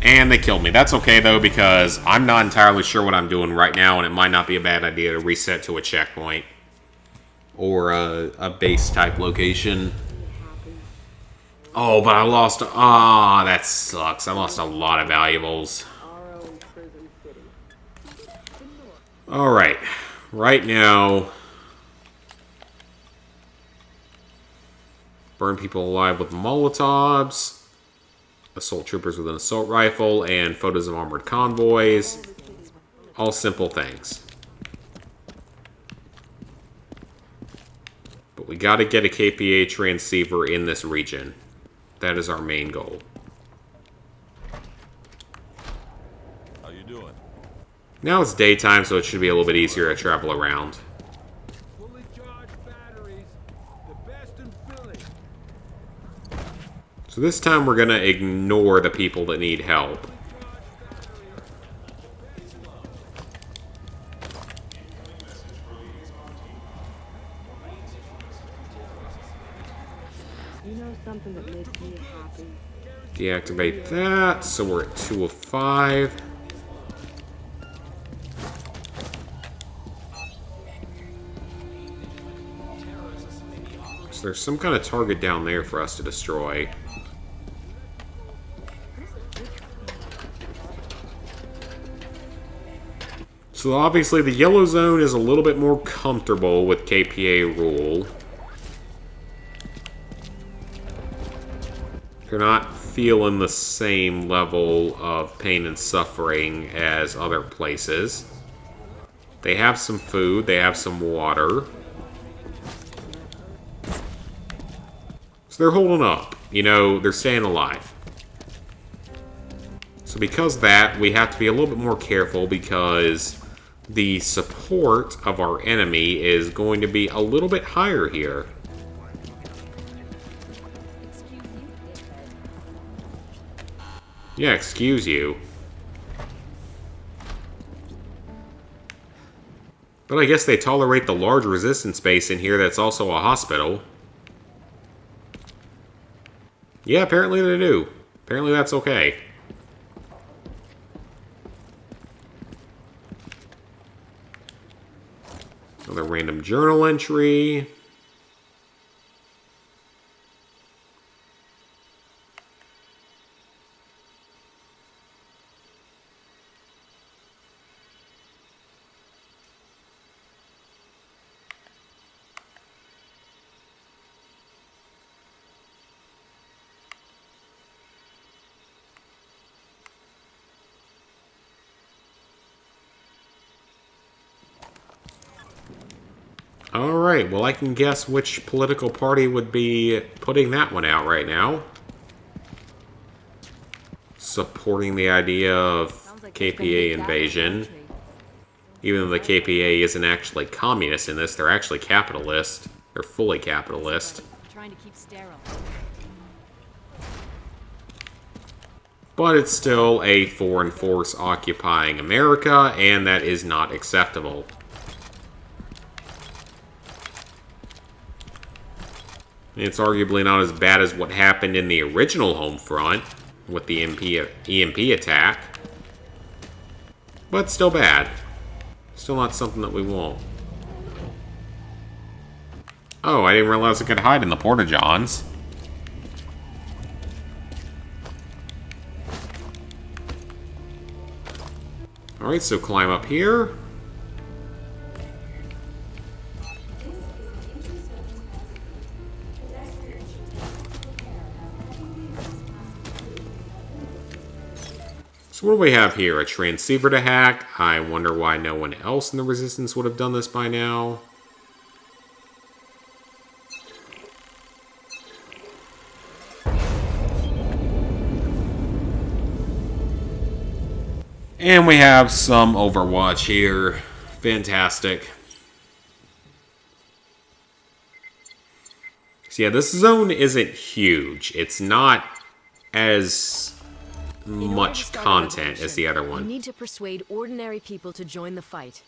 And they killed me. That's okay, though, because I'm not entirely sure what I'm doing right now, and it might not be a bad idea to reset to a checkpoint. Or a base-type location. Oh, but I lost... Ah, that sucks. I lost a lot of valuables. Alright. Right now... Burn people alive with Molotovs. Assault troopers with an assault rifle. And photos of armored convoys. All simple things. But we gotta get a KPA transceiver in this region. That is our main goal. How you doing? Now it's daytime, so it should be a little bit easier to travel around. So this time we're going to ignore the people that need help. You know something that makes me happy? Deactivate that, so we're at 2 of 5. So there's some kind of target down there for us to destroy. So obviously the yellow zone is a little bit more comfortable with KPA rule. They're not feeling the same level of pain and suffering as other places. They have some food, they have some water. So they're holding up. You know, they're staying alive. So because of that, we have to be a little bit more careful because the support of our enemy is going to be a little bit higher here. Yeah, excuse you. But I guess they tolerate the large resistance base in here that's also a hospital. Yeah, apparently they do. Apparently that's okay. Another random journal entry. Alright, well I can guess which political party would be putting that one out right now. Supporting the idea of KPA invasion. Even though the KPA isn't actually communist in this, they're actually capitalist. They're fully capitalist. Trying to keep sterile. But it's still a foreign force occupying America, and that is not acceptable. It's arguably not as bad as what happened in the original Homefront with the EMP attack. But still bad. Still not something that we want. Oh, I didn't realize I could hide in the Porta-Johns. Alright, so climb up here. So what do we have here? A transceiver to hack. I wonder why no one else in the Resistance would have done this by now. And we have some Overwatch here. Fantastic. So yeah, this zone isn't huge. It's not as much content as the other one. You need to persuade ordinary people to join the fight.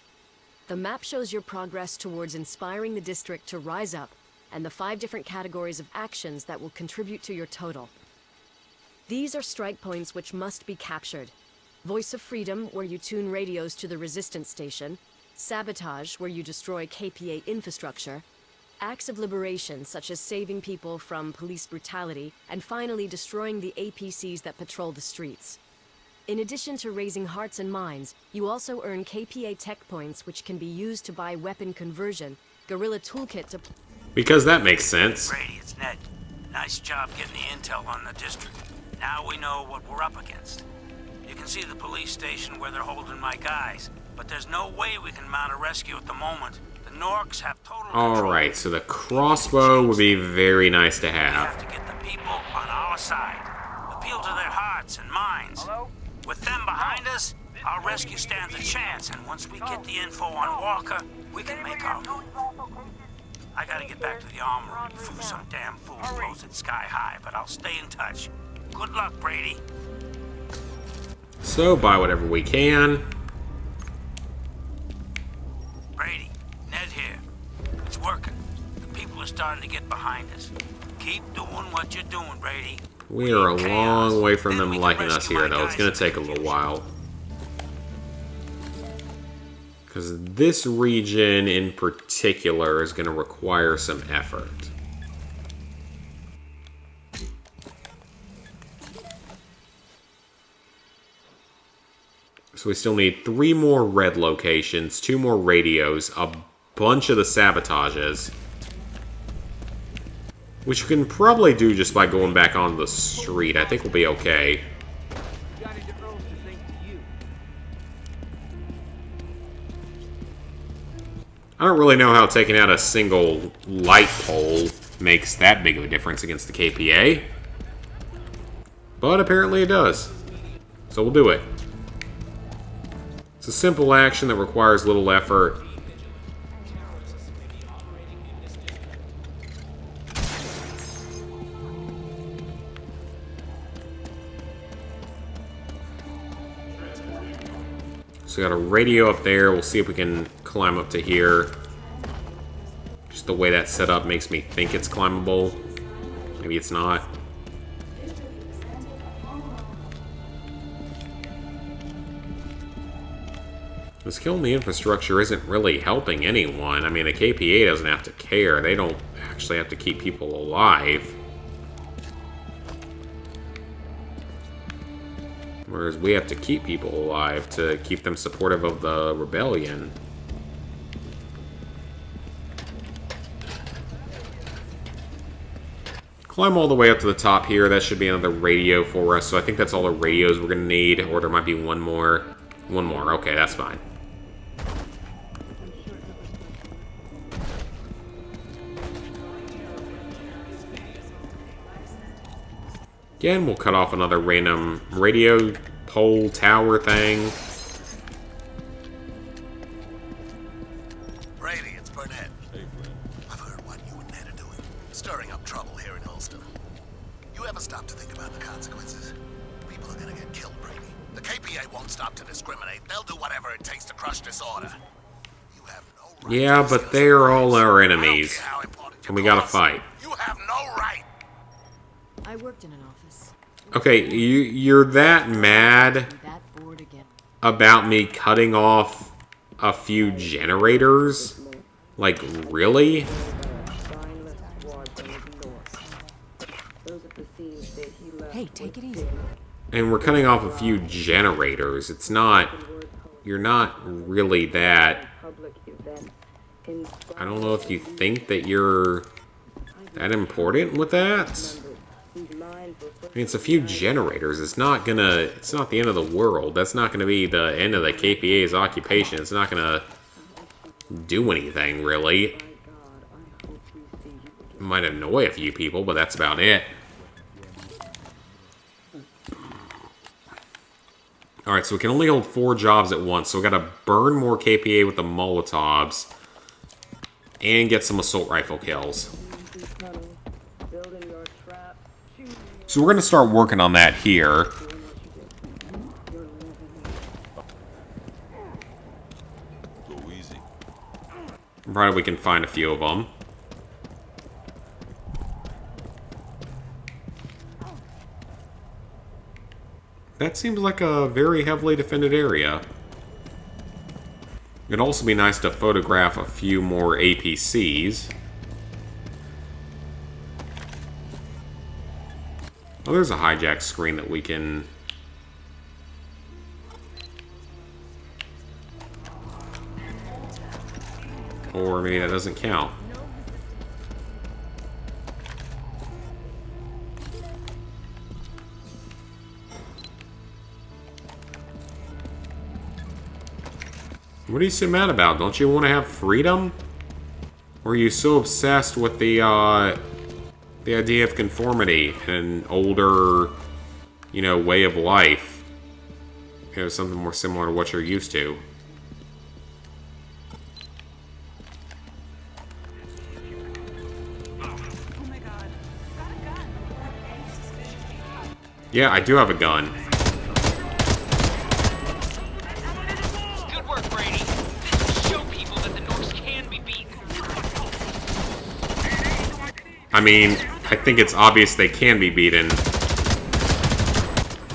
The map shows your progress towards inspiring the district to rise up, and the 5 different categories of actions that will contribute to your total. These are strike points which must be captured. Voice of Freedom, where you tune radios to the resistance station. Sabotage, where you destroy KPA infrastructure. Acts of liberation, such as saving people from police brutality, and finally destroying the APCs that patrol the streets. In addition to raising hearts and minds, you also earn KPA tech points which can be used to buy weapon conversion, guerrilla toolkit to... Because that makes sense. Brady, it's Ned. Nice job getting the intel on the district. Now we know what we're up against. You can see the police station where they're holding my guys, but there's no way we can mount a rescue at the moment. The Norks have total control. Alright, so the crossbow would be very nice to We have have. to get the people on our side. Appeal to their hearts and minds. Hello? With them behind us, our rescue stands a chance, and once we get the info on Walker, we can make our move. I gotta get back to the armory and fool some damn fool posted sky high, but I'll stay in touch. Good luck, Brady. So, buy whatever we can. Brady, Ned here. It's working. The people are starting to get behind us. Keep doing what you're doing, Brady. We are a long way from them liking us here, though. It's going to take a little while. Because this region in particular is going to require some effort. So we still need 3 more red locations, 2 more radios, a bunch of the sabotages. Which you can probably do just by going back onto the street. I think we'll be okay. I don't really know how taking out a single light pole makes that big of a difference against the KPA. But apparently it does. So we'll do it. It's a simple action that requires little effort. So we got a radio up there. We'll see if we can climb up to here. Just the way that's set up makes me think it's climbable. Maybe it's not. This killing the infrastructure isn't really helping anyone. I mean, the KPA doesn't have to care. They don't actually have to keep people alive. Whereas we have to keep people alive to keep them supportive of the rebellion. Climb all the way up to the top here. That should be another radio for us. So I think that's all the radios we're going to need. Or there might be one more. One more. Okay, that's fine. Again, we'll cut off another random radio pole tower thing. Brady, it's Burnett. I've heard what you and Ned are doing, stirring up trouble here in Holston. You ever stop to think about the consequences? People are gonna get killed, Brady. The KPA won't stop to discriminate. They'll do whatever it takes to crush disorder. You have no right. Yeah, but they're all our enemies. And we gotta fight. You have no right. I worked in an office. Okay, you're that mad about me cutting off a few generators? Like, really? Hey, take it easy. And we're cutting off a few generators. It's not... You're not really that... I don't know if you think that you're that important with that. I mean, it's a few generators. It's not the end of the world. That's not gonna be the end of the KPA's occupation. It's not gonna do anything, really. It might annoy a few people, but that's about it. Alright, so we can only hold 4 jobs at once, so we gotta burn more KPA with the Molotovs and get some assault rifle kills. So we're going to start working on that here. Provided we can find a few of them. That seems like a very heavily defended area. It'd also be nice to photograph a few more APCs. Oh, there's a hijack screen that we can... Or maybe that doesn't count. What are you so mad about? Don't you want to have freedom? Or are you so obsessed with the idea of conformity and an older, you know, way of life? You know, something more similar to what you're used to. Yeah, I do have a gun. Good work, Brady. This will show people that the Norks can be beaten. I mean, I think it's obvious they can be beaten.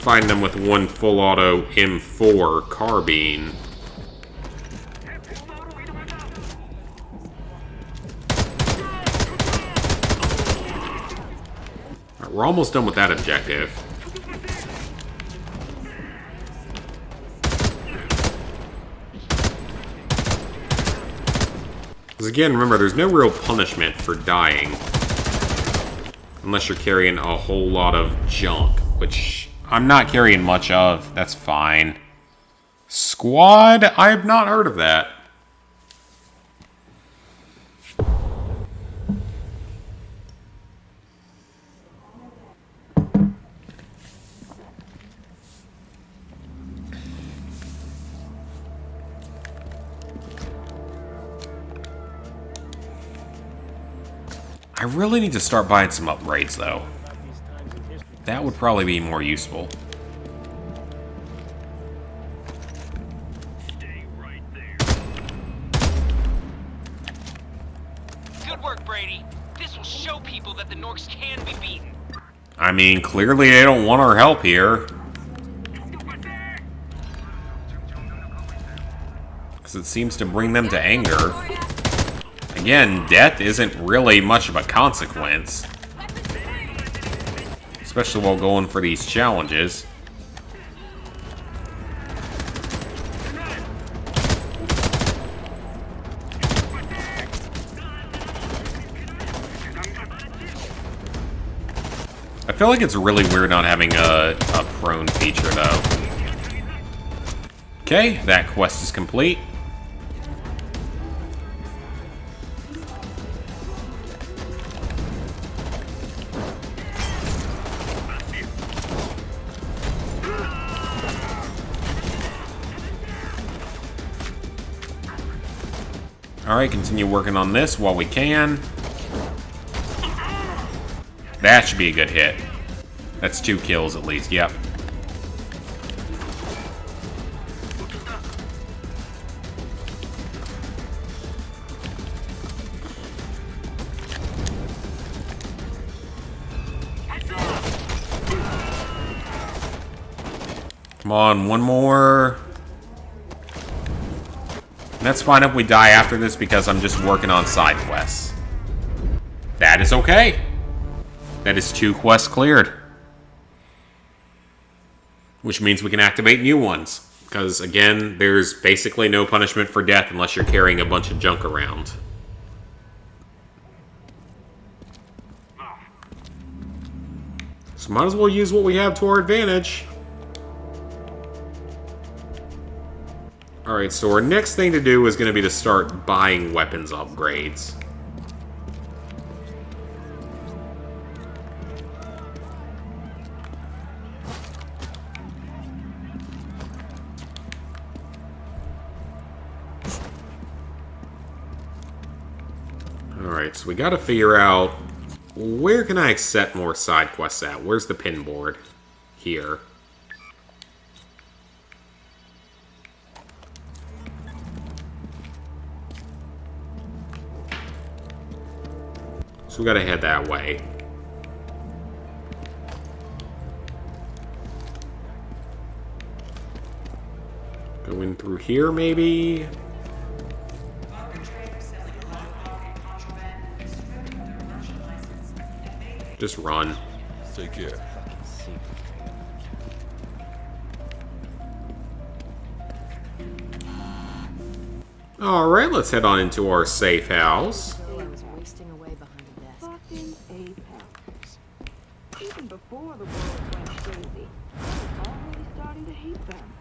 Find them with one full auto M4 carbine. Alright, we're almost done with that objective. Because again, remember, there's no real punishment for dying. Unless you're carrying a whole lot of junk, which I'm not carrying much of. That's fine. Squad? I have not heard of that. I really need to start buying some upgrades, though. That would probably be more useful. Good work, Brady. This will show people that the Norks can be beaten. I mean, clearly they don't want our help here. Because it seems to bring them to anger. Again, death isn't really much of a consequence. Especially while going for these challenges. I feel like it's really weird not having a prone feature, though. Okay, that quest is complete. Alright, continue working on this while we can. That should be a good hit. That's 2 kills at least, yep. Come on, one more. And that's fine if we die after this because I'm just working on side quests. That is okay. That is 2 quests cleared. Which means we can activate new ones. Because, again, there's basically no punishment for death unless you're carrying a bunch of junk around. So might as well use what we have to our advantage. Alright, so our next thing to do is going to be to start buying weapons upgrades. Alright, so we got to figure out where can I accept more side quests at? Where's the pin board? Here. So we gotta head that way. Going through here, maybe? Just run. Take care. Alright, let's head on into our safe house. Fucking Apex. Even before the world went crazy, I was already starting to hate them.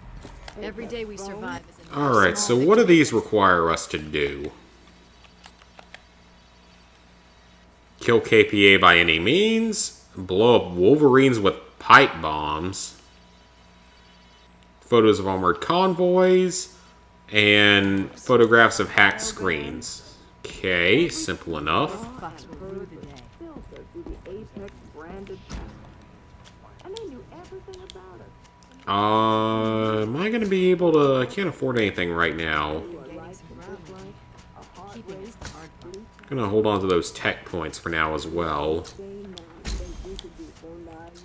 Every day we survive is a Alright, so what do these require us to do? Kill KPA by any means. Blow up Wolverines with pipe bombs. photos of armored convoys, and photographs of hacked screens. Okay, simple enough. Am I going to be able to... I can't afford anything right now. I'm going to hold on to those tech points for now as well.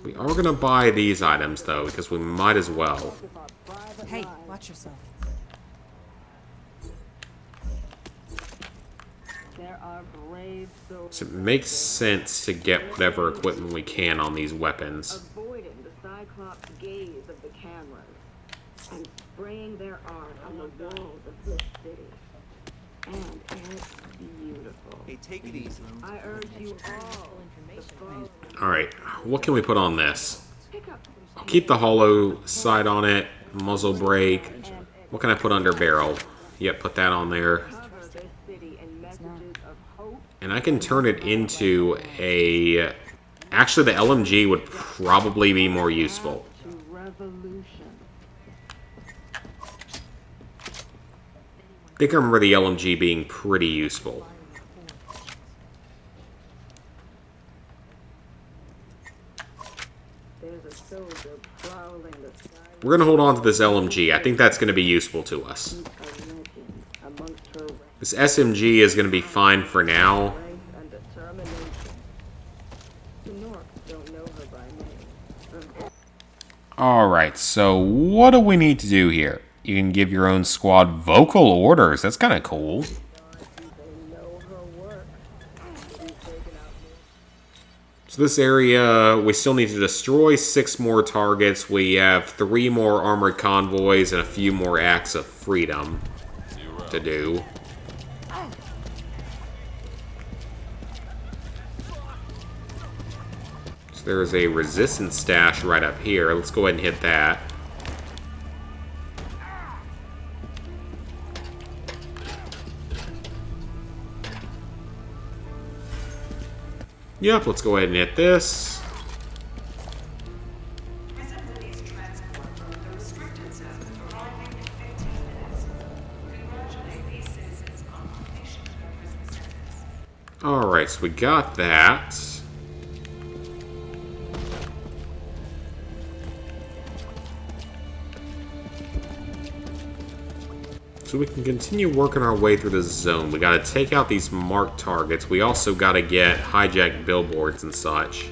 We are going to buy these items, though, because we might as well. Hey, watch yourself. So it makes sense to get whatever equipment we can on these weapons. Avoiding the Cyclops' gaze of the cameras and spraying their art on the walls of this city. And it's beautiful. Hey, take it easy. I urge you all to follow. Alright, what can we put on this? I'll keep the hollow side on it, muzzle brake. What can I put under barrel? Yep, put that on there. And I can turn it into a... Actually, the LMG would probably be more useful. I think I remember the LMG being pretty useful. We're going to hold on to this LMG. I think that's going to be useful to us. This SMG is going to be fine for now. Alright, so what do we need to do here? You can give your own squad vocal orders. That's kind of cool. So this area, we still need to destroy 6 more targets. We have 3 more armored convoys and a few more acts of freedom to do. So there's a resistance stash right up here. Let's go ahead and hit that. Yep, let's go ahead and hit this. Alright, so we got that. So we can continue working our way through the zone. We gotta take out these marked targets. We also gotta get hijacked billboards and such.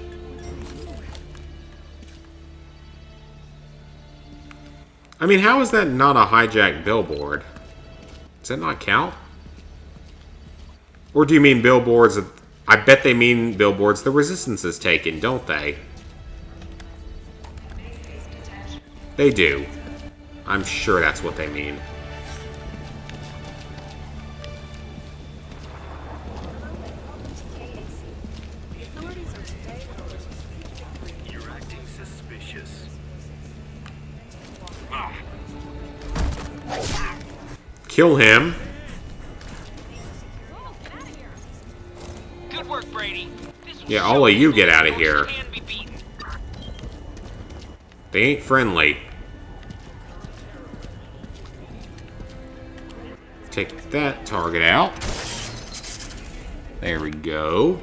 I mean, how is that not a hijacked billboard? Does that not count? Or do you mean billboards? I bet they mean billboards the Resistance is taking, don't they? They do. I'm sure that's what they mean. Kill him. Good work, Brady. Yeah, all of you get out of here. They ain't friendly. Take that target out. There we go.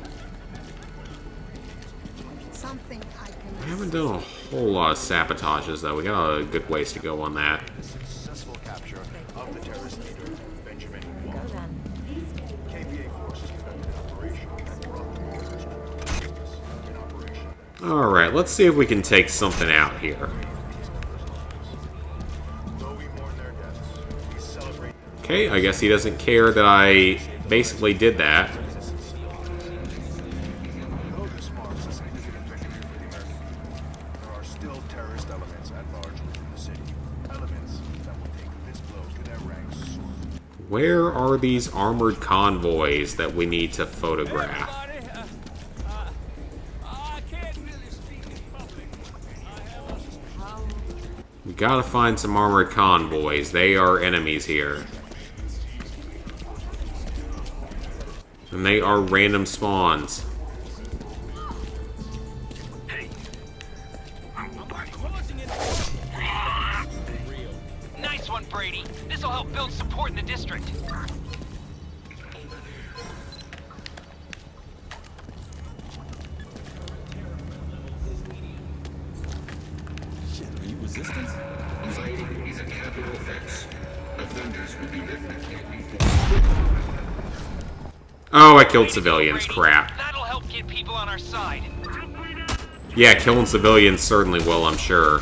I haven't done a whole lot of sabotages, though. We got a good ways to go on that. Successful capture of the terrorist leader, Benjamin Walker. KPA forces conducted an operation. Alright, let's see if we can take something out here. Okay, I guess he doesn't care that I basically did that. Where are these armored convoys that we need to photograph? We gotta find some armored convoys. They are enemies here. And they are random spawns. one, Brady. This'll help build support in the district. Shit, are you resistance? Fighting is a capital offense. Offenders will be written. Oh, I killed civilians. Crap. That'll help get people on our side. Yeah, killing civilians certainly will, I'm sure.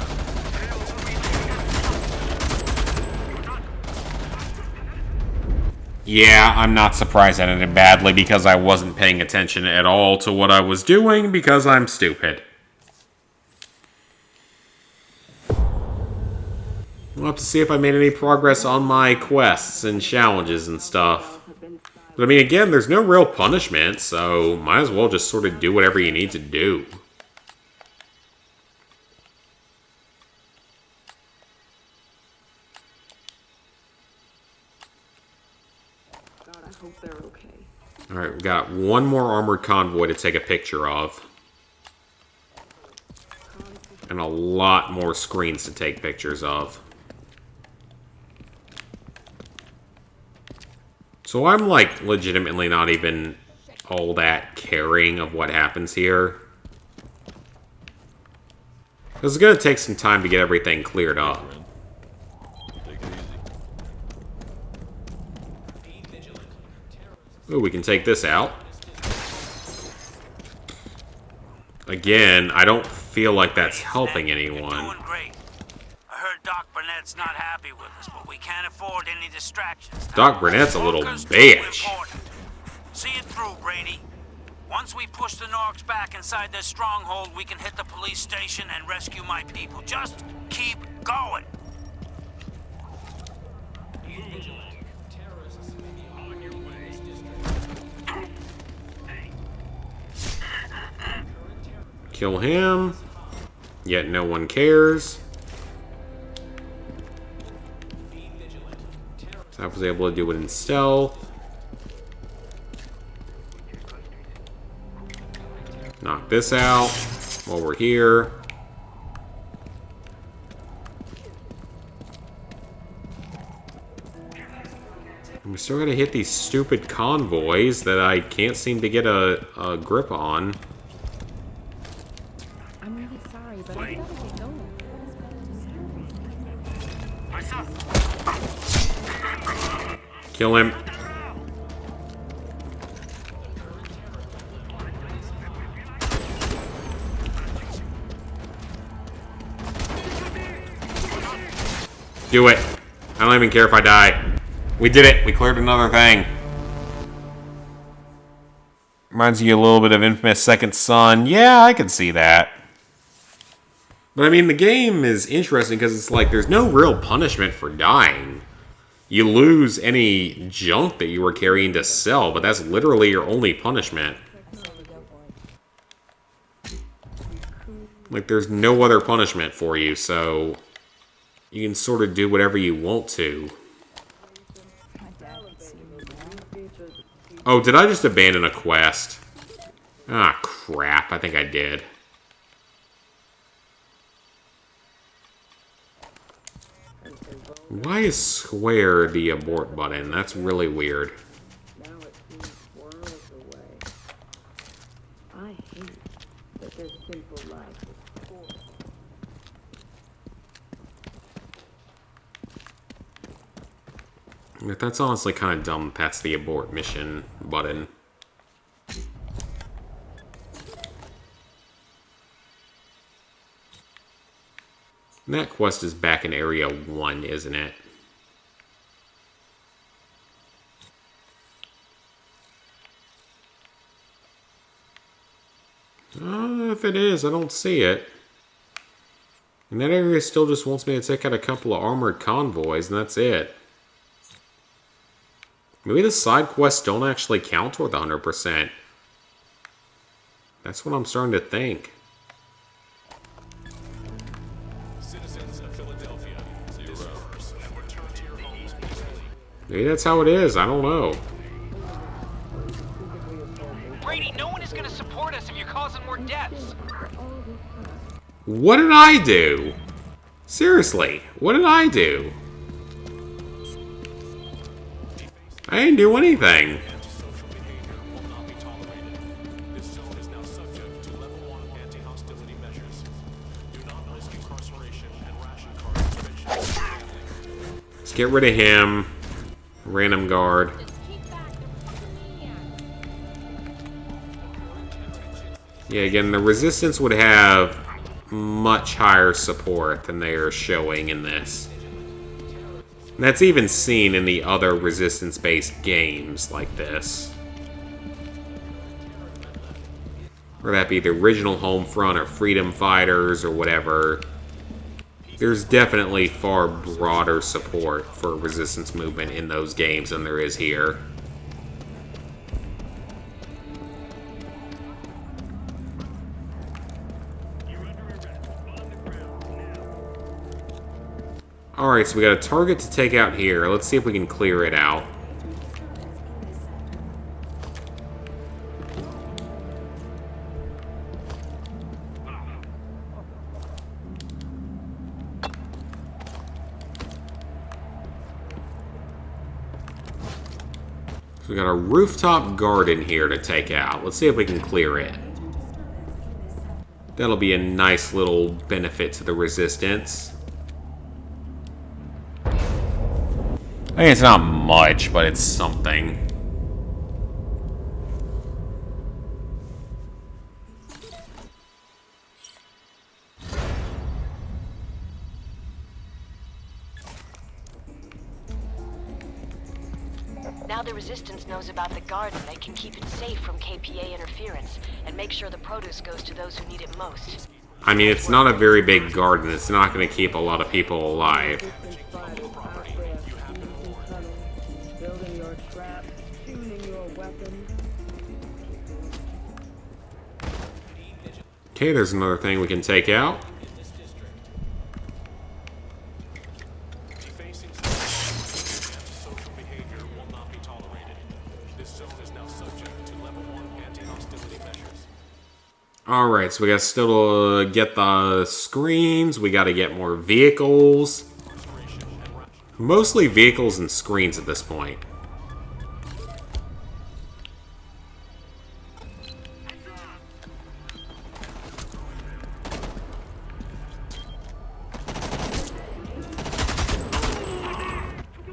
Yeah, I'm not surprised that it ended badly because I wasn't paying attention at all to what I was doing because I'm stupid. We'll have to see if I made any progress on my quests and challenges and stuff. But I mean, again, there's no real punishment, so might as well just sort of do whatever you need to do. God, I hope they're okay. Alright, we've got one more armored convoy to take a picture of. And a lot more screens to take pictures of. So I'm, like, legitimately not even all that caring of what happens here. Because it's going to take some time to get everything cleared up. Ooh, we can take this out. Again, I don't feel like that's helping anyone. Doc Burnett's not happy with us, but we can't afford any distractions. Doc Burnett's a little bitch. See it through, Brady. Once we push the Norks back inside their stronghold, we can hit the police station and rescue my people. Just keep going. Kill him. Yet no one cares. I was able to do it in stealth. Knock this out while we're here. And we still gotta hit these stupid convoys that I can't seem to get a grip on. I'm really sorry, but I gotta get going. Kill him. Do it. I don't even care if I die. We did it. We cleared another thing. Reminds you a little bit of Infamous Second Son. Yeah, I can see that. But I mean, the game is interesting because it's like there's no real punishment for dying. You lose any junk that you were carrying to sell, but that's literally your only punishment. Like, there's no other punishment for you, so you can sort of do whatever you want to. Oh, did I just abandon a quest? Ah, crap. I think I did. Why is square the abort button? That's really weird. Now it seems worlds away. I hate that their simple life is forced. If that's honestly kind of dumb, that's the abort mission button. And that quest is back in Area 1, isn't it? If it is, I don't see it. And that area still just wants me to take out a couple of armored convoys, and that's it. Maybe the side quests don't actually count toward the 100%. That's what I'm starting to think. Citizens of Philadelphia, 0. And return to your homes peacefully. Maybe that's how it is. I don't know. Brady, no one is going to support us if you're causing more deaths. What did I do? Seriously, what did I do? I didn't do anything. Antisocial behavior will not be tolerated. This zone is now subject to level 1 anti-hostility measures. Do not risk incarceration and ration card restrictions. Let's get rid of him. Random guard. Yeah, again, the Resistance would have much higher support than they are showing in this. And that's even seen in the other Resistance-based games like this. Whether that be the original Homefront or Freedom Fighters or whatever, there's definitely far broader support for Resistance movement in those games than there is here. Alright, so we got a target to take out here. Let's see if we can clear it out. So we got a rooftop garden here to take out. Let's see if we can clear it. That'll be a nice little benefit to the Resistance. I mean, it's not much, but it's something. Now the Resistance knows about the garden, they can keep it safe from KPA interference and make sure the produce goes to those who need it most. I mean, it's not a very big garden. It's not going to keep a lot of people alive. Building your traps, tuning your weapons. Okay, there's another thing we can take out. Defacing antisocial behavior will not be tolerated. This zone is now subject to level 1 anti-hostility measures. Alright, so we got still to get the screens. We got to get more vehicles. Mostly vehicles and screens at this point.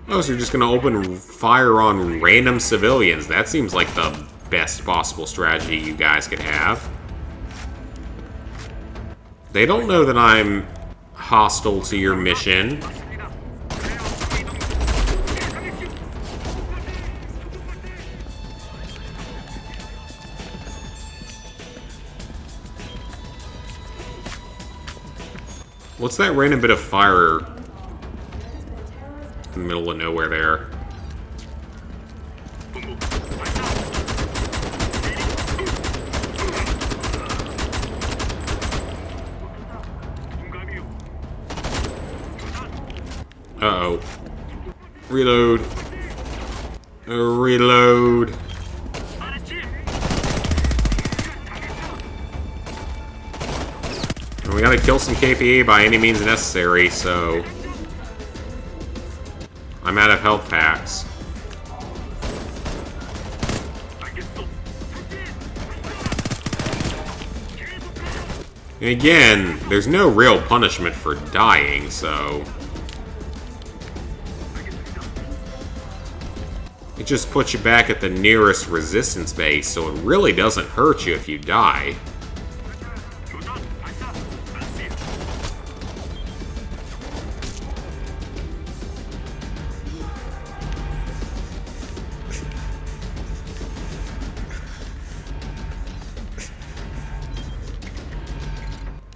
Oh, so you're just going to open fire on random civilians. That seems like the best possible strategy you guys could have. They don't know that I'm hostile to your mission. What's that random bit of fire in the middle of nowhere there? Uh-oh. Reload. Reload. We gotta kill some KPA by any means necessary, so... I'm out of health packs. And again, there's no real punishment for dying, so... It just puts you back at the nearest Resistance base, so it really doesn't hurt you if you die.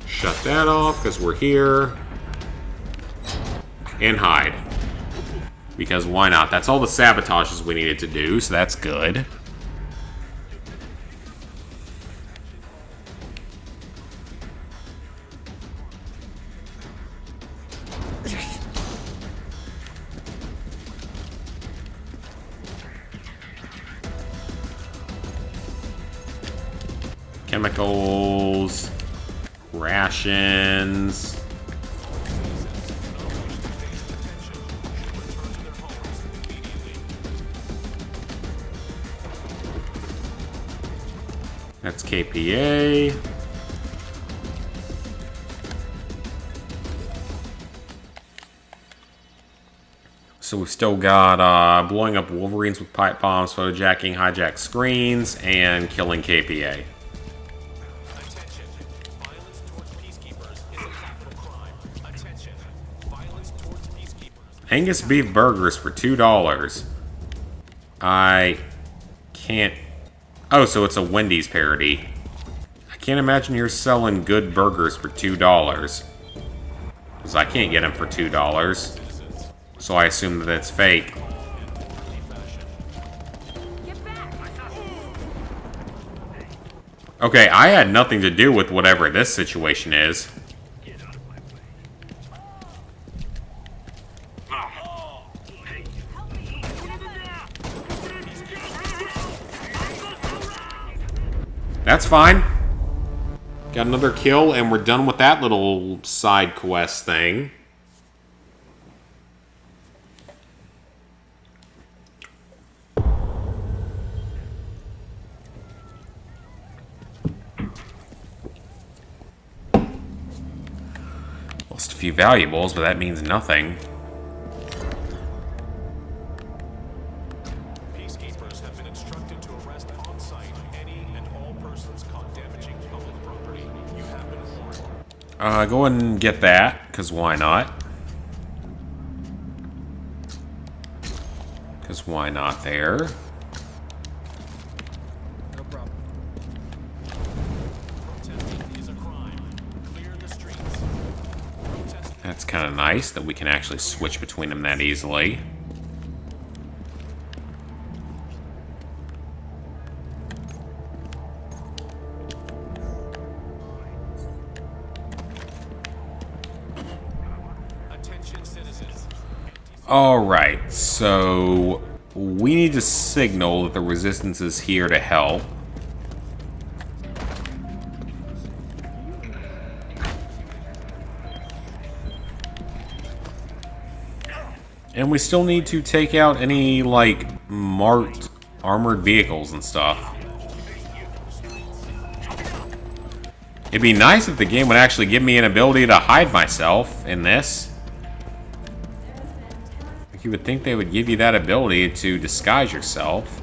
Shut that off, because we're here. And hide. Because why not? That's all the sabotages we needed to do, so that's good. Chemicals. Rations. That's KPA. So we've still got blowing up Wolverines with pipe bombs, photojacking, hijack screens, and killing KPA. Angus beef burgers for $2. I can't... Oh, so it's a Wendy's parody. I can't imagine you're selling good burgers for $2. Because I can't get them for $2. So I assume that it's fake. Okay, I had nothing to do with whatever this situation is. That's fine. Got another kill, and we're done with that little side quest thing. Lost a few valuables, but that means nothing. Peacekeepers have been instructed to arrest on site any and all persons caught damaging public property. You have been warned. Go ahead and get that, because why not? Because why not there? No problem. Protesting is a crime. Clear the streets. That's kind of nice that we can actually switch between them that easily. Attention citizens. Alright, so we need to signal that the resistance is here to help. And we still need to take out any, like, marked armored vehicles and stuff. It'd be nice if the game would actually give me an ability to hide myself in this. Like, you would think they would give you that ability to disguise yourself.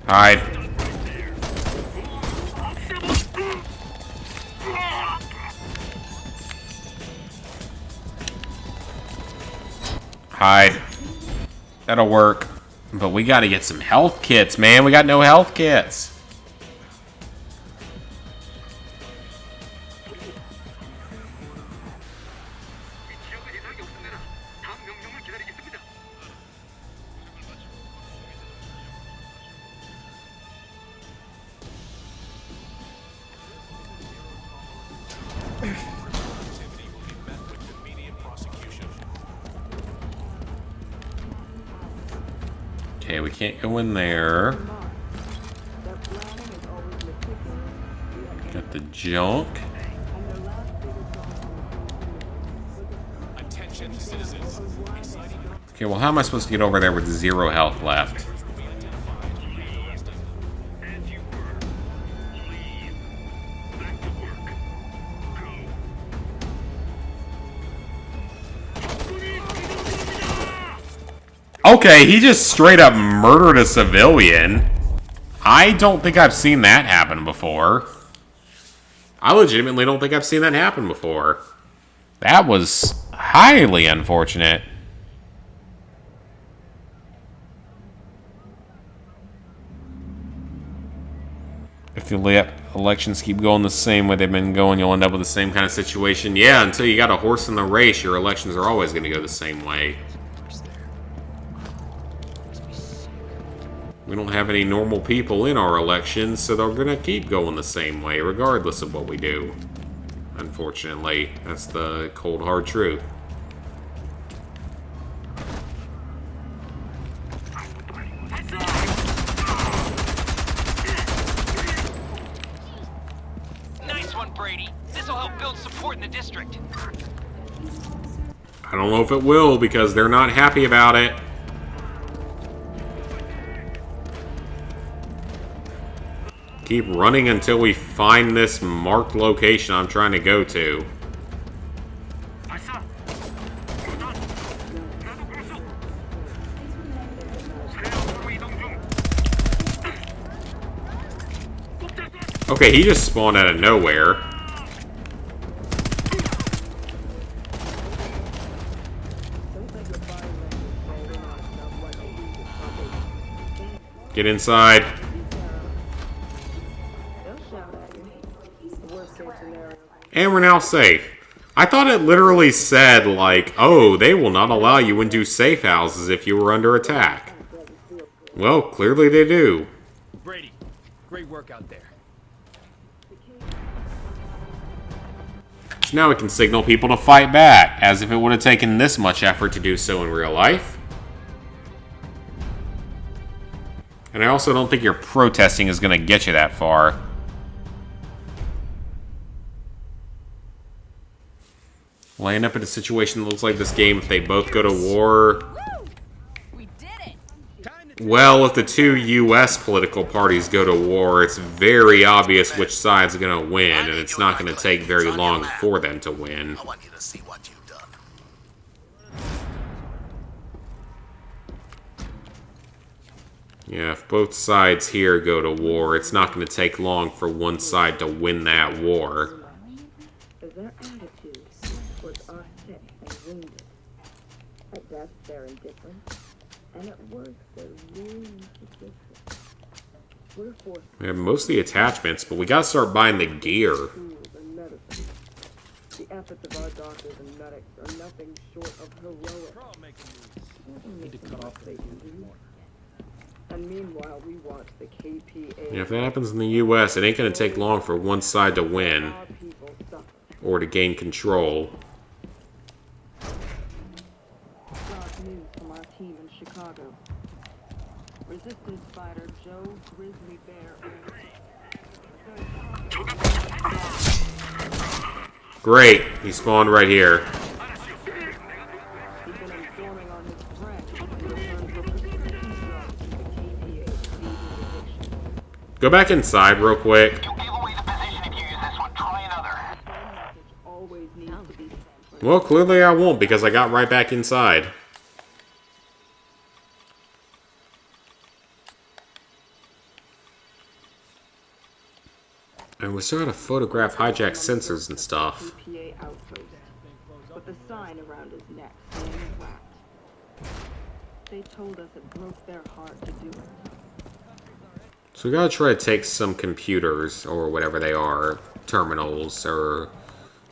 Hide. Hide. That'll work. But we gotta get some health kits, man. We got no health kits. Okay, we can't go in there. Got the junk. Attention citizens. Okay, well, how am I supposed to get over there with 0 health left? Okay, he just straight up murdered a civilian. I don't think I've seen that happen before. I legitimately don't think I've seen that happen before. That was highly unfortunate. If the elections keep going the same way they've been going, you'll end up with the same kind of situation. Yeah, until you got a horse in the race, your elections are always going to go the same way. We don't have any normal people in our elections, so they're going to keep going the same way, regardless of what we do. Unfortunately, that's the cold, hard truth. build support in the district. I don't know if it will, because they're not happy about it. Keep running until we find this marked location I'm trying to go to. Okay, he just spawned out of nowhere. Get inside. And we're now safe. I thought it literally said, like, oh, they will not allow you into safe houses if you were under attack. Well, clearly they do. Brady, great work out there. So now we can signal people to fight back, as if it would have taken this much effort to do so in real life. And I also don't think your protesting is going to get you that far. We'll end up in a situation that looks like this game if they both go to war. Well, if the two U.S. political parties go to war, it's very obvious which side's going to win, and it's not going to take very long for them to win. I want you to see what you've done. Yeah, if both sides here go to war, it's not going to take long for one side to win that war. Their attitude was our sick and wounded. At best, they're indifferent, and at worst, they're really ridiculous. We're forced We have most of the attachments, but we got to start buying the gear. tools and medicine. The efforts of our doctors and medics are nothing short of heroic. Need to cut off they can do. And meanwhile, we watch the KPA. Yeah, if that happens in the U.S., it ain't going to take long for one side to win. Our people suffer. Or to gain control. Dark news from our team in Chicago. Resistance fighter Joe Grizzly Bear. Great, he spawned right here. He's been informing on his threat in return for prescription drugs to the KPA addiction. Go back inside real quick. Always needs to be sent. Well, clearly I won't because I got right back inside. And we still got to photograph hijack sensors and stuff. KPA outpost, with the sign around his neck saying whacked. They told us it broke their heart to do it. So we gotta try to take some computers, or whatever they are, terminals, or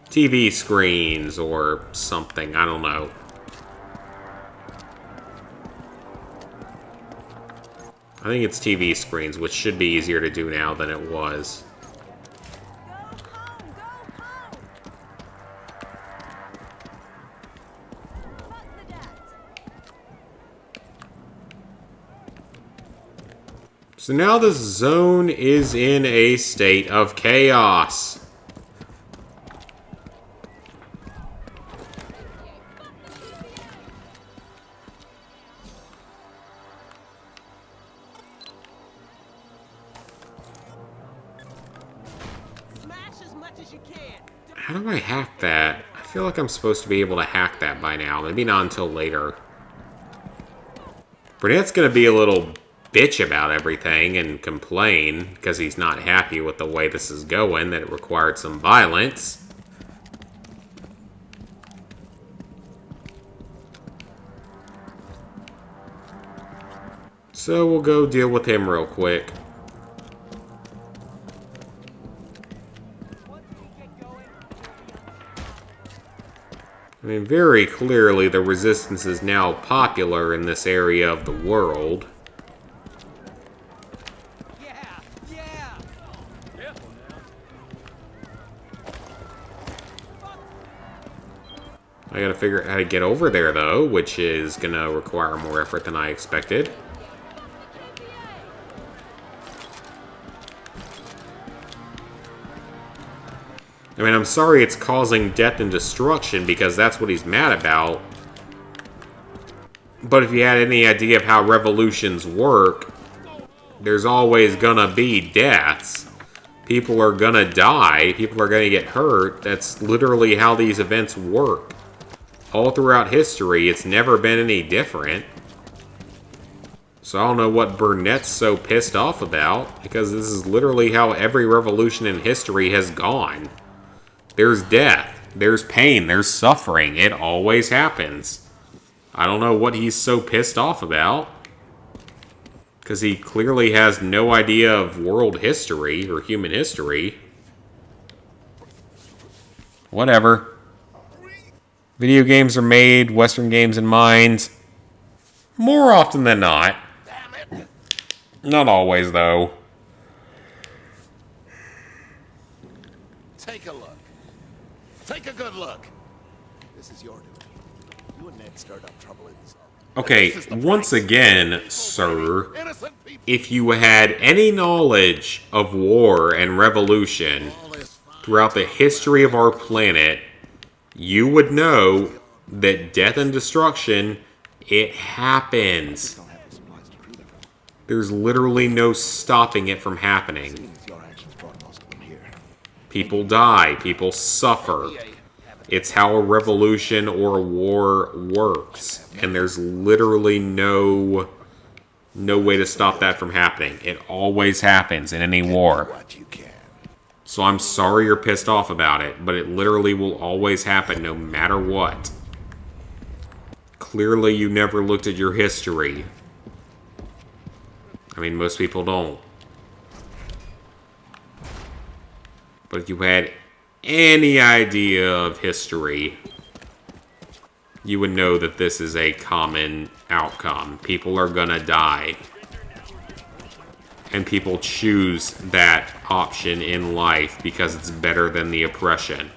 TV screens, or something, I don't know. I think it's TV screens, which should be easier to do now than it was. So now the zone is in a state of chaos. How do I hack that? I feel like I'm supposed to be able to hack that by now. Maybe not until later. Burnett's gonna be a little bitch about everything and complain because he's not happy with the way this is going, that it required some violence. So we'll go deal with him real quick. I mean, very clearly the Resistance is now popular in this area of the world. I gotta figure out how to get over there, though, which is gonna require more effort than I expected. I mean, I'm sorry it's causing death and destruction because that's what he's mad about. But if you had any idea of how revolutions work, there's always gonna be deaths. People are gonna die. People are gonna get hurt. That's literally how these events work. All throughout history, it's never been any different. So I don't know what Burnett's so pissed off about, because this is literally how every revolution in history has gone. There's death, there's pain, there's suffering. It always happens. I don't know what he's so pissed off about, because he clearly has no idea of world history or human history. Whatever. Video games are made, Western games in mind. More often than not. Not always, though. Take a look. Take a good look. This is your doing. You and Ned stirred up trouble in this. Okay, once again, sir, if you had any knowledge of war and revolution throughout the history of our planet, you would know that death and destruction, it happens. There's literally no stopping it from happening. People die, people suffer. It's how a revolution or a war works. And there's literally no way to stop that from happening. It always happens in any war. So I'm sorry you're pissed off about it, but it literally will always happen no matter what. Clearly you never looked at your history. I mean, most people don't. But if you had any idea of history, you would know that this is a common outcome. People are gonna die. And people choose that option in life because it's better than the oppression.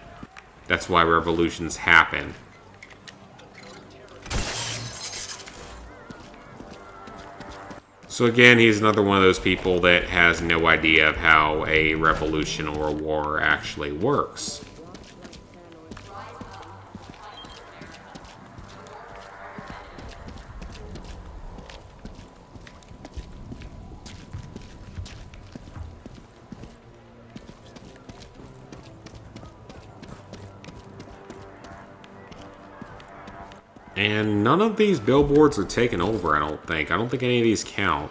That's why revolutions happen. So again, he's another one of those people that has no idea of how a revolution or a war actually works. And none of these billboards are taken over, I don't think. I don't think any of these count.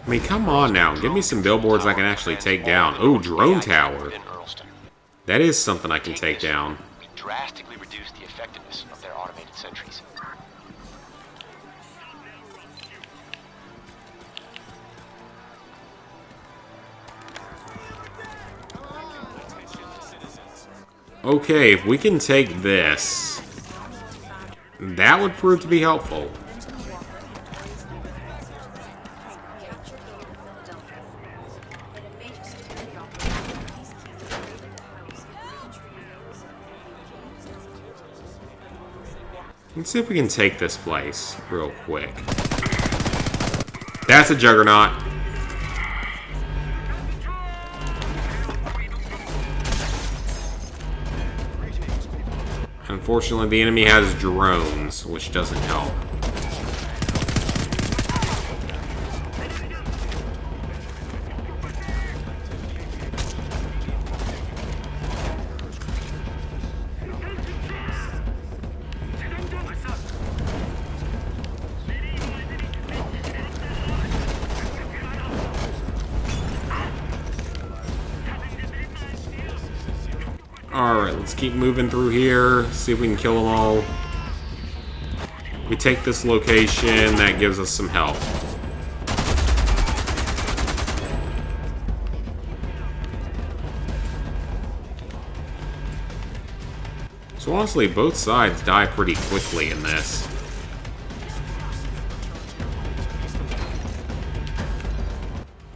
I mean, come on now. Give me some billboards I can actually take down. Oh, drone tower. That is something I can take down. Drastically reduce the effectiveness of their automated sentries. Okay, if we can take this, that would prove to be helpful. Let's see if we can take this place real quick. That's a juggernaut. Unfortunately, the enemy has drones, which doesn't help. Alright, let's keep moving through here, see if we can kill them all. We take this location, that gives us some help. So honestly, both sides die pretty quickly in this.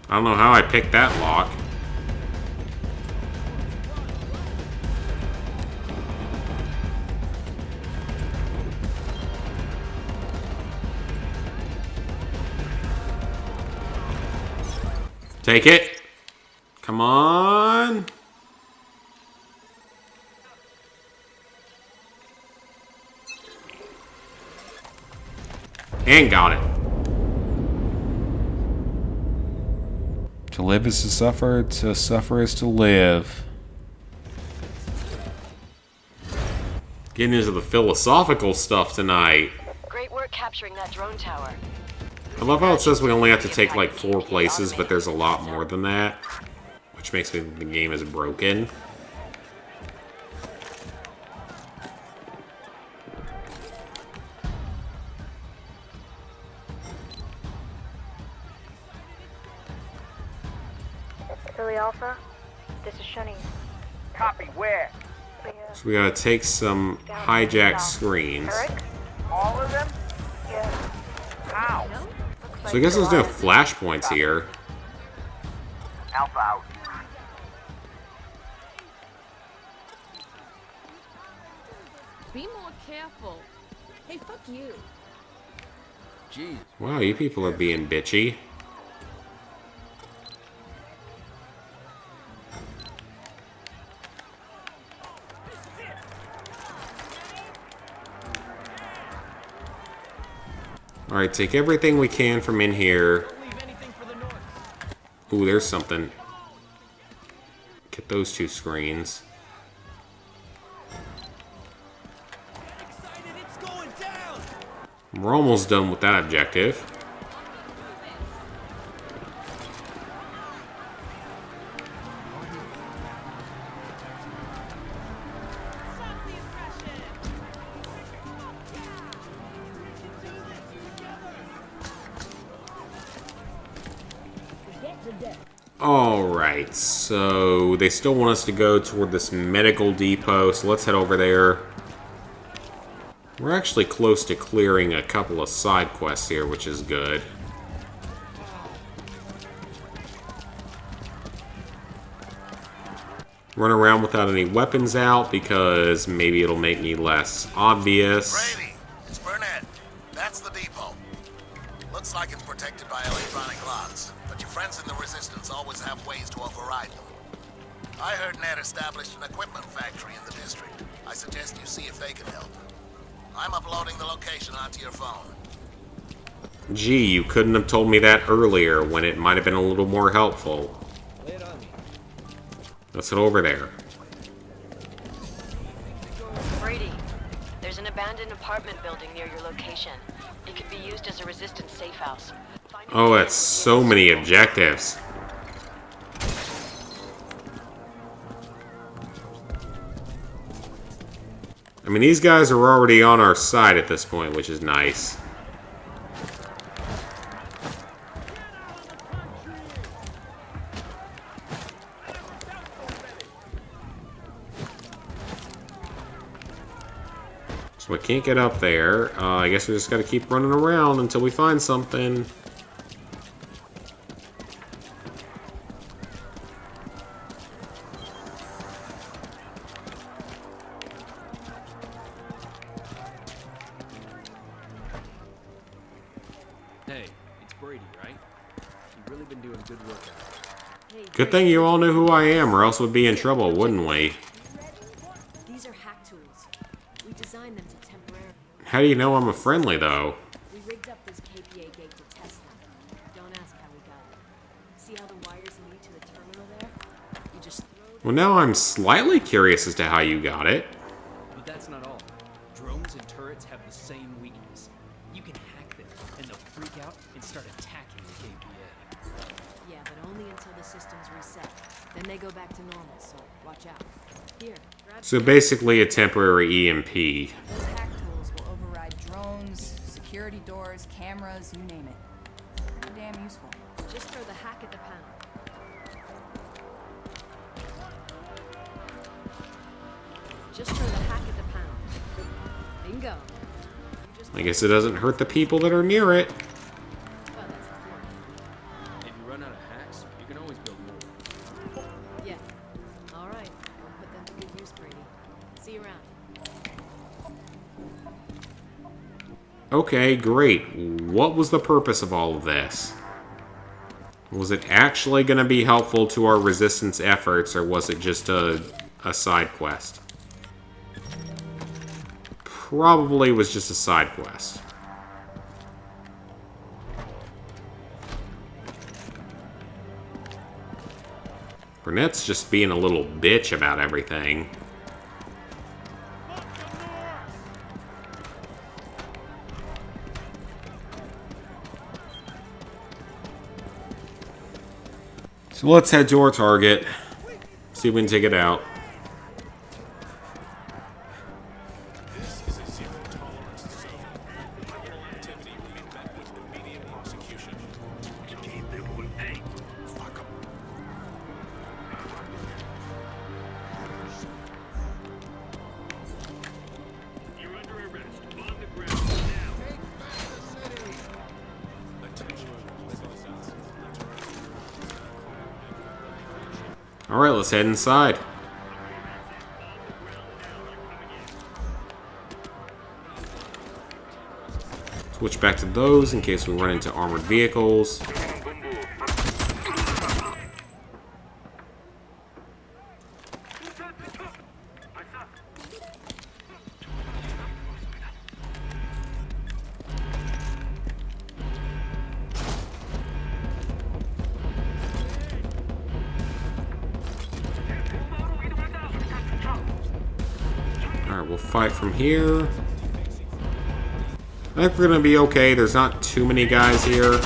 I don't know how I picked that lock. Take it. Come on. And got it. To live is to suffer is to live. Getting into the philosophical stuff tonight. Great work capturing that drone tower. I love how it says we only have to take like 4 places, but there's a lot more than that. Which makes me think the game is broken. Philly Alpha, this is Shani. Copy, where? So we gotta take some hijacked screens. All of them? Yeah. How? So I guess there's no flashpoints here. Alpha out. Be more careful. Hey, fuck you. Jeez. Wow, you people are being bitchy. Alright, take everything we can from in here. Ooh, there's something. Get those 2 screens. We're almost done with that objective. Alright, so they still want us to go toward this medical depot, so let's head over there. We're actually close to clearing a couple of side quests here, which is good. Run around without any weapons out, because maybe it'll make me less obvious. Brady, it's Burnett. That's the depot. Looks like it's protected by electronic locks, but your friends in the Resistance always have ways to override them. I heard Ned established an equipment factory in the district. I suggest you see if they can help. I'm uploading the location onto your phone. Gee, you couldn't have told me that earlier when it might have been a little more helpful. Let's head over there. Brady, there's an abandoned apartment building near your location. It could be used as a Resistance safe house. Oh, that's so many objectives. I mean, these guys are already on our side at this point, which is nice. So we can't get up there. I guess we just gotta keep running around until we find something. Hey, it's Brady, right? You've really been doing good work out there. Good thing you all knew who I am, or else we'd be in trouble, wouldn't we? These are hack tools. We designed them to temporarily. How do you know I'm a friendly, though? We rigged up this KPA gate to test them. Don't ask how we got it. See how the wires lead to the terminal there? You just throw them. Well, now I'm slightly curious as to how you got it. But that's not all. Drones and turrets have the same weakness. You can hack them, and they'll freak out and start attacking the KPA. Yeah, but only until the system's reset. Then they go back to normal, so watch out. Here, grab. So basically a temporary EMP. Those hack tools will override drones, security doors, cameras, you name it. Pretty damn useful. Just throw the hack at the panel. Just throw the hack at the panel. Bingo. I guess it doesn't hurt the people that are near it. Well, that's the point. If you run out of hacks, you can always build more. Yeah. All right. We'll put them to good use, Brady. See you around. Okay, great. What was the purpose of all of this? Was it actually going to be helpful to our resistance efforts, or was it just a side quest? Probably was just a side quest. Burnett's just being a little bitch about everything. So let's head to our target, see if we can take it out. Alright, let's head inside. Switch back to those in case we run into armored vehicles. Alright, we'll fight from here. I think we're gonna be okay. There's not too many guys here.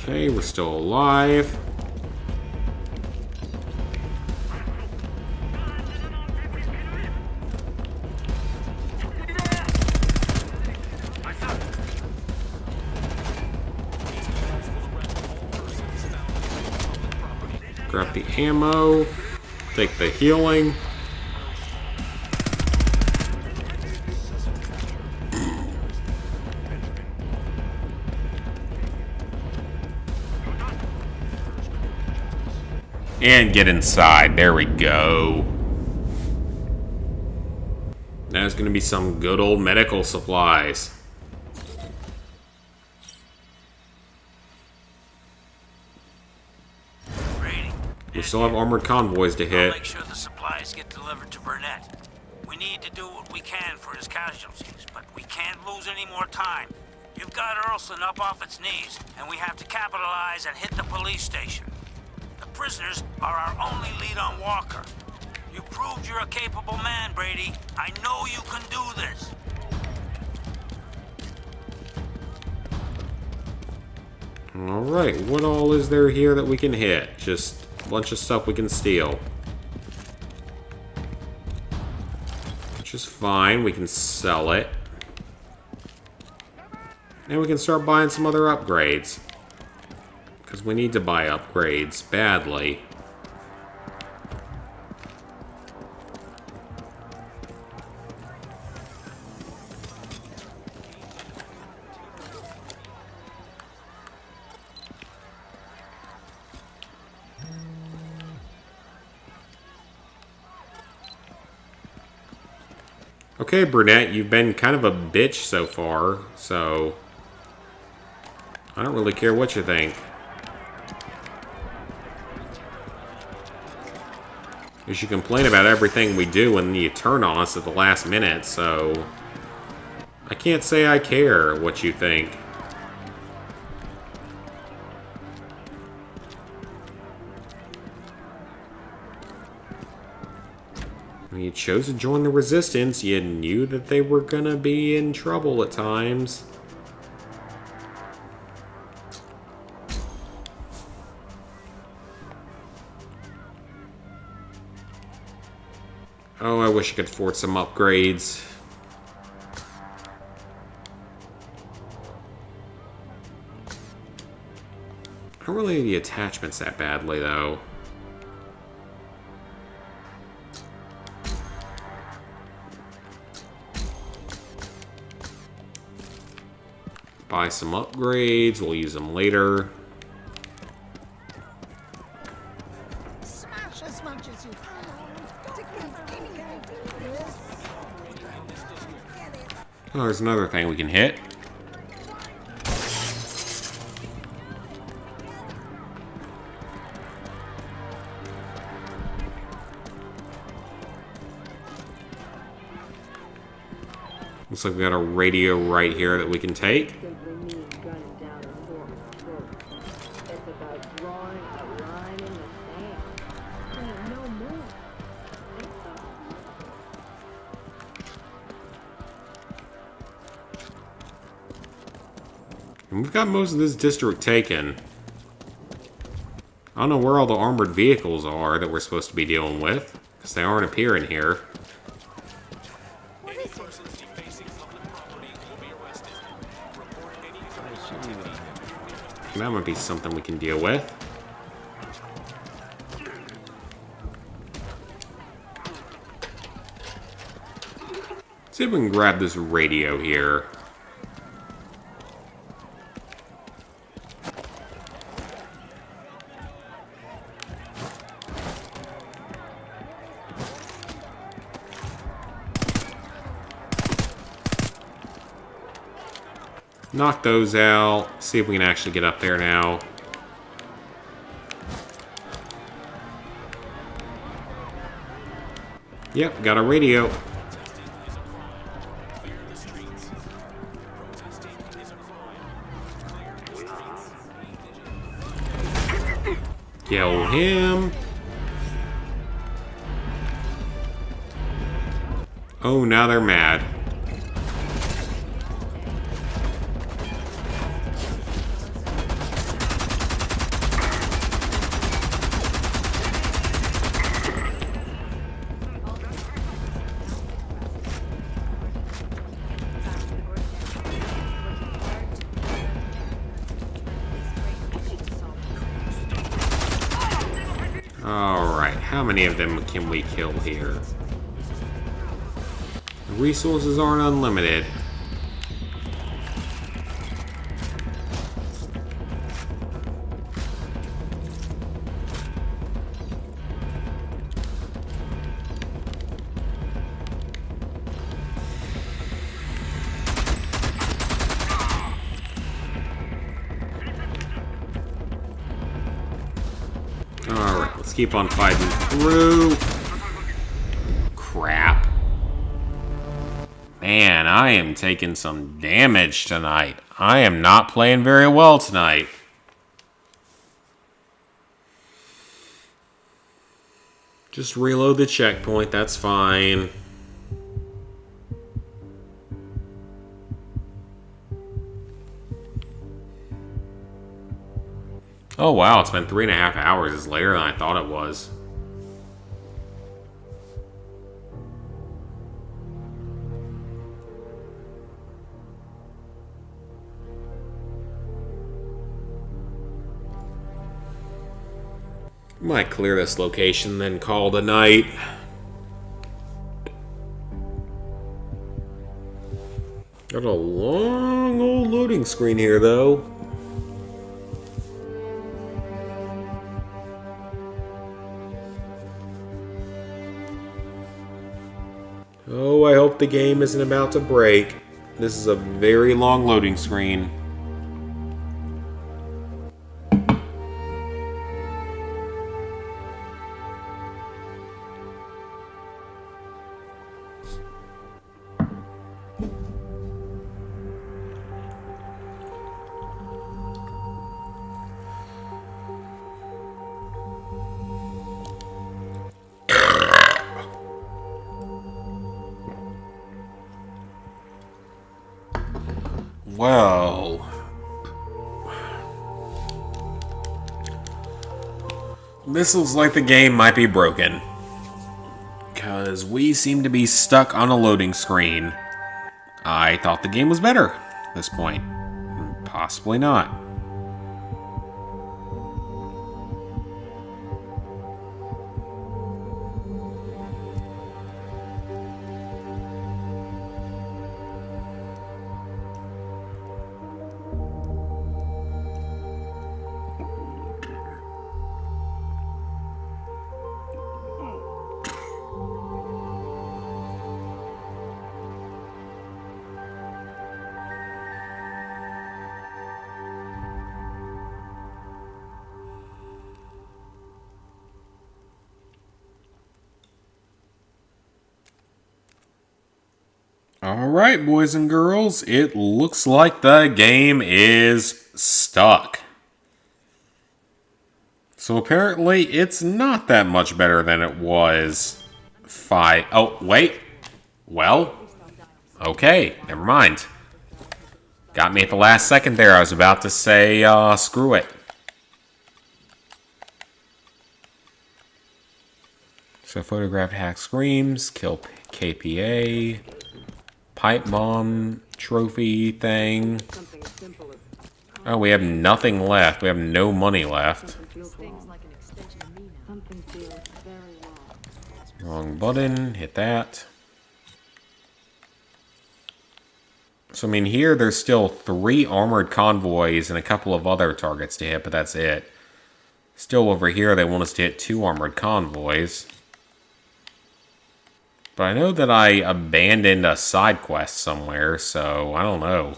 Okay, we're still alive. Grab the ammo, take the healing. And get inside. There we go. Now there's going to be some good old medical supplies. We still have armored convoys to hit. Make sure the supplies get delivered to Burnett. We need to do what we can for his casualties, but we can't lose any more time. You've got Earlston up off its knees, and we have to capitalize and hit the police station. The prisoners are our only lead on Walker. You proved you're a capable man, Brady. I know you can do this. Alright, what all is there here that we can hit? Just a bunch of stuff we can steal. Which is fine, we can sell it. And we can start buying some other upgrades. Because we need to buy upgrades badly. Okay, Burnett, you've been kind of a bitch so far, so I don't really care what you think. You should complain about everything we do and you turn on us at the last minute, so I can't say I care what you think. When you chose to join the Resistance, you knew that they were gonna be in trouble at times. Oh, I wish I could afford some upgrades. I don't really need the attachments that badly, though. Buy some upgrades. We'll use them later. Smash as much as you can. Together. Oh, there's another thing we can hit. Looks like we got a radio right here that we can take. Simply means gunning down enormous tropes. It's about drawing a line in the sand. Ain't no more. Think so? And we've got most of this district taken. I don't know where all the armored vehicles are that we're supposed to be dealing with, because they aren't appearing here. That might be something we can deal with. See if we can grab this radio here. Knock those out. See if we can actually get up there now. Yep, got a radio. Kill him. Oh, now they're mad. Alright, how many of them can we kill here? The resources aren't unlimited. Alright, let's keep on fighting through. Crap. Man, I am taking some damage tonight. I am not playing very well tonight. Just reload the checkpoint, that's fine. Oh wow, it's been 3.5 hours. It's later than I thought it was. Might clear this location, then call it a night. Got a long old loading screen here, though. Oh, I hope the game isn't about to break. This is a very long loading screen. Well, this looks like the game might be broken, because we seem to be stuck on a loading screen. I thought the game was better at this point. Possibly not. Alright, boys and girls, it looks like the game is stuck. So apparently it's not that much better than it was 5... Oh, wait. Well, okay, never mind. Got me at the last second there. I was about to say, screw it. So photograph hack screams, kill KPA, pipe bomb trophy thing. Oh, we have nothing left. We have no money left. Wrong button, hit that. So, I mean, here there's still 3 armored convoys and a couple of other targets to hit, but that's it. Still over here, they want us to hit 2 armored convoys. But I know that I abandoned a side quest somewhere, so I don't know.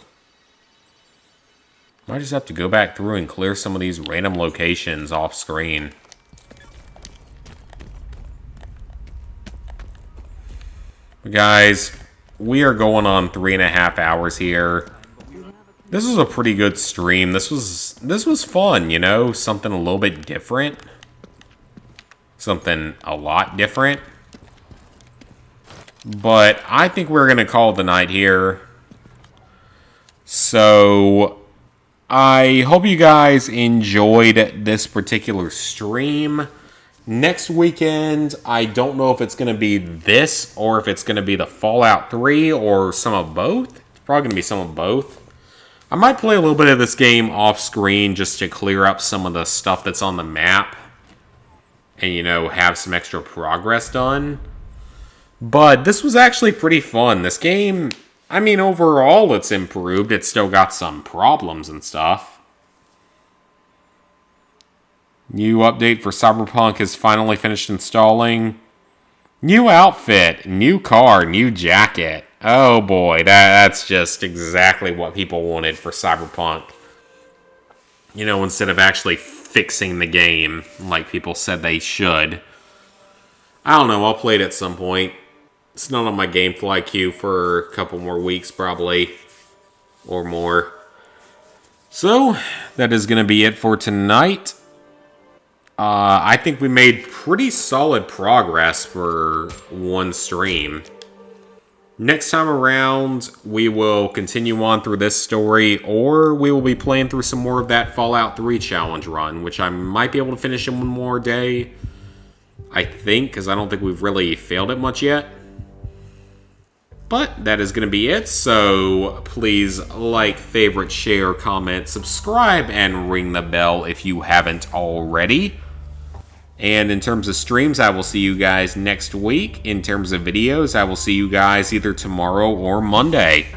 Might just have to go back through and clear some of these random locations off screen. But guys, we are going on 3.5 hours here. This was a pretty good stream. This was fun, you know? Something a little bit different. Something a lot different. But I think we're going to call it the night here. So, I hope you guys enjoyed this particular stream. Next weekend, I don't know if it's going to be this or if it's going to be the Fallout 3 or some of both. It's probably going to be some of both. I might play a little bit of this game off screen just to clear up some of the stuff that's on the map. And, you know, have some extra progress done. But this was actually pretty fun. This game, I mean, overall it's improved. It's still got some problems and stuff. New update for Cyberpunk is finally finished installing. New outfit, new car, new jacket. Oh boy, that's just exactly what people wanted for Cyberpunk. You know, instead of actually fixing the game like people said they should. I don't know, I'll play it at some point. It's not on my GameFly queue for a couple more weeks probably. Or more. So, that is going to be it for tonight. I think we made pretty solid progress for one stream. Next time around, we will continue on through this story, or we will be playing through some more of that Fallout 3 challenge run, which I might be able to finish in one more day. I think, because I don't think we've really failed it much yet. But that is going to be it, so please like, favorite, share, comment, subscribe, and ring the bell if you haven't already. And in terms of streams, I will see you guys next week. In terms of videos, I will see you guys either tomorrow or Monday.